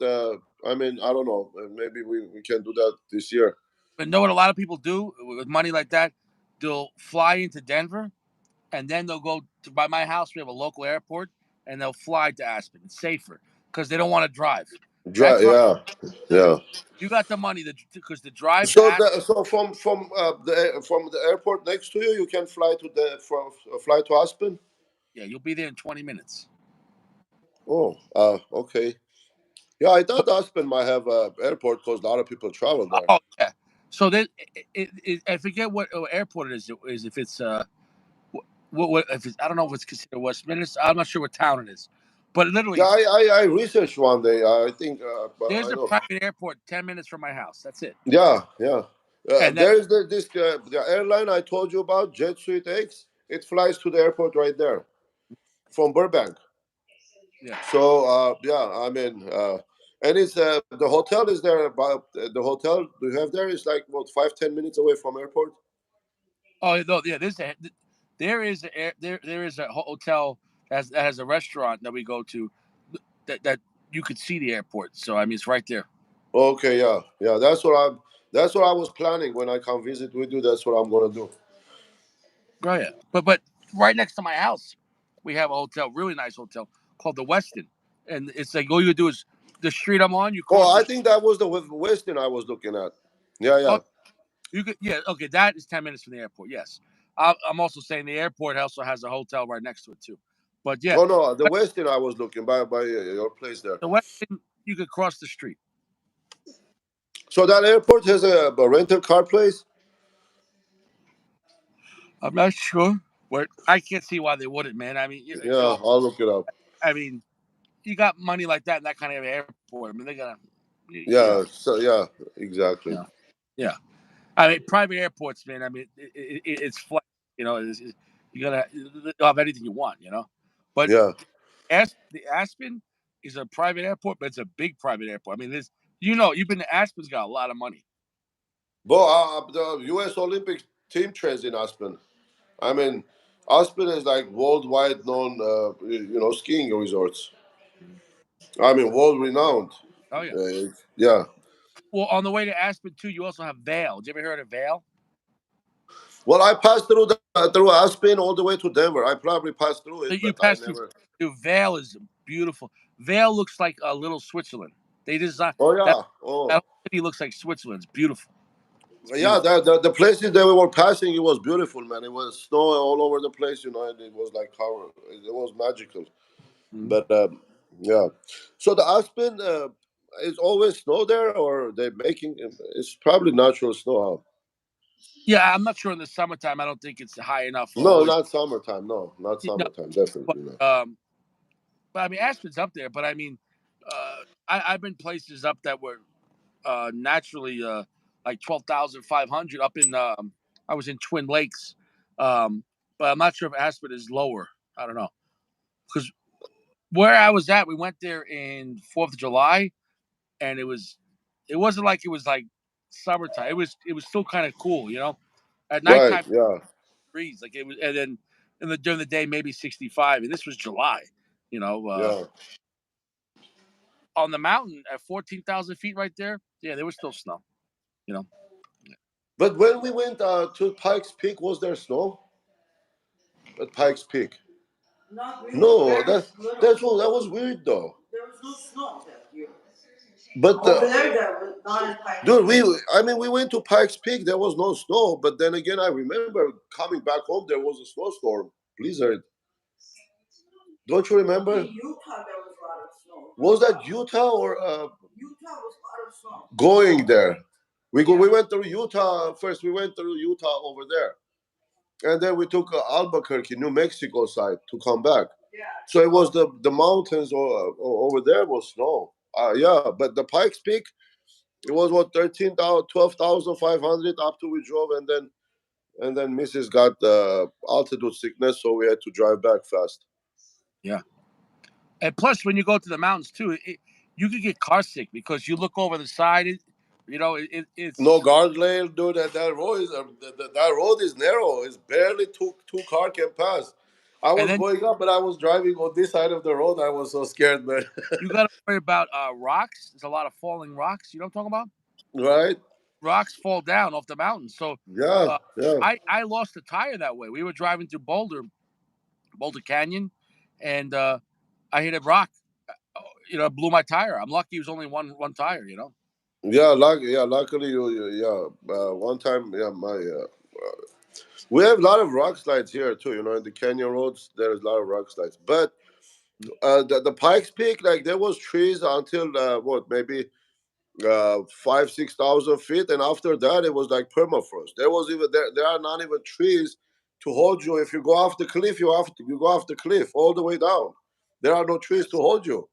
I mean, I don't know. Maybe we can do that this year. But know what a lot of people do with money like that? They'll fly into Denver, and then they'll go to by my house. We have a local airport, and they'll fly to Aspen. It's safer because they don't want to drive. That drive, Yeah, yeah. you got the money because the drive to So Aspen, from the airport next to you, you can fly to Aspen. yeah, you'll be there in 20 minutes. Oh, okay. Yeah, I thought Aspen might have a airport because a lot of people travel there. Oh yeah. So then, I forget what airport it is. Is if it's what if it's, I don't know if it's considered Westminster. I'm not sure what town it is, but Yeah, literally, I researched one day. I think, but there's I a know. private airport 10 minutes from my house. That's it. Yeah, yeah. And that There's the airline I told you about, Jet Suite X. It flies to the airport right there from Burbank. yeah. So yeah, I mean, and it's the hotel is there. About the hotel we have there is like what 5-10 minutes away from airport. Oh no, yeah. There is there is a hotel that has a restaurant that we go to that you could see the airport. So I mean, it's right there. Okay, yeah, yeah. That's what I was planning when I come visit with you. That's what I'm gonna do. Oh yeah. But right next to my house, we have a hotel, really nice hotel called the Westin, and it's like all you do is the street I'm on. You Oh, cross the I street. think that was the Westin I was looking at. Yeah, Oh, yeah. you could, yeah, okay. That is 10 minutes from the airport. Yes, I'm also saying the airport also has a hotel right next to it too. But yeah, Oh no, the Westin I was looking by your place there. the Westin you could cross the street. So that airport has a rental car place. I'm not sure, but I can't see why they wouldn't, man. I mean, Yeah, I'll look it up. I mean, you got money like that in that kind of airport. I mean, they gotta, Yeah, so yeah, exactly. yeah, yeah. I mean, private airports, man. I mean, it's flat. You gotta you'll have anything you want, But Yeah. The Aspen is a private airport, but it's a big private airport. I mean, you've been to Aspen's got a lot of money. But the U.S. Olympic team trains in Aspen. I mean, Aspen is like worldwide known, skiing resorts. I mean, world renowned. Oh yeah. Yeah. Well, on the way to Aspen too, you also have Vail. Did you ever heard of Vail? Well, I passed through Aspen all the way to Denver. I probably passed through it, You but I pass through. never. Dude, Vail is beautiful. Vail looks like a little Switzerland. They design Oh that yeah. Oh that city looks like Switzerland. It's beautiful. It's yeah. beautiful. The places that we were passing, it was beautiful, man. It was snow all over the place, and it was like how it was magical. Mhm. But yeah. So the Aspen. it's always snow there, or they making it's probably natural snow. Yeah, I'm not sure in the summertime. I don't think it's high enough. No, Always, not summertime. No, not no. summertime. But, Definitely not. but I mean, Aspen's up there. But I mean, I've been places up that were naturally like 12,500 up in. I was in Twin Lakes, but I'm not sure if Aspen is lower. I don't know because where I was at, we went there in 4th of July, and it wasn't like it was like summertime. It was still kind of cool, At Right. nighttime, Yeah. degrees. Like it was, and then during the day maybe 65. And this was July, you know. Yeah. On the mountain at 14,000 feet right there, yeah, there was still snow. You know, But when we went to Pikes Peak, was there snow at Pikes Peak? Not really. No, that was weird though. There was no snow that year. But Over there was not in Pikes dude, Peak. I mean, we went to Pikes Peak. There was no snow, but then again, I remember coming back home. There was a snowstorm, blizzard. Don't you remember? In Utah, there was a lot of snow. Was that Utah or Utah was a lot of snow. going there? We went through Utah first. We went through Utah over there, and then we took Albuquerque, New Mexico side to come back. Yeah. So it was the mountains over there was snow. Yeah, but the Pikes Peak, it was what 13,000, 12,500 up to we drove, and then Mrs. got altitude sickness, so we had to drive back fast. yeah. And plus, when you go to the mountains too, you could get car sick because you look over the side. It's No guardrail, dude. That road is that road is narrow. It's barely two car can pass. I and was then going up, but I was driving on this side of the road. I was so scared, man. you got to worry about rocks. There's a lot of falling rocks. You know what I'm talking about? Right? Rocks fall down off the mountain. So Yeah, uh, yeah. I lost a tire that way. We were driving through Boulder Canyon, and I hit a rock. Blew my tire. I'm lucky it was only one tire. Yeah, luckily yeah. One time, yeah, my we have a lot of rock slides here too. In the canyon roads, there's a lot of rock slides. But the Pikes Peak, like there was trees until what maybe 5,000 to 6,000 feet, and after that it was like permafrost. There was even there are not even trees to hold you. If you go off the cliff, you go off the cliff all the way down. There are no trees to hold you.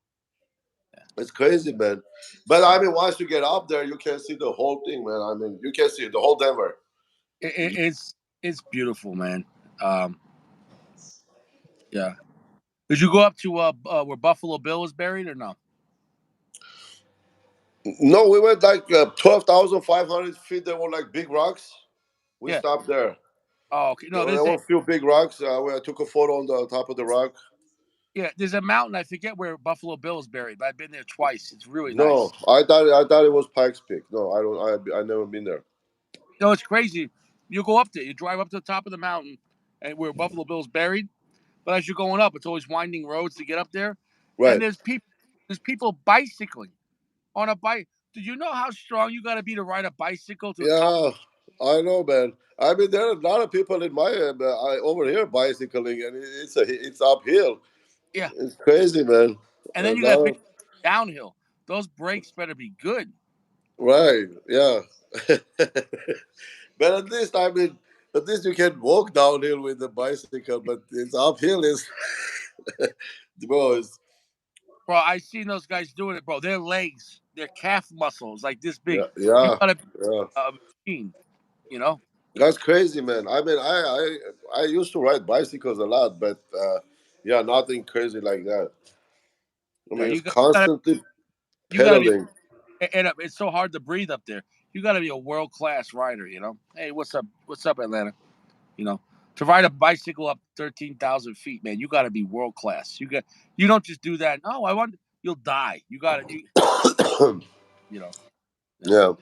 It's crazy, man. But I mean, once you get up there, you can see the whole thing, man. I mean, you can see the whole Denver. It's beautiful, man. Um, yeah. Did you go up to where Buffalo Bill is buried or no? No, we went like 12,500 feet. There were like big rocks. We Yeah. stopped there. Oh, okay. No, There were a few big rocks. Where I took a photo on the top of the rock. there's a mountain. I forget where Buffalo Bill is buried, but I've been there twice. It's really No, nice. I thought it was Pikes Peak. No, I don't. I never been there. No, it's crazy. You go up there, you drive up to the top of the mountain, and where Buffalo Bill's buried. But as you're going up, it's always winding roads to get up there, and Right. there's people bicycling on a bike. Do you know how strong you got to be to ride a bicycle to the top? Yeah, I know, man. I mean, there are a lot of people in my over here bicycling, and it's uphill. Yeah, It's crazy, man. and A then you got lot big of, downhill. Those brakes better be good. right, yeah. But at least you can walk downhill with the bicycle, but it's uphill. Is bro, Bro, I seen those guys doing it, bro. Their legs, their calf muscles, like this big. yeah, You yeah, gotta be yeah. a machine, you know. That's crazy, man. I mean, I used to ride bicycles a lot, but yeah, nothing crazy like that. I Yeah, mean, it's you gotta constantly you gotta be. pedaling. And it's so hard to breathe up there. You gotta be a world class rider, you know. Hey, what's up? What's up, Atlanta? You know, to ride a bicycle up 13,000 feet, man, you gotta be world class. You don't just do that. No, I want. You'll die. You know. Yeah. Yeah.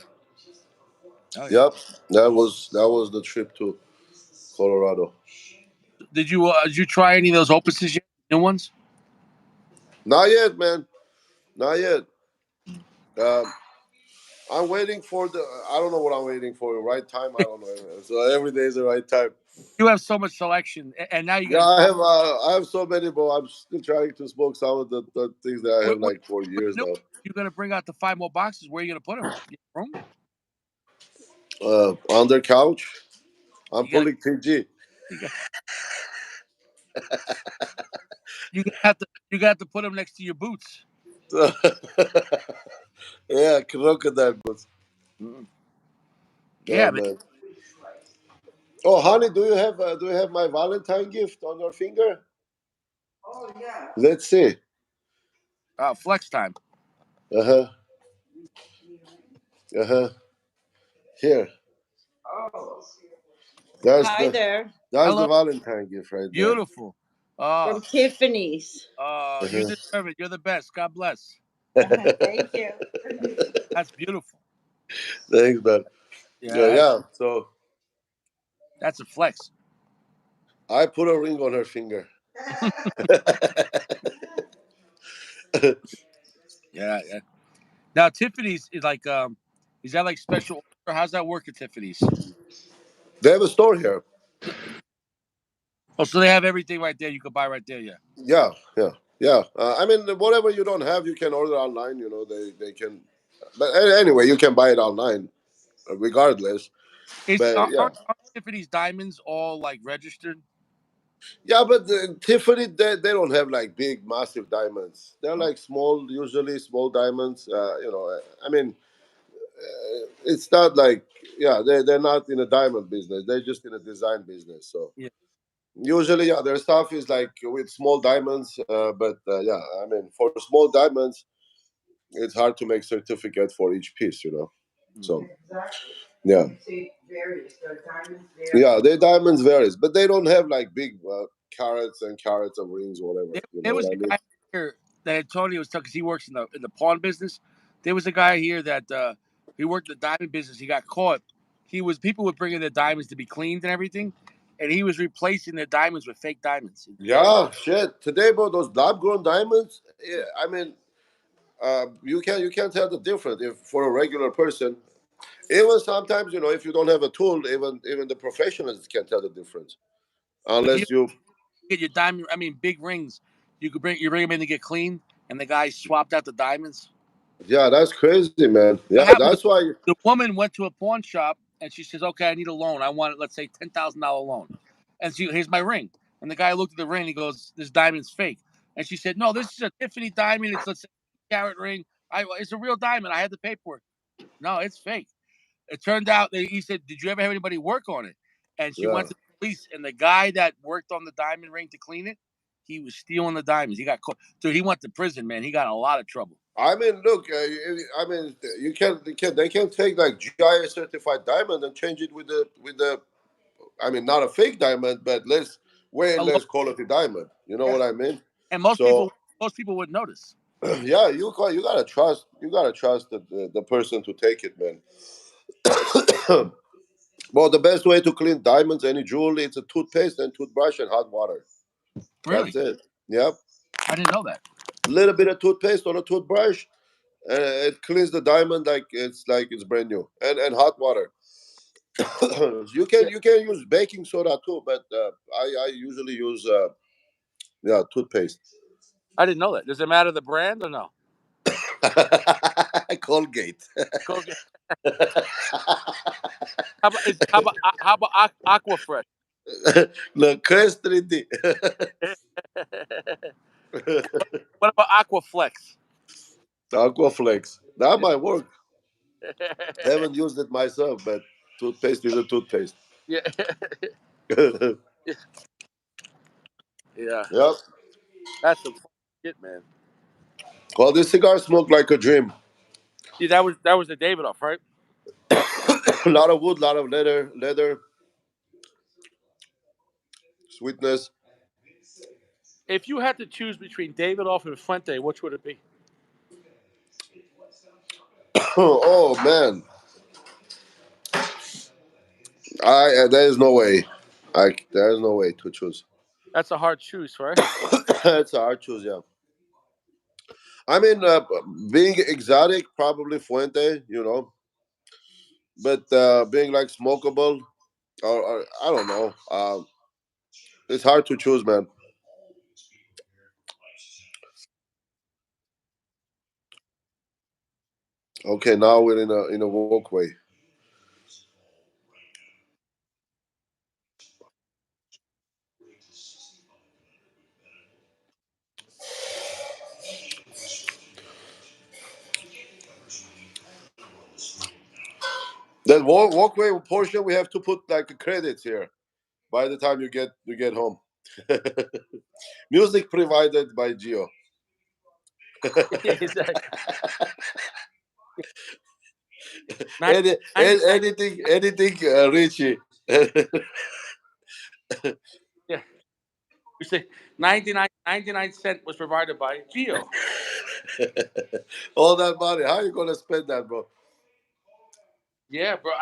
Oh yeah. Yep. That was the trip to Colorado. Did you try any of those opuses yet? New ones? Not yet, man. Not yet. Um, I'm waiting for the. I don't know what I'm waiting for. The right time. I don't know. So every day is the right time. You have so much selection, and now you Yeah, got to try. I have so many, but I'm still trying to smoke some of the things that I What, have what, like for what years new now. you're gonna bring out the 5 more boxes, where are you gonna put them? Room? Under couch. I'm You got pulling PG. you got you got to put them next to your boots. Yeah, crocodile boots. Mm. Oh Yeah, man. man. Oh, honey, do you have my Valentine gift on your finger? Oh yeah. Let's see. Flex time. Uh huh. Uh huh. Here. Oh. That's Hi the there. that's the Hello, Valentine gift right there. beautiful. Oh, From Tiffany's. you Uh-huh. deserve it. You're the best. God bless. Thank you. That's beautiful. Thanks, man. Yeah, Yeah, yeah. So that's a flex. I put a ring on her finger. Yeah, yeah. Now Tiffany's is like is that like special order? How's that work at Tiffany's? They have a store here. Oh, so they have everything right there. You could buy right there. Yeah. Yeah, yeah, yeah. I mean, whatever you don't have, you can order online. They can. But anyway, you can buy it online, regardless. Is But yeah, aren't Tiffany's diamonds all like registered? yeah. But Tiffany, they don't have like big, massive diamonds. They're like small, usually small diamonds. I mean, it's not like, yeah, they're not in a diamond business. They're just in a design business. So Yeah. usually, yeah, their stuff is like with small diamonds. But yeah, I mean, for small diamonds, it's hard to make certificate for each piece. Mm. So Exactly. yeah, See, varies. Their diamonds vary. yeah, their diamonds varies, but they don't have like big carats and carats of rings or whatever. You know There was what I a mean? guy here that Antonio was talking because he works in the pawn business. There was a guy here that he worked in the diamond business. He got caught. He was people would bring in their diamonds to be cleaned and everything, and he was replacing their diamonds with fake diamonds. Yeah, shit. Today, bro, those lab-grown diamonds. Yeah, I mean, you can't tell the difference if for a regular person. Even sometimes, if you don't have a tool, even the professionals can tell the difference So you unless you. get your diamond. I mean, big rings. You bring them in to get cleaned, and the guy swapped out the diamonds. Yeah, that's crazy, man. Yeah, What happened? that's why. The woman went to a pawn shop and she says, "Okay, I need a loan. I want, let's say, $10,000 loan." And here's my ring. And the guy looked at the ring. And he goes, "This diamond's fake." And she said, "No, this is a Tiffany diamond. It's, let's say, a carat ring. It's a real diamond. I had the paperwork." No, it's fake. It turned out that he said, "Did you ever have anybody work on it?" And she Yeah. went to the police. And the guy that worked on the diamond ring to clean it, he was stealing the diamonds. He got caught. Dude, he went to prison, man. He got in a lot of trouble. I mean, look. I mean, they can take like GIA certified diamond and change it with the. I mean, not a fake diamond, but way A lo- less quality diamond. You know yeah. what I mean? And So most people would notice. yeah, you gotta trust the person to take it, man. Well, the best way to clean diamonds, any jewelry, it's a toothpaste and toothbrush and hot water. That's Really? it. Yep. I didn't know that. A little bit of toothpaste on a toothbrush, and it cleans the diamond like it's brand new. And hot water. You can use baking soda too, but I usually use yeah, toothpaste. I didn't know that. Does it matter the brand or no? Colgate. Colgate. How about Aquafresh? No, Crest 3D. What about Aquaflex? Aquaflex. That might work. Haven't used it myself, but toothpaste is a toothpaste. Yeah, yeah. Yep. That's some shit, man. Well, this cigar smoked like a dream. Yeah, that was the Davidoff, right? A lot of wood, a lot of leather, sweetness. If you had to choose between Davidoff and Fuente, which would it be? Oh man, there is no way. There is no way to choose. That's a hard choose, right? It's a hard choose, yeah. I mean, being exotic, probably Fuente, but being like smokable, or I don't know. It's hard to choose, man. Okay, now we're in a walkway. That walkway portion, we have to put like a credits here by the time you get home. Music provided by Gio. Exactly. Nine, nine, nine, Anything, Richie. yeah, we say 99 cent was provided by Geo. All that money, how you gonna spend that, bro? Yeah, bro.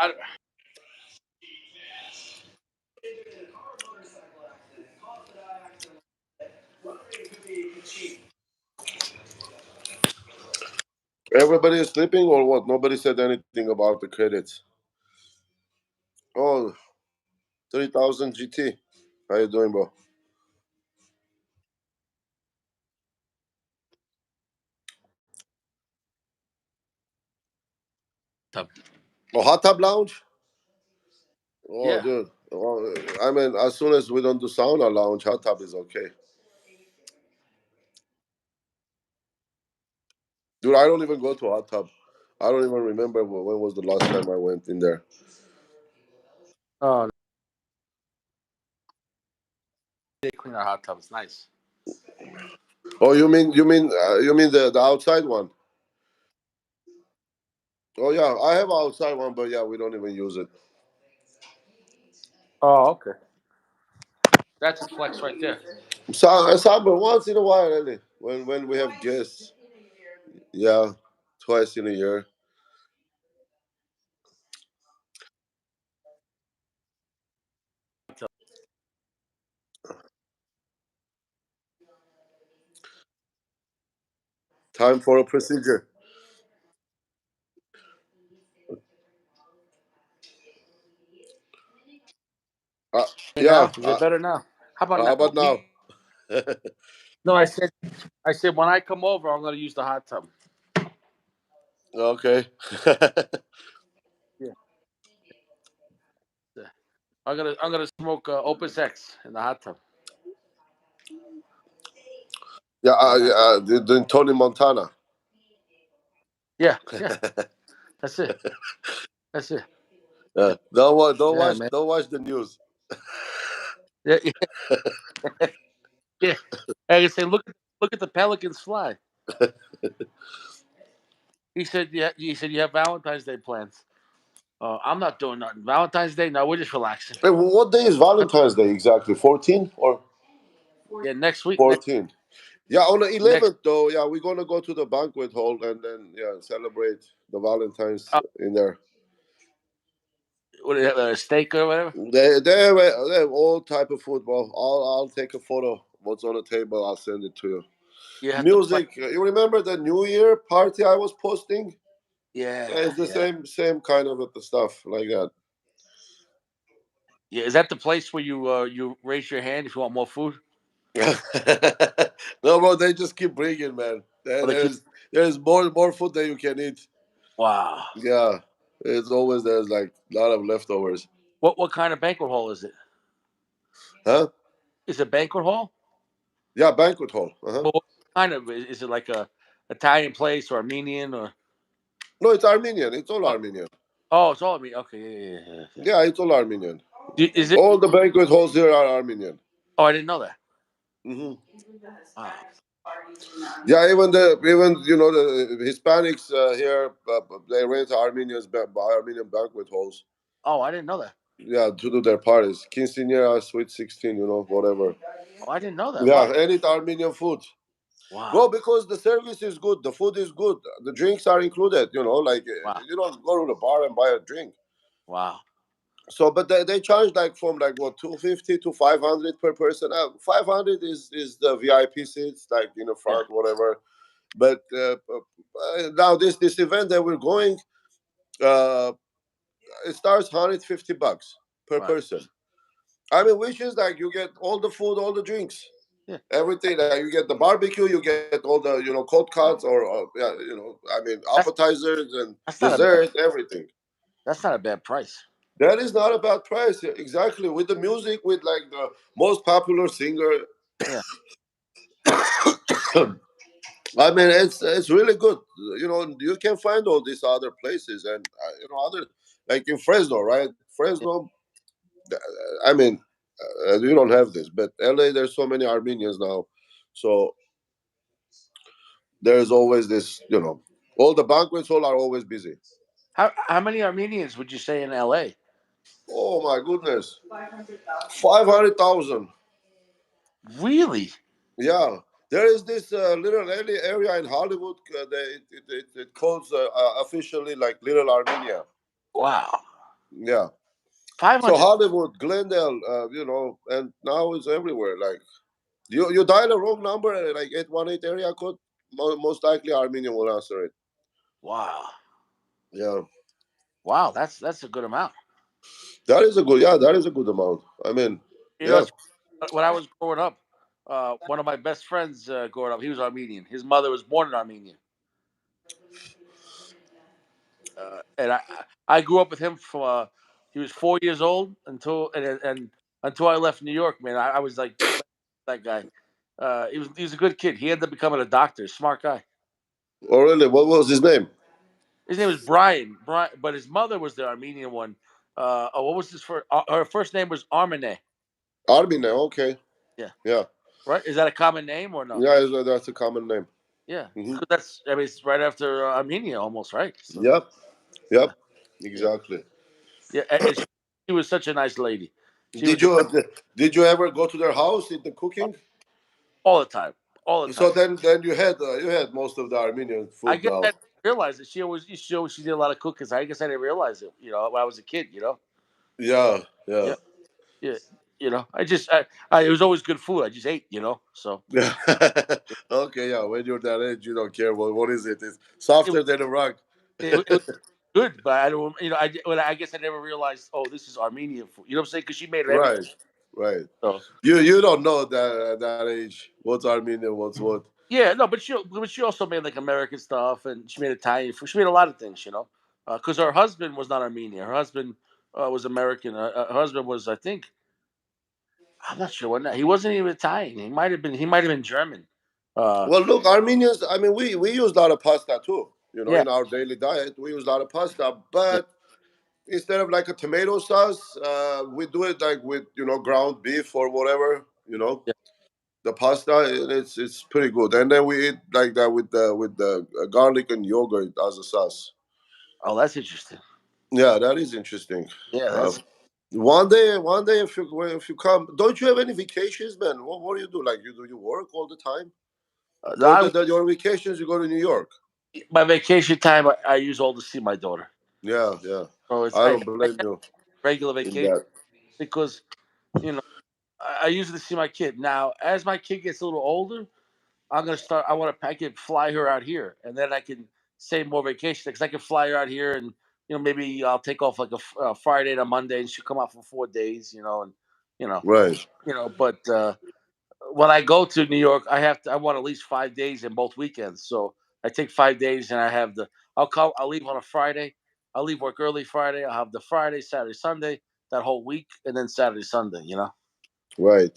Everybody is sleeping or what? Nobody said anything about the credits. Oh, 3000 GT. How you doing, bro? Oh, hot tub lounge. Oh, Yeah. dude. Well, I mean, as soon as we don't do sauna lounge, hot tub is okay. Dude, I don't even go to hot tub. I don't even remember when was the last time I went in there. Oh, they clean our hot tub. It's nice. Oh, you mean the outside one? Oh yeah, I have an outside one, but yeah, we don't even use it. Oh, okay. That's a flex right there. But once in a while, really, when we have guests, yeah, twice in a year. Time for a procedure. Uh, And yeah. now, is it better now? How about How now? about now? No, I said when I come over, I'm gonna use the hot tub. Okay. Yeah. Yeah. I'm gonna smoke Opus X in the hot tub. Yeah, Why not? doing Tony Montana. Yeah, yeah. That's it. That's it. Don't watch Yeah, man. don't watch the news. Yeah, yeah. Yeah. And I say, look at the pelicans fly. He said, yeah. He said you have Valentine's Day plans. I'm not doing nothing. Valentine's Day, no, we're just relaxing. Hey, what day is Valentine's Day exactly? 14 or Yeah, next week, 14? Yeah, on the next 11th though. Yeah, we're gonna go to the banquet hall and then yeah celebrate the Valentine's in there. what, steak or whatever. They have all type of football. I'll take a photo. What's on the table? I'll send it to you. You have to play. Music. You remember the New Year party I was posting? Yeah, Yeah, it's the yeah, same kind of stuff like that. yeah. Is that the place where you raise your hand if you want more food? No, bro, they just keep bringing, man. Or they keep? There's more food than you can eat. Wow. Yeah, it's always there's like a lot of leftovers. What kind of banquet hall is it? Huh? Is it a banquet hall? Yeah, banquet hall. Uh-huh. But what kind of is it like a Italian place or Armenian or? No, it's Armenian. It's all Oh, Armenian. oh, it's all Armenian. Okay, yeah. Yeah, it's all Armenian. Is it? All the banquet halls here are Armenian. Oh, I didn't know that. Hmm. Wow. Yeah, even the Hispanics here, they rent Armenian banquet halls. Oh, I didn't know that. Yeah, to do their parties, quinceañera, sweet 16, whatever. Oh, I didn't know that. Yeah, Wow. and it's Armenian food. Wow. Well, because the service is good, the food is good, the drinks are included. Like Wow. you don't go to the bar and buy a drink. Wow. So, but they charge like from like what 250 to 500 per person. 500 is the VIP seats, like in the Yeah. front, whatever. But now this event that we're going, uh, it starts $150 per Right. person. I mean, which is like you get all the food, all the drinks. Yeah, Everything that you get the barbecue, you get all the cold cuts or yeah, I mean that's appetizers and that's not a bad dessert, everything. that's not a bad price. That is not a bad price. Yeah, exactly. With the music, with like the most popular singer. Yeah. I mean, it's really good. You can find all these other places and other like in Fresno, right? Yeah. Fresno. I mean, you don't have this, but LA. There's so many Armenians now, so there's always this. All the banquets hall are always busy. How many Armenians would you say in L.A.? Oh my goodness, 500,000. Really? Yeah, there is this little area in Hollywood. It calls officially like Little Armenia. Wow. Yeah. Five So hundred. Hollywood, Glendale, and now it's everywhere. Like you dial a wrong number, like 818 area code, most likely Armenian will answer it. Wow. Yeah, Wow. That's a good amount. that is a good amount. I mean, You know, yeah. when I was growing up, one of my best friends growing up, he was Armenian. His mother was born in Armenia, and I grew up with him from he was 4 years old and until I left New York. Man, I was like that guy. He was a good kid. He ended up becoming a doctor, smart guy. Oh really? What was his name? His name was Brian. Brian, but his mother was the Armenian one. What was his first? Her first name was Armene. Armine. Okay. Yeah, Yeah. right. Is that a common name or no? Yeah, that's a common name. Yeah, Hmm. 'cause that's. I mean, it's right after Armenia, almost, right? So Yep. Yep. yeah, yeah, Exactly. yeah. And she was such a nice lady. She was Did just you did you ever go to their house in the cooking? all the time, all the time. So then you had most of the Armenian I food guess now. I didn't realize it. She did a lot of cooking. So I guess I didn't realize it. When I was a kid. Yeah, yeah. Yeah, yeah. It was always good food. I just ate. So Yeah. Okay, yeah. When you're that age, you don't care what is it. It's it, softer than a rug. it was good, but I don't. I guess I never realized. Oh, this is Armenian food. You know what I'm saying? Because she made everything. Right, right. So You don't know that at that age what's Armenian, what's what. yeah, no, but she also made like American stuff, and she made Italian food. She made a lot of things. Because her husband was not Armenian. Her husband was American. Her husband was, I think, I'm not sure what. He wasn't even Italian. He might have been. He might have been German. Uh, Well, look, Armenians. I mean, we use a lot of pasta too. yeah, In our daily diet, we use a lot of pasta, yeah, but instead of like a tomato sauce, we do it like with ground beef or whatever. yeah. The pasta, it's pretty good, and then we eat like that with the garlic and yogurt as a sauce. Oh, that's interesting. Yeah, that is interesting. Yeah, Uh, that's. one day, if you come, don't you have any vacations, man? What do you do? Like you work all the time, or I, your vacations you go to New York? my vacation time, I use all to see my daughter. Yeah, yeah. So it's I I, don't I blame have you regular in vacation that. because you know I usually see my kid. Now, as my kid gets a little older, I'm gonna start. I want to. I can fly her out here, and then I can save more vacation because I can fly her out here, and maybe I'll take off like a Friday and a Monday, and she'll come out for 4 days. And you know, Right, But when I go to New York, I have to. I want at least 5 days in both weekends. So I take 5 days, and I have the. I'll come. I'll leave on a Friday. I'll leave work early Friday. I'll have the Friday, Saturday, Sunday, that whole week, and then Saturday, Sunday. right.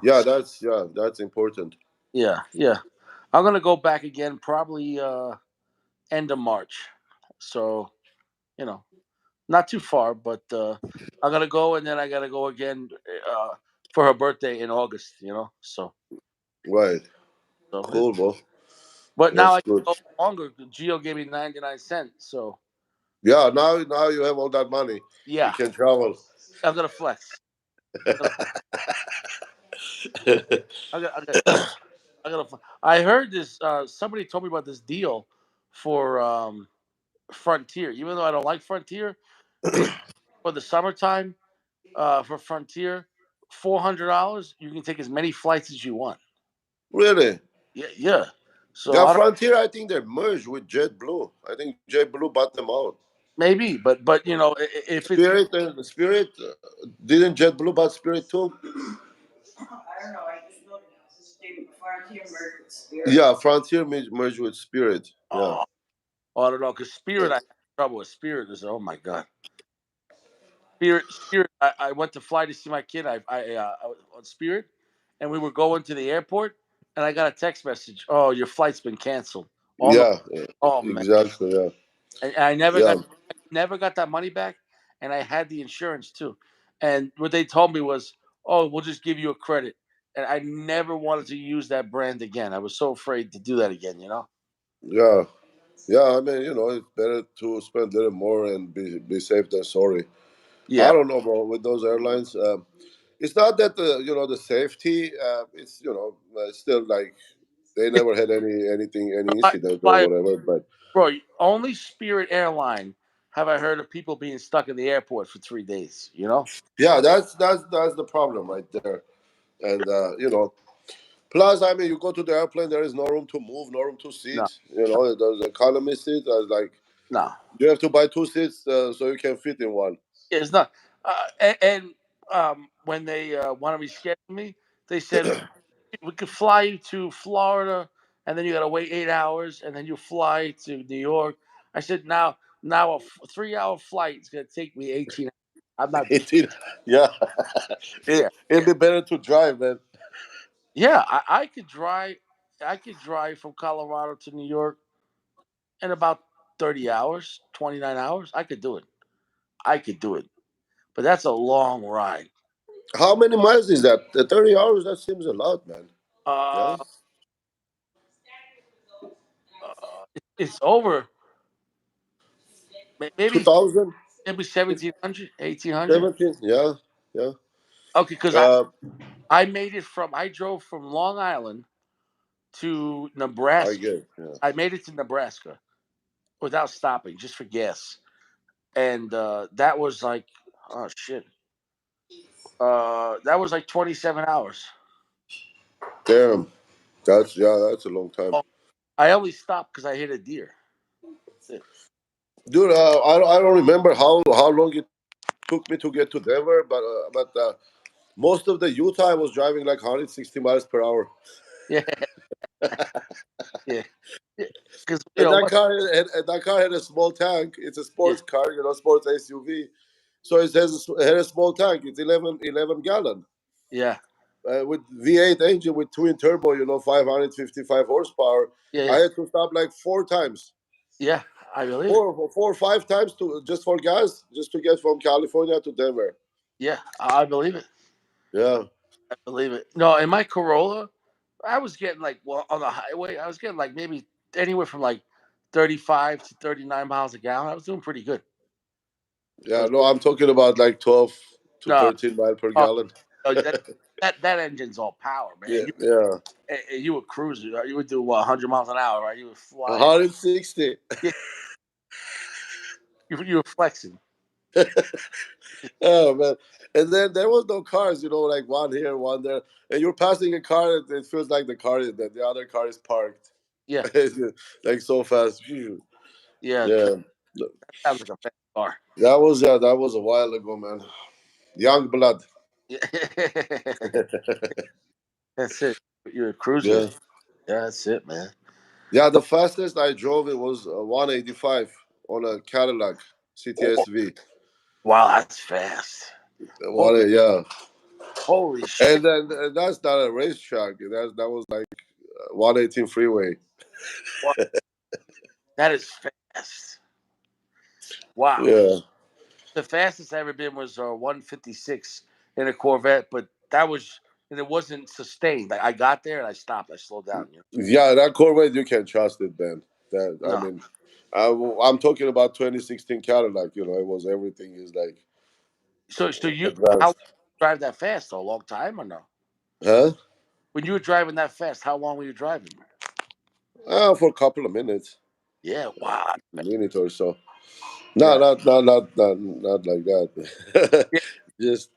Yeah, So that's important. yeah, yeah. I'm gonna go back again probably end of March. So you know, not too far, but I'm gonna go, and then I gotta go again uh, for her birthday in August. Right. So Cool, bro. but now That's I can good. go longer. Geo gave me 99 cents, so Yeah, now you have all that money. You yeah, can travel. I'm gonna flex. I got, I got, I got. I heard this. Somebody told me about this deal for Frontier. Even though I don't like Frontier, they for the summertime for Frontier, $400. You can take as many flights as you want. Really? Yeah, yeah. So Yeah, I don't Frontier, I think they merged with JetBlue. I think JetBlue bought them out. maybe, but if it's Spirit, didn't JetBlue buy Spirit too? Yeah, Frontier merged with Spirit. Yeah, Oh, I don't know, because Spirit, I had trouble with Spirit. Is oh my god, Spirit. I went to fly to see my kid. I was on Spirit, and we were going to the airport, and I got a text message. Oh, your flight's been canceled. All the yeah, oh man, exactly. Yeah, and I yeah, never got that money back, and I had the insurance too. And what they told me was, oh, we'll just give you a credit. And I never wanted to use that brand again. I was so afraid to do that again. yeah, yeah. I mean, it's better to spend a little more and be safe than sorry. I Yeah. don't know, bro. With those airlines, it's not that the safety. It's still like they It, never had any I incident or fly, whatever. But bro, only Spirit Airline have I heard of people being stuck in the airport for 3 days. yeah, that's the problem right there. And plus, I mean, you go to the airplane, there is no room to move, no room to No, sit. There's economy seat. Like no. you have to buy two seats so you can fit in one. It's not. And when they want to reschedule me, they said we could fly you to Florida, and then you got to wait 8 hours, and then you fly to New York. I said now a 3 hour flight is gonna take me 18 hours. I'm not doing. Yeah, Yeah, it'd be better to drive, man. yeah. I could drive. I could drive from Colorado to New York in about 30 hours, 29 hours. I could do it. I could do it. But that's a long ride. How many miles is that? 30 hours? That seems a lot, man. Uh, Yeah, it's over. Maybe 2000, maybe 1700, 1800. 17. Yeah, yeah. Okay, because Uh, I drove from Long Island to I Nebraska. guess. Yeah. I made it to Nebraska without stopping, just for gas. And that was like, oh shit. That was like 27 hours. Damn. That's a long time. Oh, I only stopped because I hit a deer. That's it. Dude, I don't remember how long it took me to get to Denver, but most of the Utah I was driving like 160 miles per hour. Yeah, yeah, yeah. Because And that car had a small tank. It's a yeah, sports car, sports SUV. So it had a small tank. It's 11 gallon. yeah, With V8 engine with twin turbo, 555 horsepower. yeah, I yeah, had to stop like four times, yeah. I believe it. four or five times to just for gas, just to get from California to Denver. Yeah, I believe it. Yeah, I believe it. No, in my Corolla, I was getting like, well, on the highway, I was getting like maybe anywhere from like 35 to 39 miles a gallon. I was doing pretty good. I yeah. was, No, I'm talking about like 12 to no, 13 miles per oh, gallon. no, that engine's all power, man. Yeah, yeah. You would cruise. You would do what, 100 miles an hour, right? You would fly. 160. Yeah, you were flexing. Oh man! And then there was no cars, like one here, one there, and you're passing a car, and it feels like that the other car is parked, Yeah, like so fast. Phew. yeah. Yeah, That sounds like a fast car. that was a while ago, man. Young blood. Yeah. That's it. You're cruising. Yeah, Yeah, that's it, man. yeah. The fastest I drove it was 185 on a Cadillac Oh, CTSV. wow, that's fast. One, Holy, yeah, holy shit. and then and that's not a racetrack. That was like 118 freeway. Wow, that is fast. Wow. Yeah. The fastest I ever been was 156 in a Corvette, but that was, and it wasn't sustained. Like I got there and I stopped. I slowed down. Yeah, that Corvette you can trust it, man. That I No. mean, I'm talking about 2016 Cadillac. It was everything is like So how advanced, drive that fast? A long time or no? huh? When you were driving that fast, how long were you driving? For a couple of minutes, Yeah. Wow. minute or so. No, Yeah. not like that. Yeah. Just,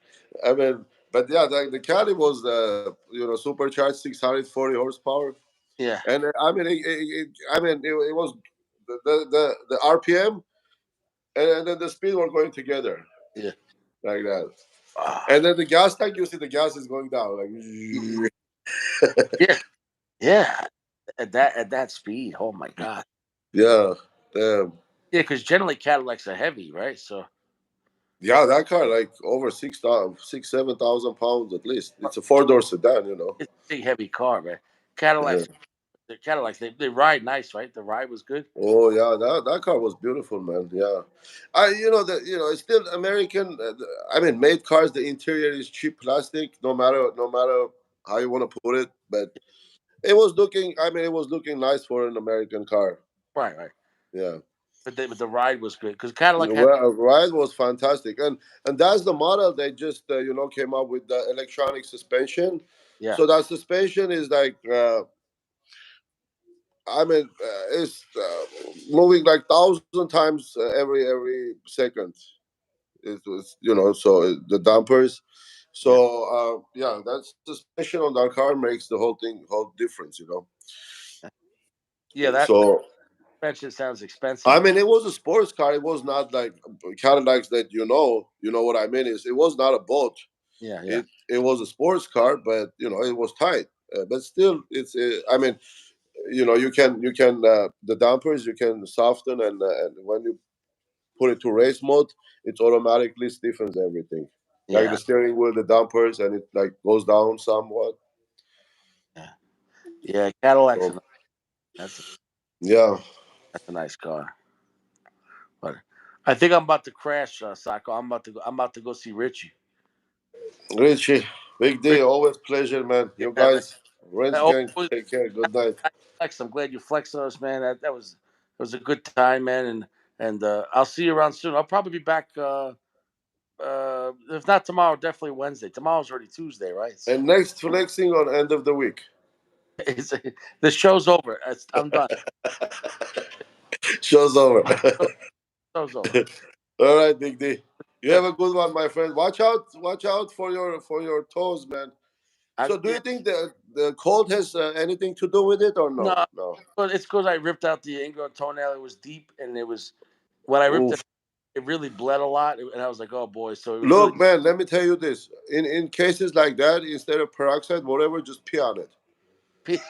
I mean, but yeah, the Caddy was supercharged 640 horsepower, Yeah. and I mean, it was the RPM and then the speed were going together Yeah. like that. Ah. And then the gas tank, you see the gas is going down. Yeah. Yeah, at that speed. Oh my god. Yeah, damn. Yeah, because generally Cadillacs are heavy, right? So Yeah, that car like over 7,000 pounds at least. It's a four-door sedan, you know. it's a big, heavy car, man. Yeah. Cadillacs, the Cadillacs, they ride nice, right? The ride was good. Oh yeah, that car was beautiful, man. Yeah, it's still American. I mean, made cars. The interior is cheap plastic, no matter how you want to put it. But it was looking. I mean, it was looking nice for an American car. Right, right. Yeah, But the ride was good because Cadillac had. well, ride was fantastic, and that's the model they just came up with the electronic suspension. Yeah, So that suspension is like. I mean, it's moving like 1,000 times every second. It was, the dampers. So yeah, yeah, that suspension on that car makes the whole difference. yeah. That So suspension sounds I expensive. mean, it was a sports car. It was not like Cadillacs that you know what I mean. Is it was not a boat. Yeah, yeah, It was a sports car, but it was tight. But still, it's. I mean, you can the dampers you can soften, and when you put it to race mode, it automatically stiffens everything. Like the yeah, steering wheel, the dampers, and it like goes down somewhat. yeah. Yeah, Cadillacs. So That's yeah, that's a nice car. But I think I'm about to crash, Sako. I'm about to go see Richie. Richie, big Rich, D, always pleasure, man. You yeah, man. guys, Reds Oh, gang, take care. Good night. flex. I'm glad you flexed on us, man. That was a good time, man. And I'll see you around soon. I'll probably be back. If not tomorrow, definitely Wednesday. Tomorrow's already Tuesday, right? So And next flexing on end of the week. it's, the show's over. I'm done. Show's over. Show's over. All right, big D. You Yeah, have a good one, my friend. Watch out for your toes, man. So, do yeah, you think the cold has anything to do with it or no? no, No. but it's because I ripped out the ingrown toenail. It was deep, and it was when I ripped it. Oof. It really bled a lot, and I was like, "Oh boy!" So it was really. Look, man, let me tell you this. In cases like that, instead of peroxide, whatever, just pee on it.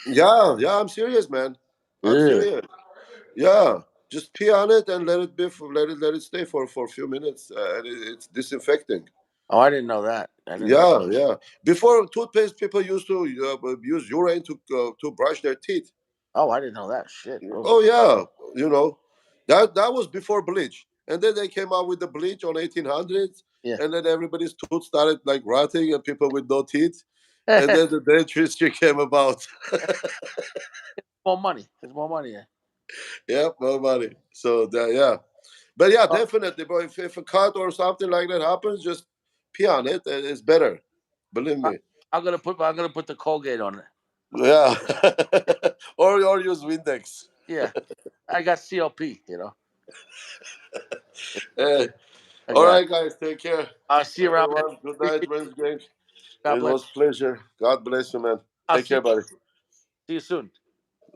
Yeah, yeah, I'm serious, man. I'm Yeah. serious. Yeah, just pee on it and let it stay for a few minutes, and it's disinfecting. Oh, I didn't know that. I didn't know. Yeah, yeah. Before toothpaste, people used to use urine to brush their teeth. Oh, I didn't know that. Shit. Oh, Oh yeah, you know, that was before bleach, and then they came out with the bleach on 1800s, yeah. and then everybody's tooth started like rotting, and people with no teeth, and then the dentistry came about. More money. There's more money. Yeah. Yeah, more money. So yeah, but yeah, Oh, definitely, bro. If a cut or something like that happens, just pee on it. It's better. Believe I, me. I'm gonna put the Colgate on it. Yeah, or use Windex. Yeah. I got CLP. Hey, I all got it. right, guys, take care. I'll see you around, man. Everyone, good night, Appreciate it. friends, gang. God It bless. was pleasure. God bless you, man. I'll Take see care, buddy. you soon.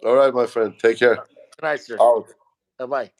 All right, my friend. Take care. Good night, sir. Out. Bye bye.